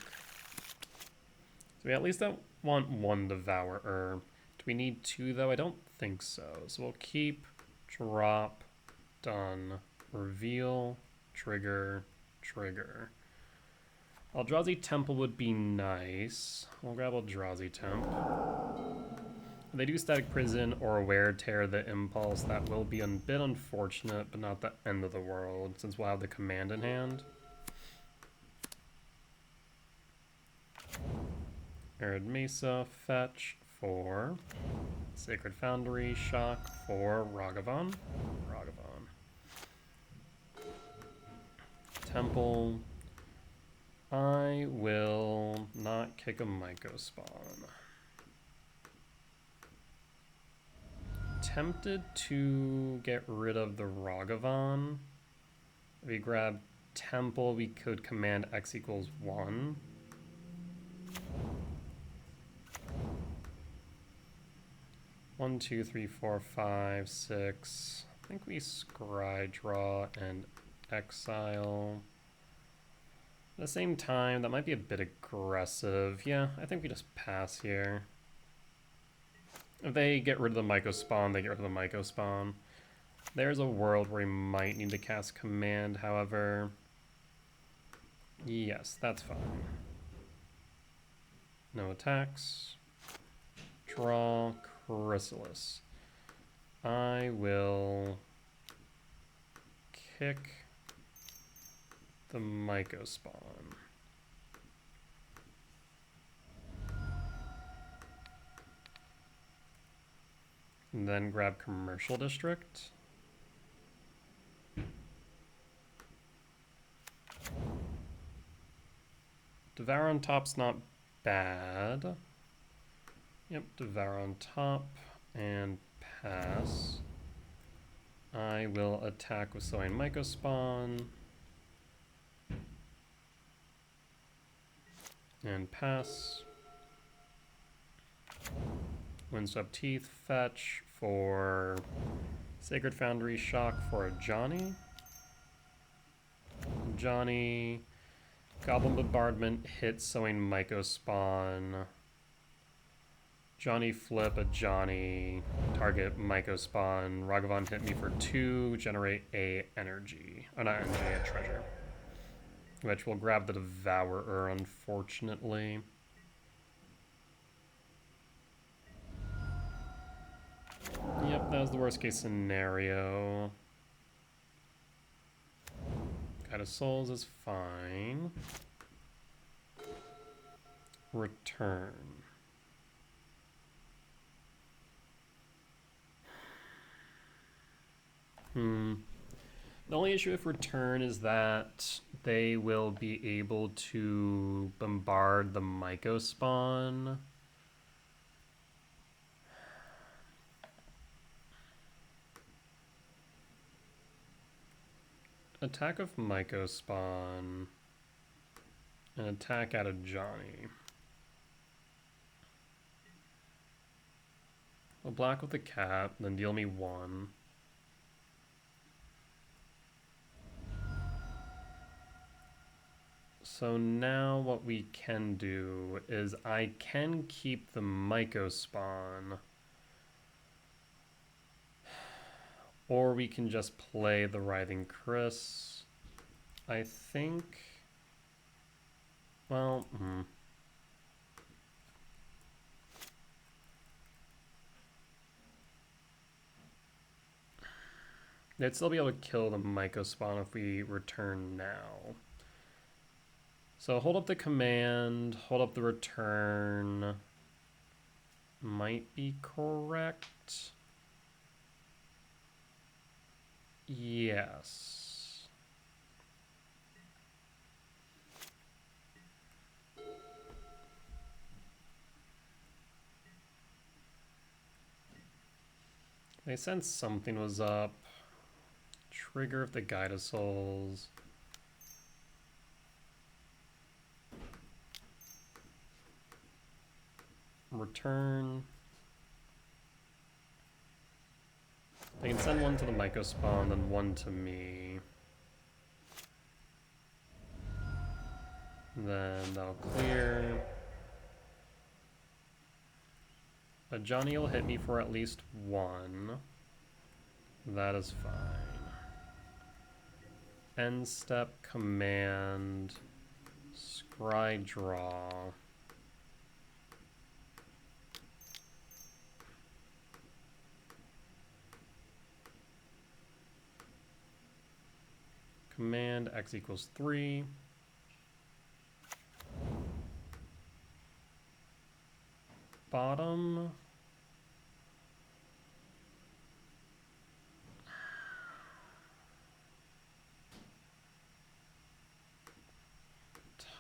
So we at least don't want 1 Devourer. Do we need 2 though? I don't think so. So we'll keep, drop, done, reveal, trigger, trigger. Eldrazi Temple would be nice. We'll grab Eldrazi Temp. If they do Static Prison or Wear Tear the Impulse, that will be a bit unfortunate, but not the end of the world, since we'll have the command in hand. Arid Mesa, fetch for Sacred Foundry, shock for Ragavan. Temple. I will not kick a Myco Spawn. Tempted to get rid of the Ragavan. If we grab Temple, we could command X equals 1. One, 2, 3, 4, 5, 6. I think we scry, draw, and exile. At the same time, that might be a bit aggressive. Yeah, I think we just pass here. If they get rid of the Myco Spawn, they get rid of the Myco Spawn. There's a world where we might need to cast Command, however. Yes, that's fine. No attacks. Draw Chrysalis. I will kick the Myco Spawn. And then grab Commercial District. Devour on top's not bad. Yep, Devour on top and pass. I will attack with Soin Myco Spawn. And pass. Windswept Teeth, fetch for Sacred Foundry, shock for a Johnny. Johnny, Goblin Bombardment, hit Sowing Myco Spawn. Johnny flip a Johnny, target Myco Spawn. Ragavan hit me for 2, generate a energy. Oh, not energy, a treasure. Which will grab the Devourer, unfortunately. Yep, that was the worst case scenario. Guide of Souls is fine. Return. The only issue with return is that they will be able to bombard the Myco Spawn. Attack of Myco Spawn. And attack out of Johnny. I'll black with the cat, then deal me 1. So now what we can do is I can keep the Myco Spawn. Or we can just play the Writhing Chris. I think... Well, They'd still be able to kill the Myco Spawn if we return now. So hold up the command, hold up the return. Might be correct. Yes. They sensed something was up. Trigger of the Guide of Souls. Return. I can send one to the Myco Spawn, then one to me. Then that'll clear. But Johnny will hit me for at least 1. That is fine. End step, command, scry draw. Command x equals 3. Bottom.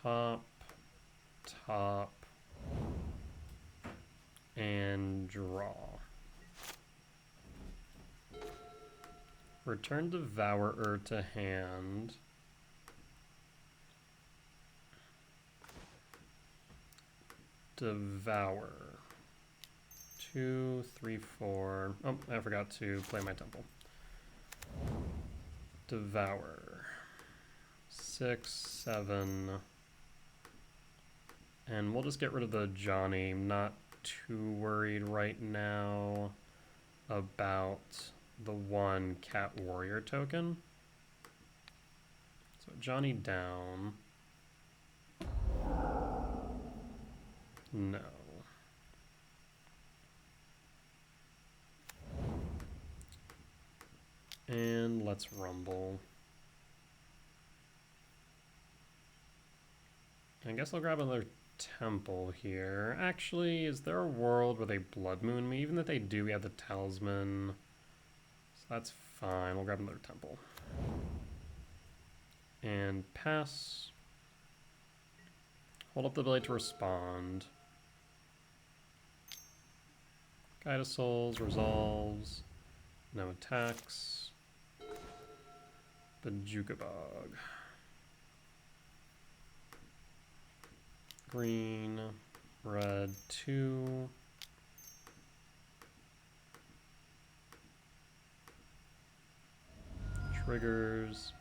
Top, top, and draw. Return Devourer to hand. Devour. 2, 3, 4. Oh, I forgot to play my temple. Devour. 6, 7. And we'll just get rid of the Johnny. I'm not too worried right now about the 1 Cat Warrior token. So Johnny down. No. And let's rumble. I guess I'll grab another temple here. Actually, is there a world where they Blood Moon me? Even if they do, we have the Talisman. So that's fine. We'll grab another temple. And pass. Hold up the ability to respond. Guide of Souls, resolves. No attacks. Bajukabog. Green, red, 2. Triggers.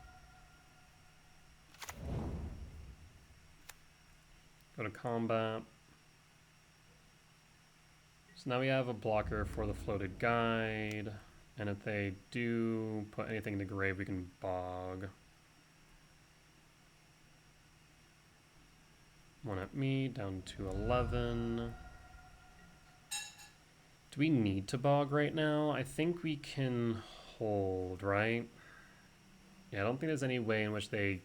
Go to combat. So now we have a blocker for the floated guide. And if they do put anything in the grave, we can bog. 1 at me, down to 11. Do we need to bog right now? I think we can hold, right? Yeah, I don't think there's any way in which they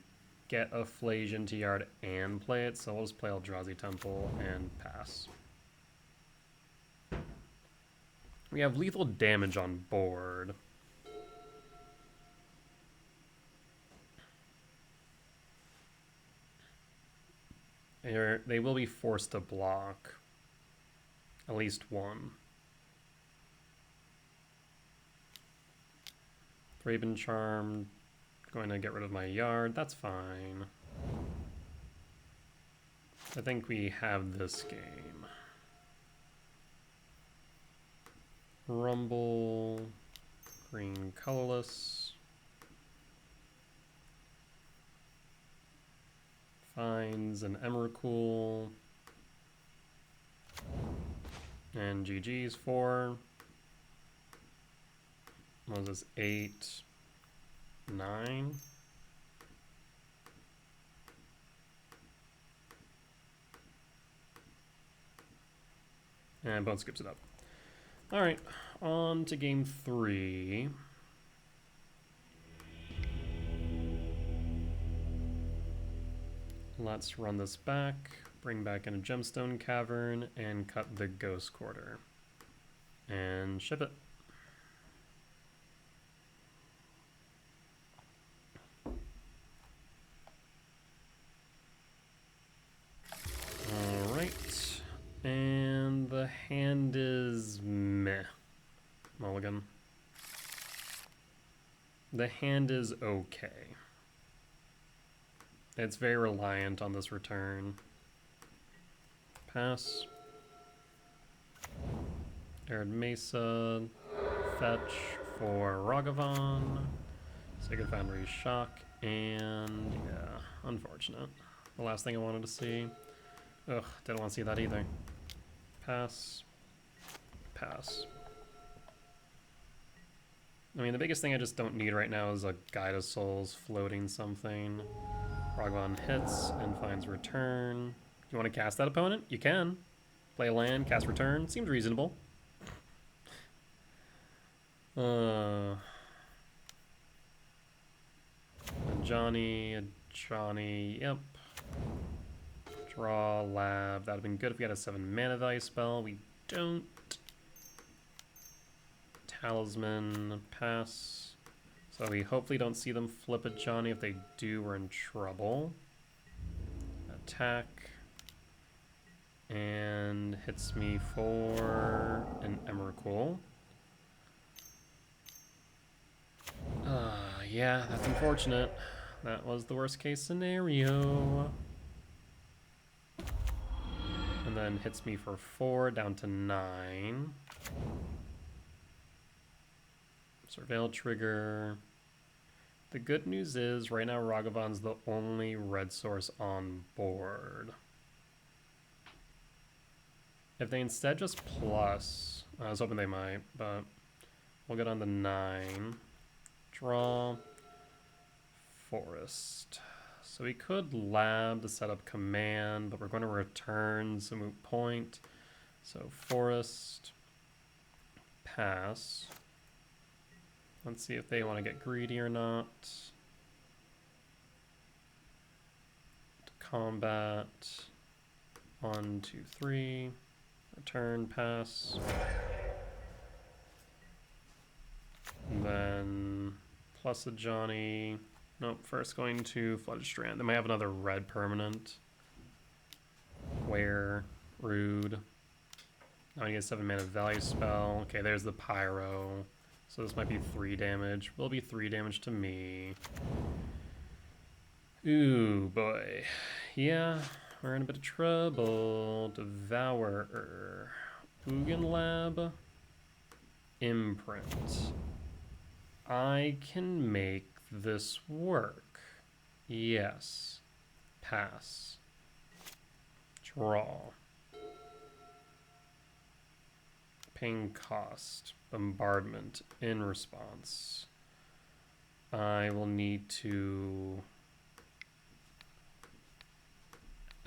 get a Flasion to yard and play it, so we'll just play Eldrazi Temple and pass. We have lethal damage on board. They will be forced to block. At least 1. Raven Charm. Going to get rid of my yard. That's fine. I think we have this game. Rumble. Green colorless. Finds an Emrakul. And GG's 4. What was this? 8, 9. And Bone skips it up. Alright, on to game 3. Let's run this back, bring back in a Gemstone Cavern, and cut the Ghost Quarter. And ship it. Alright. And the hand is meh. Mulligan. The hand is okay. It's very reliant on this return. Pass. Arid Mesa. Fetch for Ragavan. Sacred Foundry Shock. And yeah, unfortunate. The last thing I wanted to see. Ugh, didn't want to see that either. Pass. Pass. I mean, the biggest thing I just don't need right now is a Guide of Souls floating something. Ragavan hits and finds return. You want to cast that opponent? You can. Play a land, cast return. Seems reasonable. Johnny, yep. Draw, lab. That would have been good if we had a 7 mana value spell. We don't. Talisman, pass. So we hopefully don't see them flip a Johnny. If they do, we're in trouble. Attack. And hits me for an Emrakul. Yeah, that's unfortunate. That was the worst case scenario. And then hits me for 4, down to 9. Surveil trigger. The good news is, right now Ragavan's the only red source on board. If they instead just plus... I was hoping they might, but... We'll get on the 9. Draw. Forest. So we could lab to set up command, but we're going to return some moot point. So forest. Pass. Let's see if they want to get greedy or not. To combat. 1, 2, 3. Return, pass. And then plus a Johnny. Nope, first going to Flooded Strand. They might have another red permanent. Where? Rude. Now I get 7 mana value spell. Okay, there's the Pyro. So this might be 3 damage. Will be 3 damage to me. Ooh, boy. Yeah, we're in a bit of trouble. Devourer. Ugin Lab. Imprint. I can make this work. Yes. Pass. Draw. Paying cost. Bombardment in response. I will need to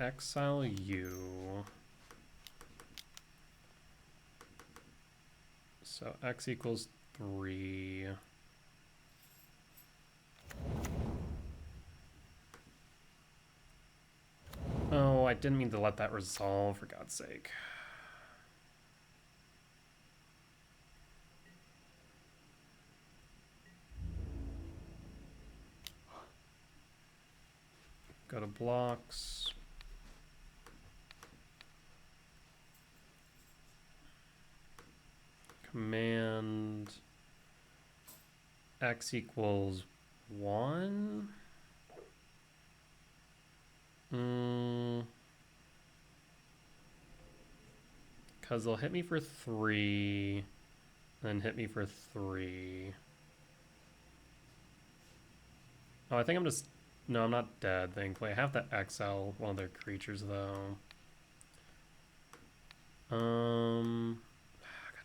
exile you. So X equals 3. Oh, I didn't mean to let that resolve, for God's sake. Go to blocks. Command X equals 1. Because they'll hit me for 3, then hit me for 3. Oh, I think I'm just... No, I'm not dead, thankfully. I have to exile one of their creatures, though. God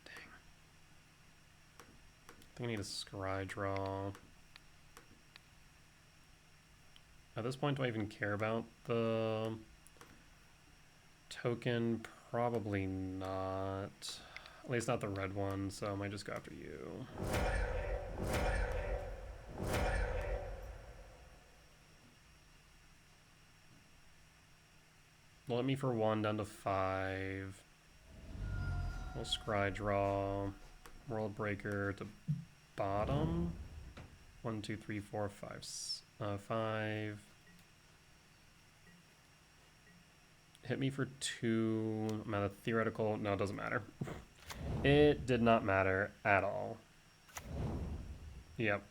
dang. I think I need a scry draw. At this point, do I even care about the token? Probably not. At least not the red one, so I might just go after you. Let me for 1 down to 5. We'll scry draw. World Breaker to bottom. 1, 2, 3, 4, 5. 5. Hit me for 2. I'm at a theoretical. No, it doesn't matter. It did not matter at all. Yep.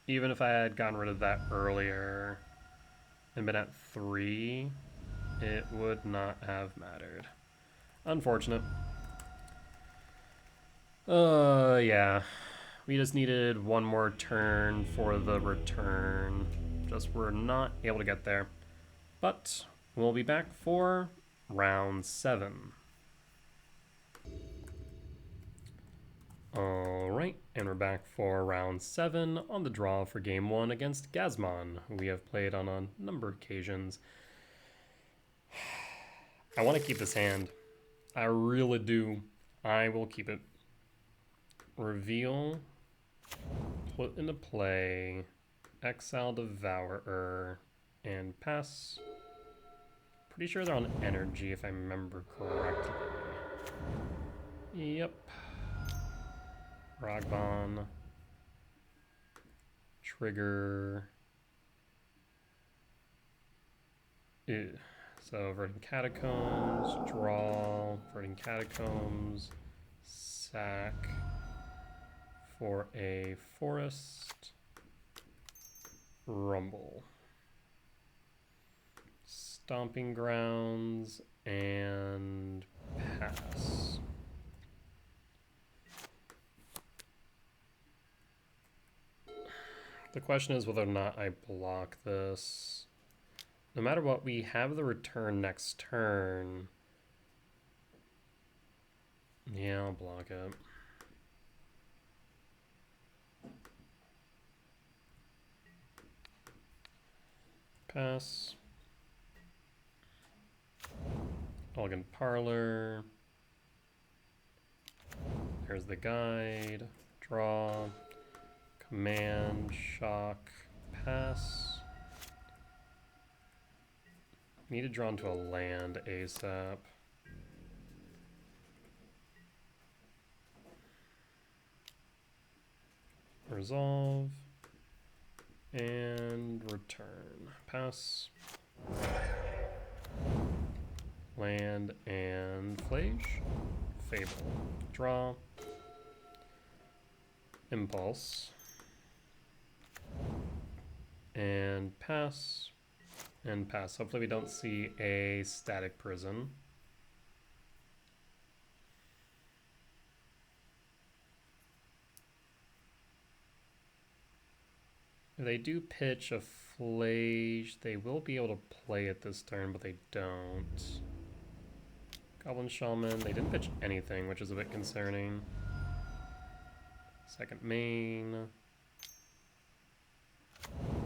Even if I had gotten rid of that earlier and been at 3, it would not have mattered. Unfortunate. Yeah. We just needed one more turn for the return. Just we're not able to get there. But we'll be back for round 7. Alright, and we're back for round 7 on the draw for game 1 against Gazmon, who we have played on a number of occasions. I want to keep this hand. I really do. I will keep it. Reveal. Put into play. Exile Devourer. And pass. Pretty sure they're on energy if I remember correctly. Yep. Ragbon. Trigger. Ew. So Verdant Catacombs, draw, Verdant Catacombs, sack for a forest, rumble, stomping grounds, and pass. The question is whether or not I block this. No matter what, we have the return next turn. Yeah, I'll block it. Pass. Elegant Parlor. There's the guide. Draw. Command. Shock. Pass. Need to draw into a land ASAP. Resolve. And return. Pass. Land and Flage. Fable. Draw. Impulse. And pass. And pass. Hopefully we don't see a static prison. If they do pitch a Flage, they will be able to play it this turn, but they don't. Goblin Shaman, they didn't pitch anything, which is a bit concerning. Second main.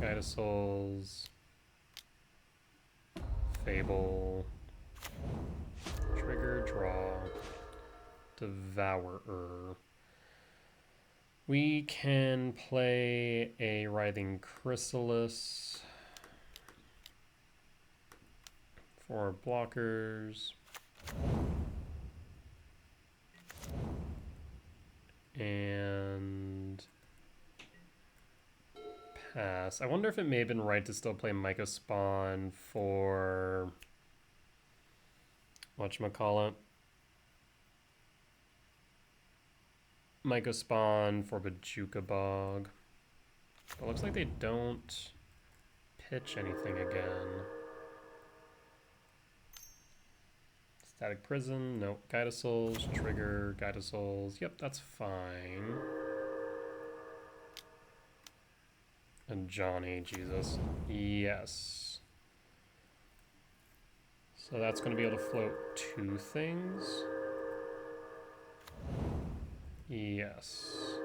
Guide of Souls. Fable. Trigger, draw. Devourer. We can play a Writhing Chrysalis for blockers. And pass. I wonder if it may have been right to still play Myco Spawn for whatchamacallit. Myco Spawn for Bajuka Bog. But it looks like they don't pitch anything again. Static Prison, nope. Guide of Souls, trigger, Guide of Souls. Yep, that's fine. And Johnny, Jesus. Yes. So that's going to be able to float two things. Yes.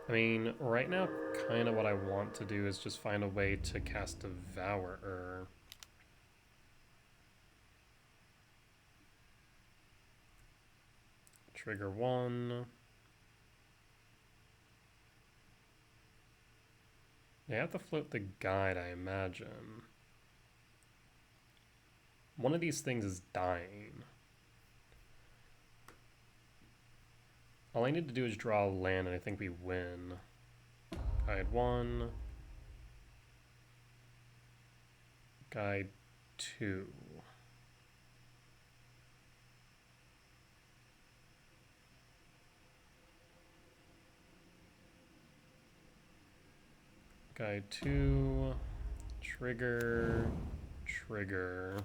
I mean, right now, kind of what I want to do is just find a way to cast Devourer. Trigger one. They have to float the guide, I imagine. One of these things is dying. All I need to do is draw a land, and I think we win. Guide one. Guide two. Guide two. Trigger. Trigger.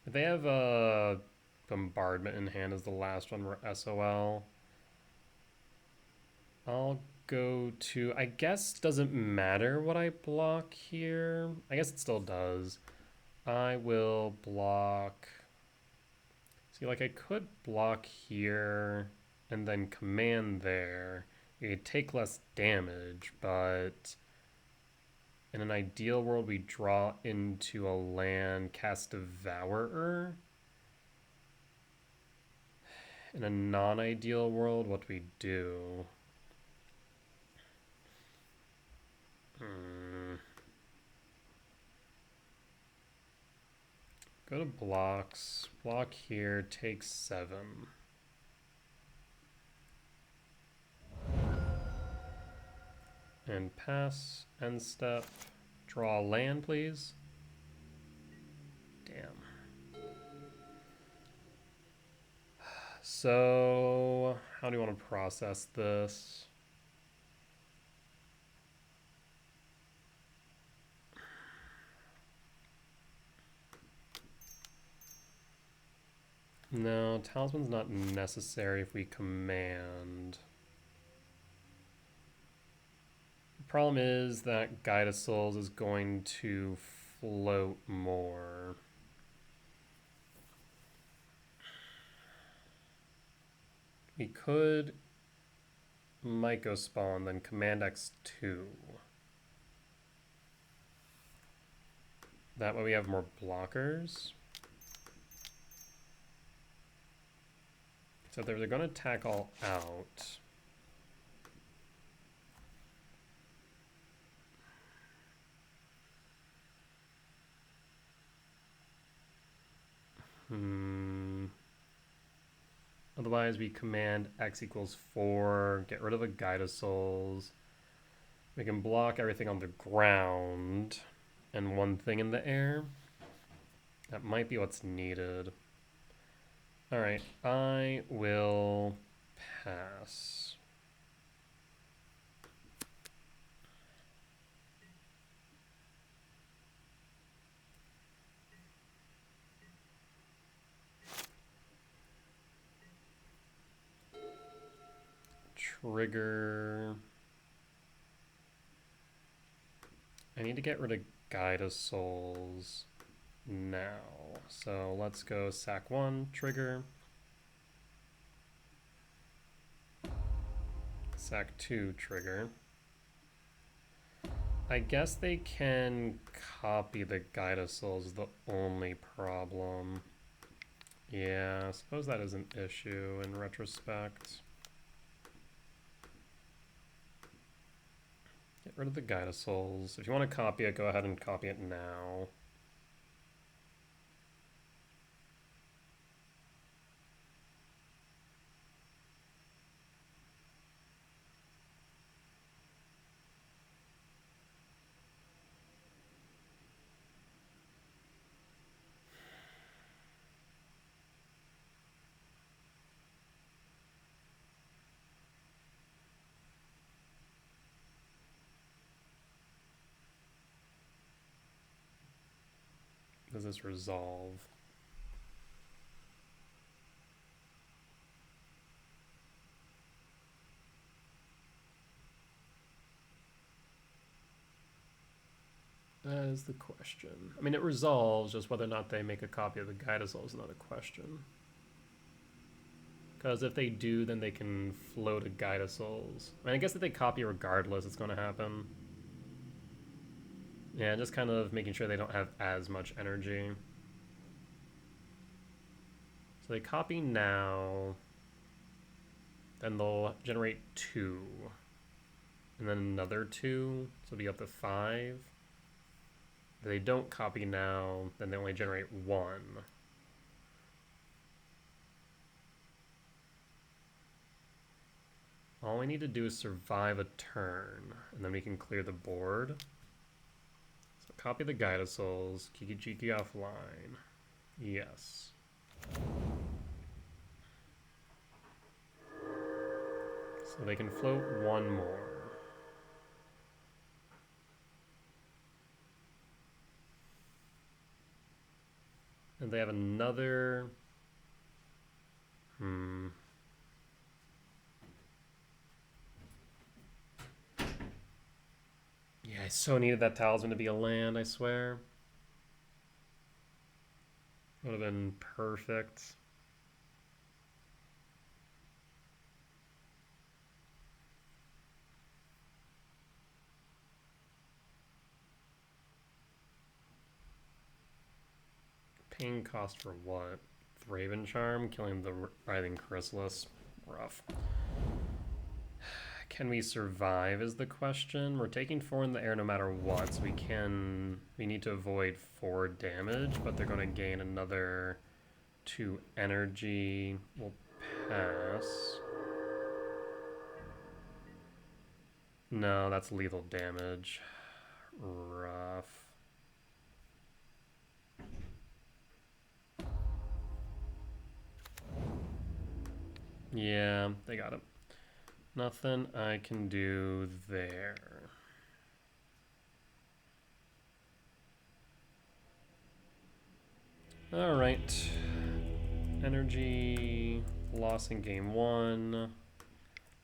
If they have a Bombardment in hand as the last one, we're SOL. I'll go to, I guess, doesn't matter what I block here. I guess it still does. I will block. See, like I could block here and then command there. You could take less damage, but in an ideal world, we draw into a land, cast Devourer. In a non-ideal world, what we do? Go to blocks. Block here, take 7. And pass, end step. Draw land, please. Damn. So, how do you want to process this? No, Talisman's not necessary if we command. problem is that Guide of Souls is going to float more. We could Myco spawn, then Command X2. That way we have more blockers. So they're going to attack all out. Otherwise, we command X equals 4, get rid of a Guide of Souls. We can block everything on the ground and one thing in the air. That might be what's needed. All right, I will pass. Trigger. I need to get rid of Guide of Souls now. So let's go sack 1, trigger. Sack 2, trigger. I guess they can copy the Guide of Souls is the only problem. Yeah, I suppose that is an issue in retrospect. Get rid of the Guide of Souls. If you want to copy it, go ahead and copy it now. Does this resolve? That is the question. I mean, it resolves, just whether or not they make a copy of the Guide of Souls is another question. Because if they do, then they can float a Guide of Souls. I mean, I guess if they copy regardless, it's going to happen. Yeah, just kind of making sure they don't have as much energy. So they copy now. Then they'll generate 2. And then another 2. So it'll be up to 5. If they don't copy now, then they only generate 1. All we need to do is survive a turn, and then we can clear the board. So copy the Guide of Souls, Kiki offline. Yes. So they can float 1 more. And they have another... Yeah, I so needed that talisman to be a land, I swear. Would have been perfect. Paying cost for what? Raven Charm, killing the Writhing Chrysalis. Rough. Can we survive is the question. We're taking 4 in the air no matter what, so we need to avoid 4 damage, but they're going to gain another 2 energy. We'll pass. No, that's lethal damage. Rough. Yeah, they got it. Nothing I can do there. All right. Energy loss in game 1.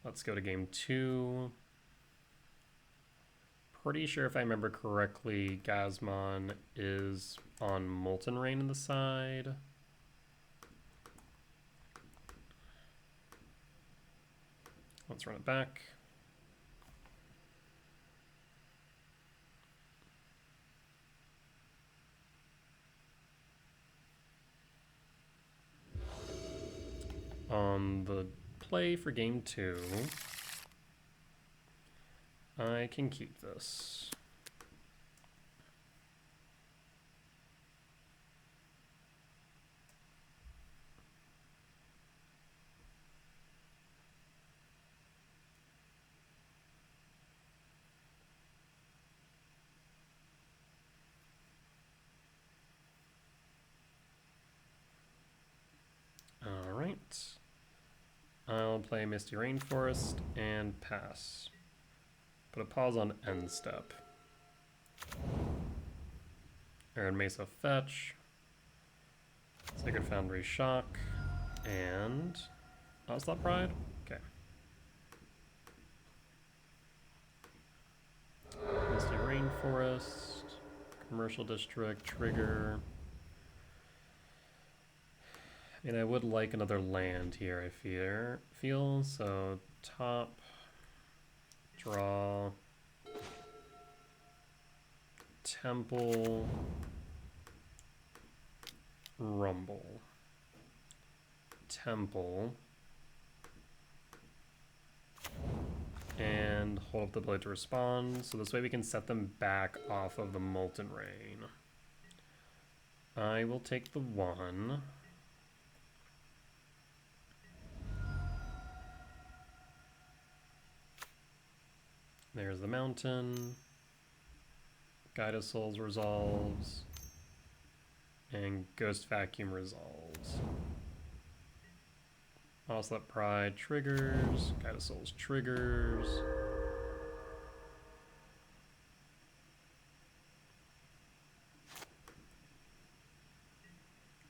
Let's go to game 2. pretty sure if I remember correctly, Gazmon is on Molten Rain in the side. Let's run it back. On the play for game 2, I can keep this. Alright. I'll play Misty Rainforest and pass. Put a pause on end step. Arid Mesa fetch. Sacred Foundry shock. And Onslaught Pride? Okay. Misty Rainforest. Commercial District, trigger. And I would like another land here, I feel. So top, draw, temple, rumble, temple, and hold up the blade to respond. So this way we can set them back off of the Molten Rain. I will take the 1. There's the mountain. Guide of Souls resolves. And Ghost Vacuum resolves. Onslaught Pride triggers. Guide of Souls triggers.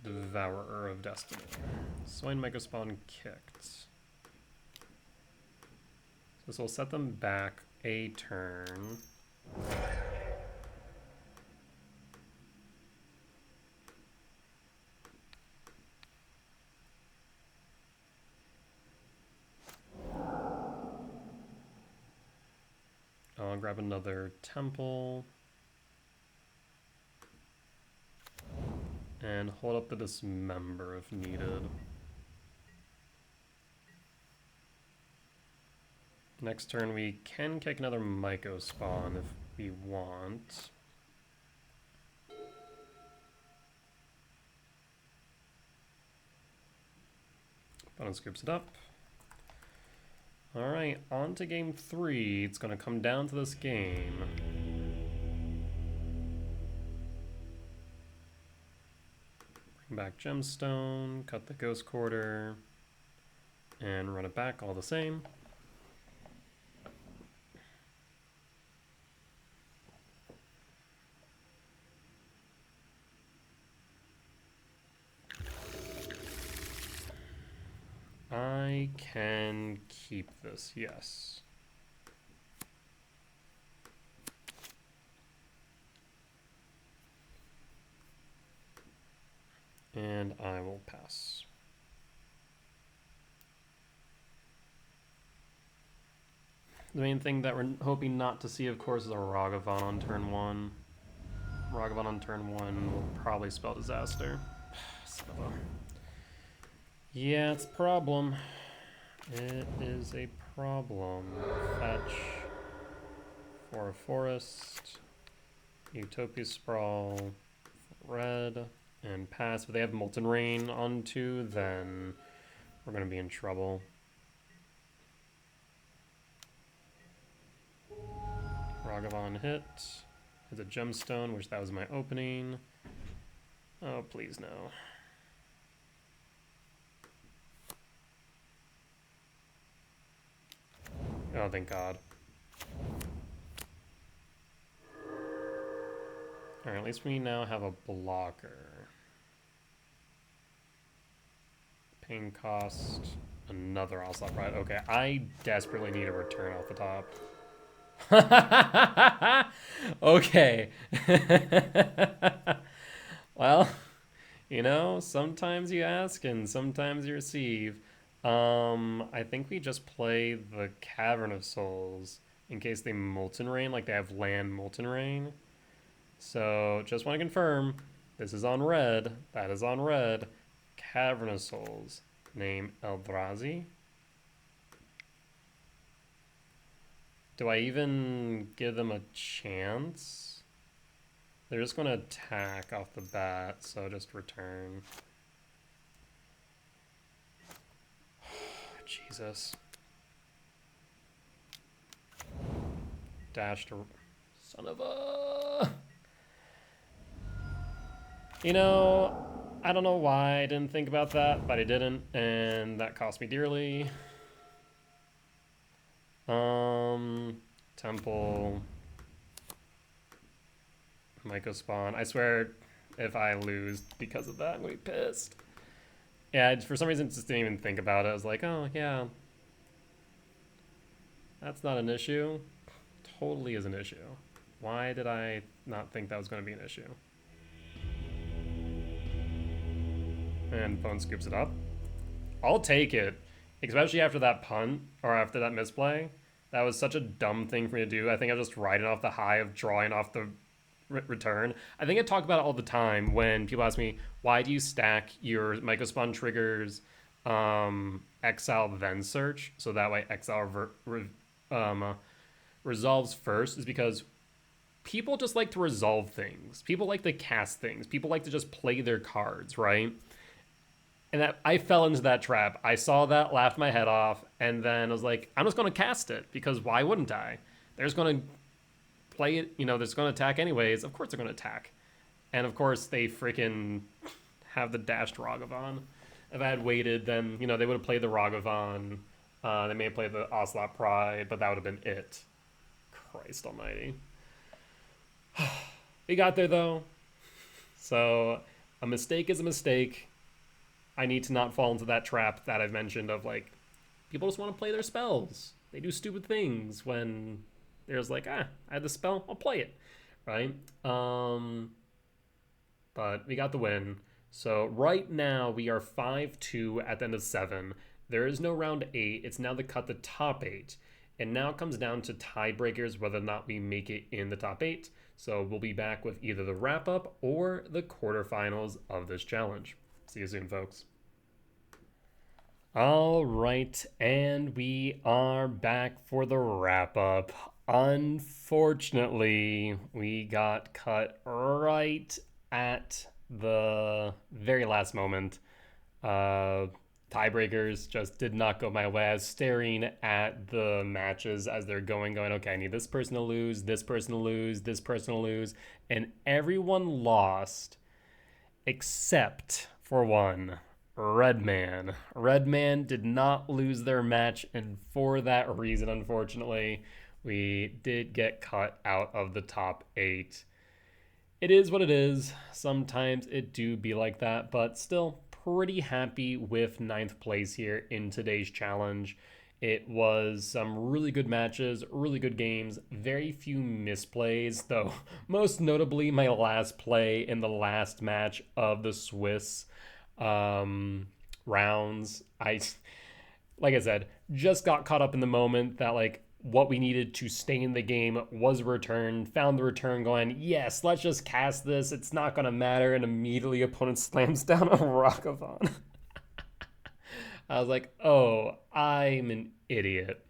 Devourer of Destiny. Swine Microspawn kicked. So this will set them back a turn. I'll grab another temple. And hold up the Dismember if needed. Next turn we can kick another Myco spawn if we want. Opponent scoops it up. Alright, on to game 3. It's going to come down to this game. Bring back Gemstone, cut the Ghost Quarter, and run it back all the same. I can keep this, yes. And I will pass. The main thing that we're hoping not to see, of course, is a Ragavan on turn 1. Ragavan on turn 1 will probably spell disaster. Son of a... Yeah, it's a problem. It is a problem. Fetch for a forest, Utopia Sprawl, red, and pass. If they have Molten Rain onto, then we're going to be in trouble. Ragavan hit. Is a Gemstone, which that was my opening. Oh, please no. Oh, thank God. Alright, at least we now have a blocker. Pain cost, another Onslaught Pride. Okay, I desperately need a return off the top. Okay. Well, sometimes you ask and sometimes you receive. I think we just play the Cavern of Souls in case they Molten Rain, like they have land Molten Rain. So just want to confirm, this is on red, that is on red. Cavern of Souls, name Eldrazi. Do I even give them a chance? They're just going to attack off the bat, so just return. Jesus. Dash to... Son of a... I don't know why I didn't think about that, but I didn't, and that cost me dearly. Temple... Myco spawn. I swear, if I lose because of that, I'm gonna be pissed. Yeah, for some reason, just didn't even think about it. I was like, oh, yeah. That's not an issue. Totally is an issue. Why did I not think that was going to be an issue? And Bone scoops it up. I'll take it. Especially after that punt, or after that misplay. That was such a dumb thing for me to do. I think I was just riding off the high of drawing off the return. I think I talk about it all the time when people ask me, why do you stack your Mycospawn triggers exile then search, so that way exile resolves first, is because people just like to resolve things. People like to cast things. People like to just play their cards, right? And that I fell into that trap. I saw that, laughed my head off, and then I was like, I'm just going to cast it, because why wouldn't I? They're just going to play it, they're just going to attack anyways. Of course they're going to attack. And of course they freaking have the dashed Ragavan. If I had waited, then, they would have played the Ragavan. They may have played the Ocelot Pride, but that would have been it. Christ almighty. We got there, though. So, a mistake is a mistake. I need to not fall into that trap that I've mentioned of, like, people just want to play their spells. They do stupid things when there's like, I had the spell, I'll play it, right? But we got the win. So right now we are 5-2 at the end of 7. There is no round 8. It's now the cut the top 8. And now it comes down to tiebreakers, whether or not we make it in the top 8. So we'll be back with either the wrap-up or the quarterfinals of this challenge. See you soon, folks. All right, and we are back for the wrap-up. Unfortunately, we got cut right at the very last moment. Tiebreakers just did not go my way. I was staring at the matches as they're going, okay, I need this person to lose, this person to lose, this person to lose, and everyone lost except for one. Redman. Redman did not lose their match, and for that reason, unfortunately, we did get cut out of the top 8. It is what it is. Sometimes it do be like that, but still pretty happy with 9th place here in today's challenge. It was some really good matches, really good games, very few misplays, though most notably my last play in the last match of the Swiss rounds. Like I said, just got caught up in the moment that like what we needed to stay in the game was a return, found the return going, yes, let's just cast this, it's not gonna matter, and immediately opponent slams down a Ragavan. I was like, oh, I'm an idiot.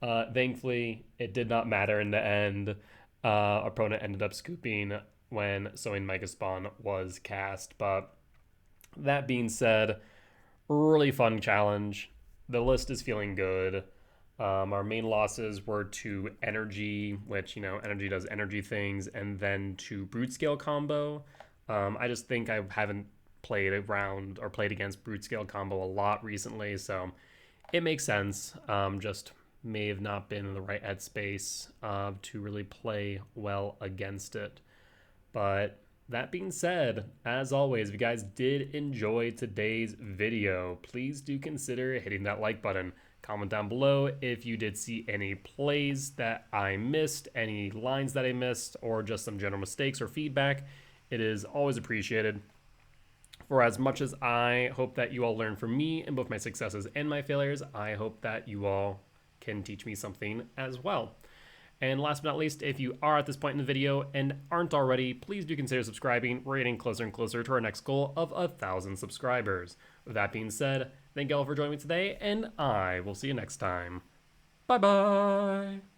Thankfully, it did not matter in the end. Opponent ended up scooping when Sowing Mycospawn was cast, but that being said, really fun challenge. The list is feeling good. Our main losses were to Energy, which, Energy does energy things, and then to Broodscale combo. I just think I haven't played around or played against Broodscale combo a lot recently, so it makes sense. Just may have not been in the right headspace to really play well against it. But that being said, as always, if you guys did enjoy today's video, please do consider hitting that like button. Comment down below if you did see any plays that I missed, any lines that I missed, or just some general mistakes or feedback. It is always appreciated. For as much as I hope that you all learn from me in both my successes and my failures, I hope that you all can teach me something as well. And last but not least, if you are at this point in the video and aren't already, please do consider subscribing. We're getting closer and closer to our next goal of 1,000 subscribers. With that being said, thank you all for joining me today, and I will see you next time. Bye-bye!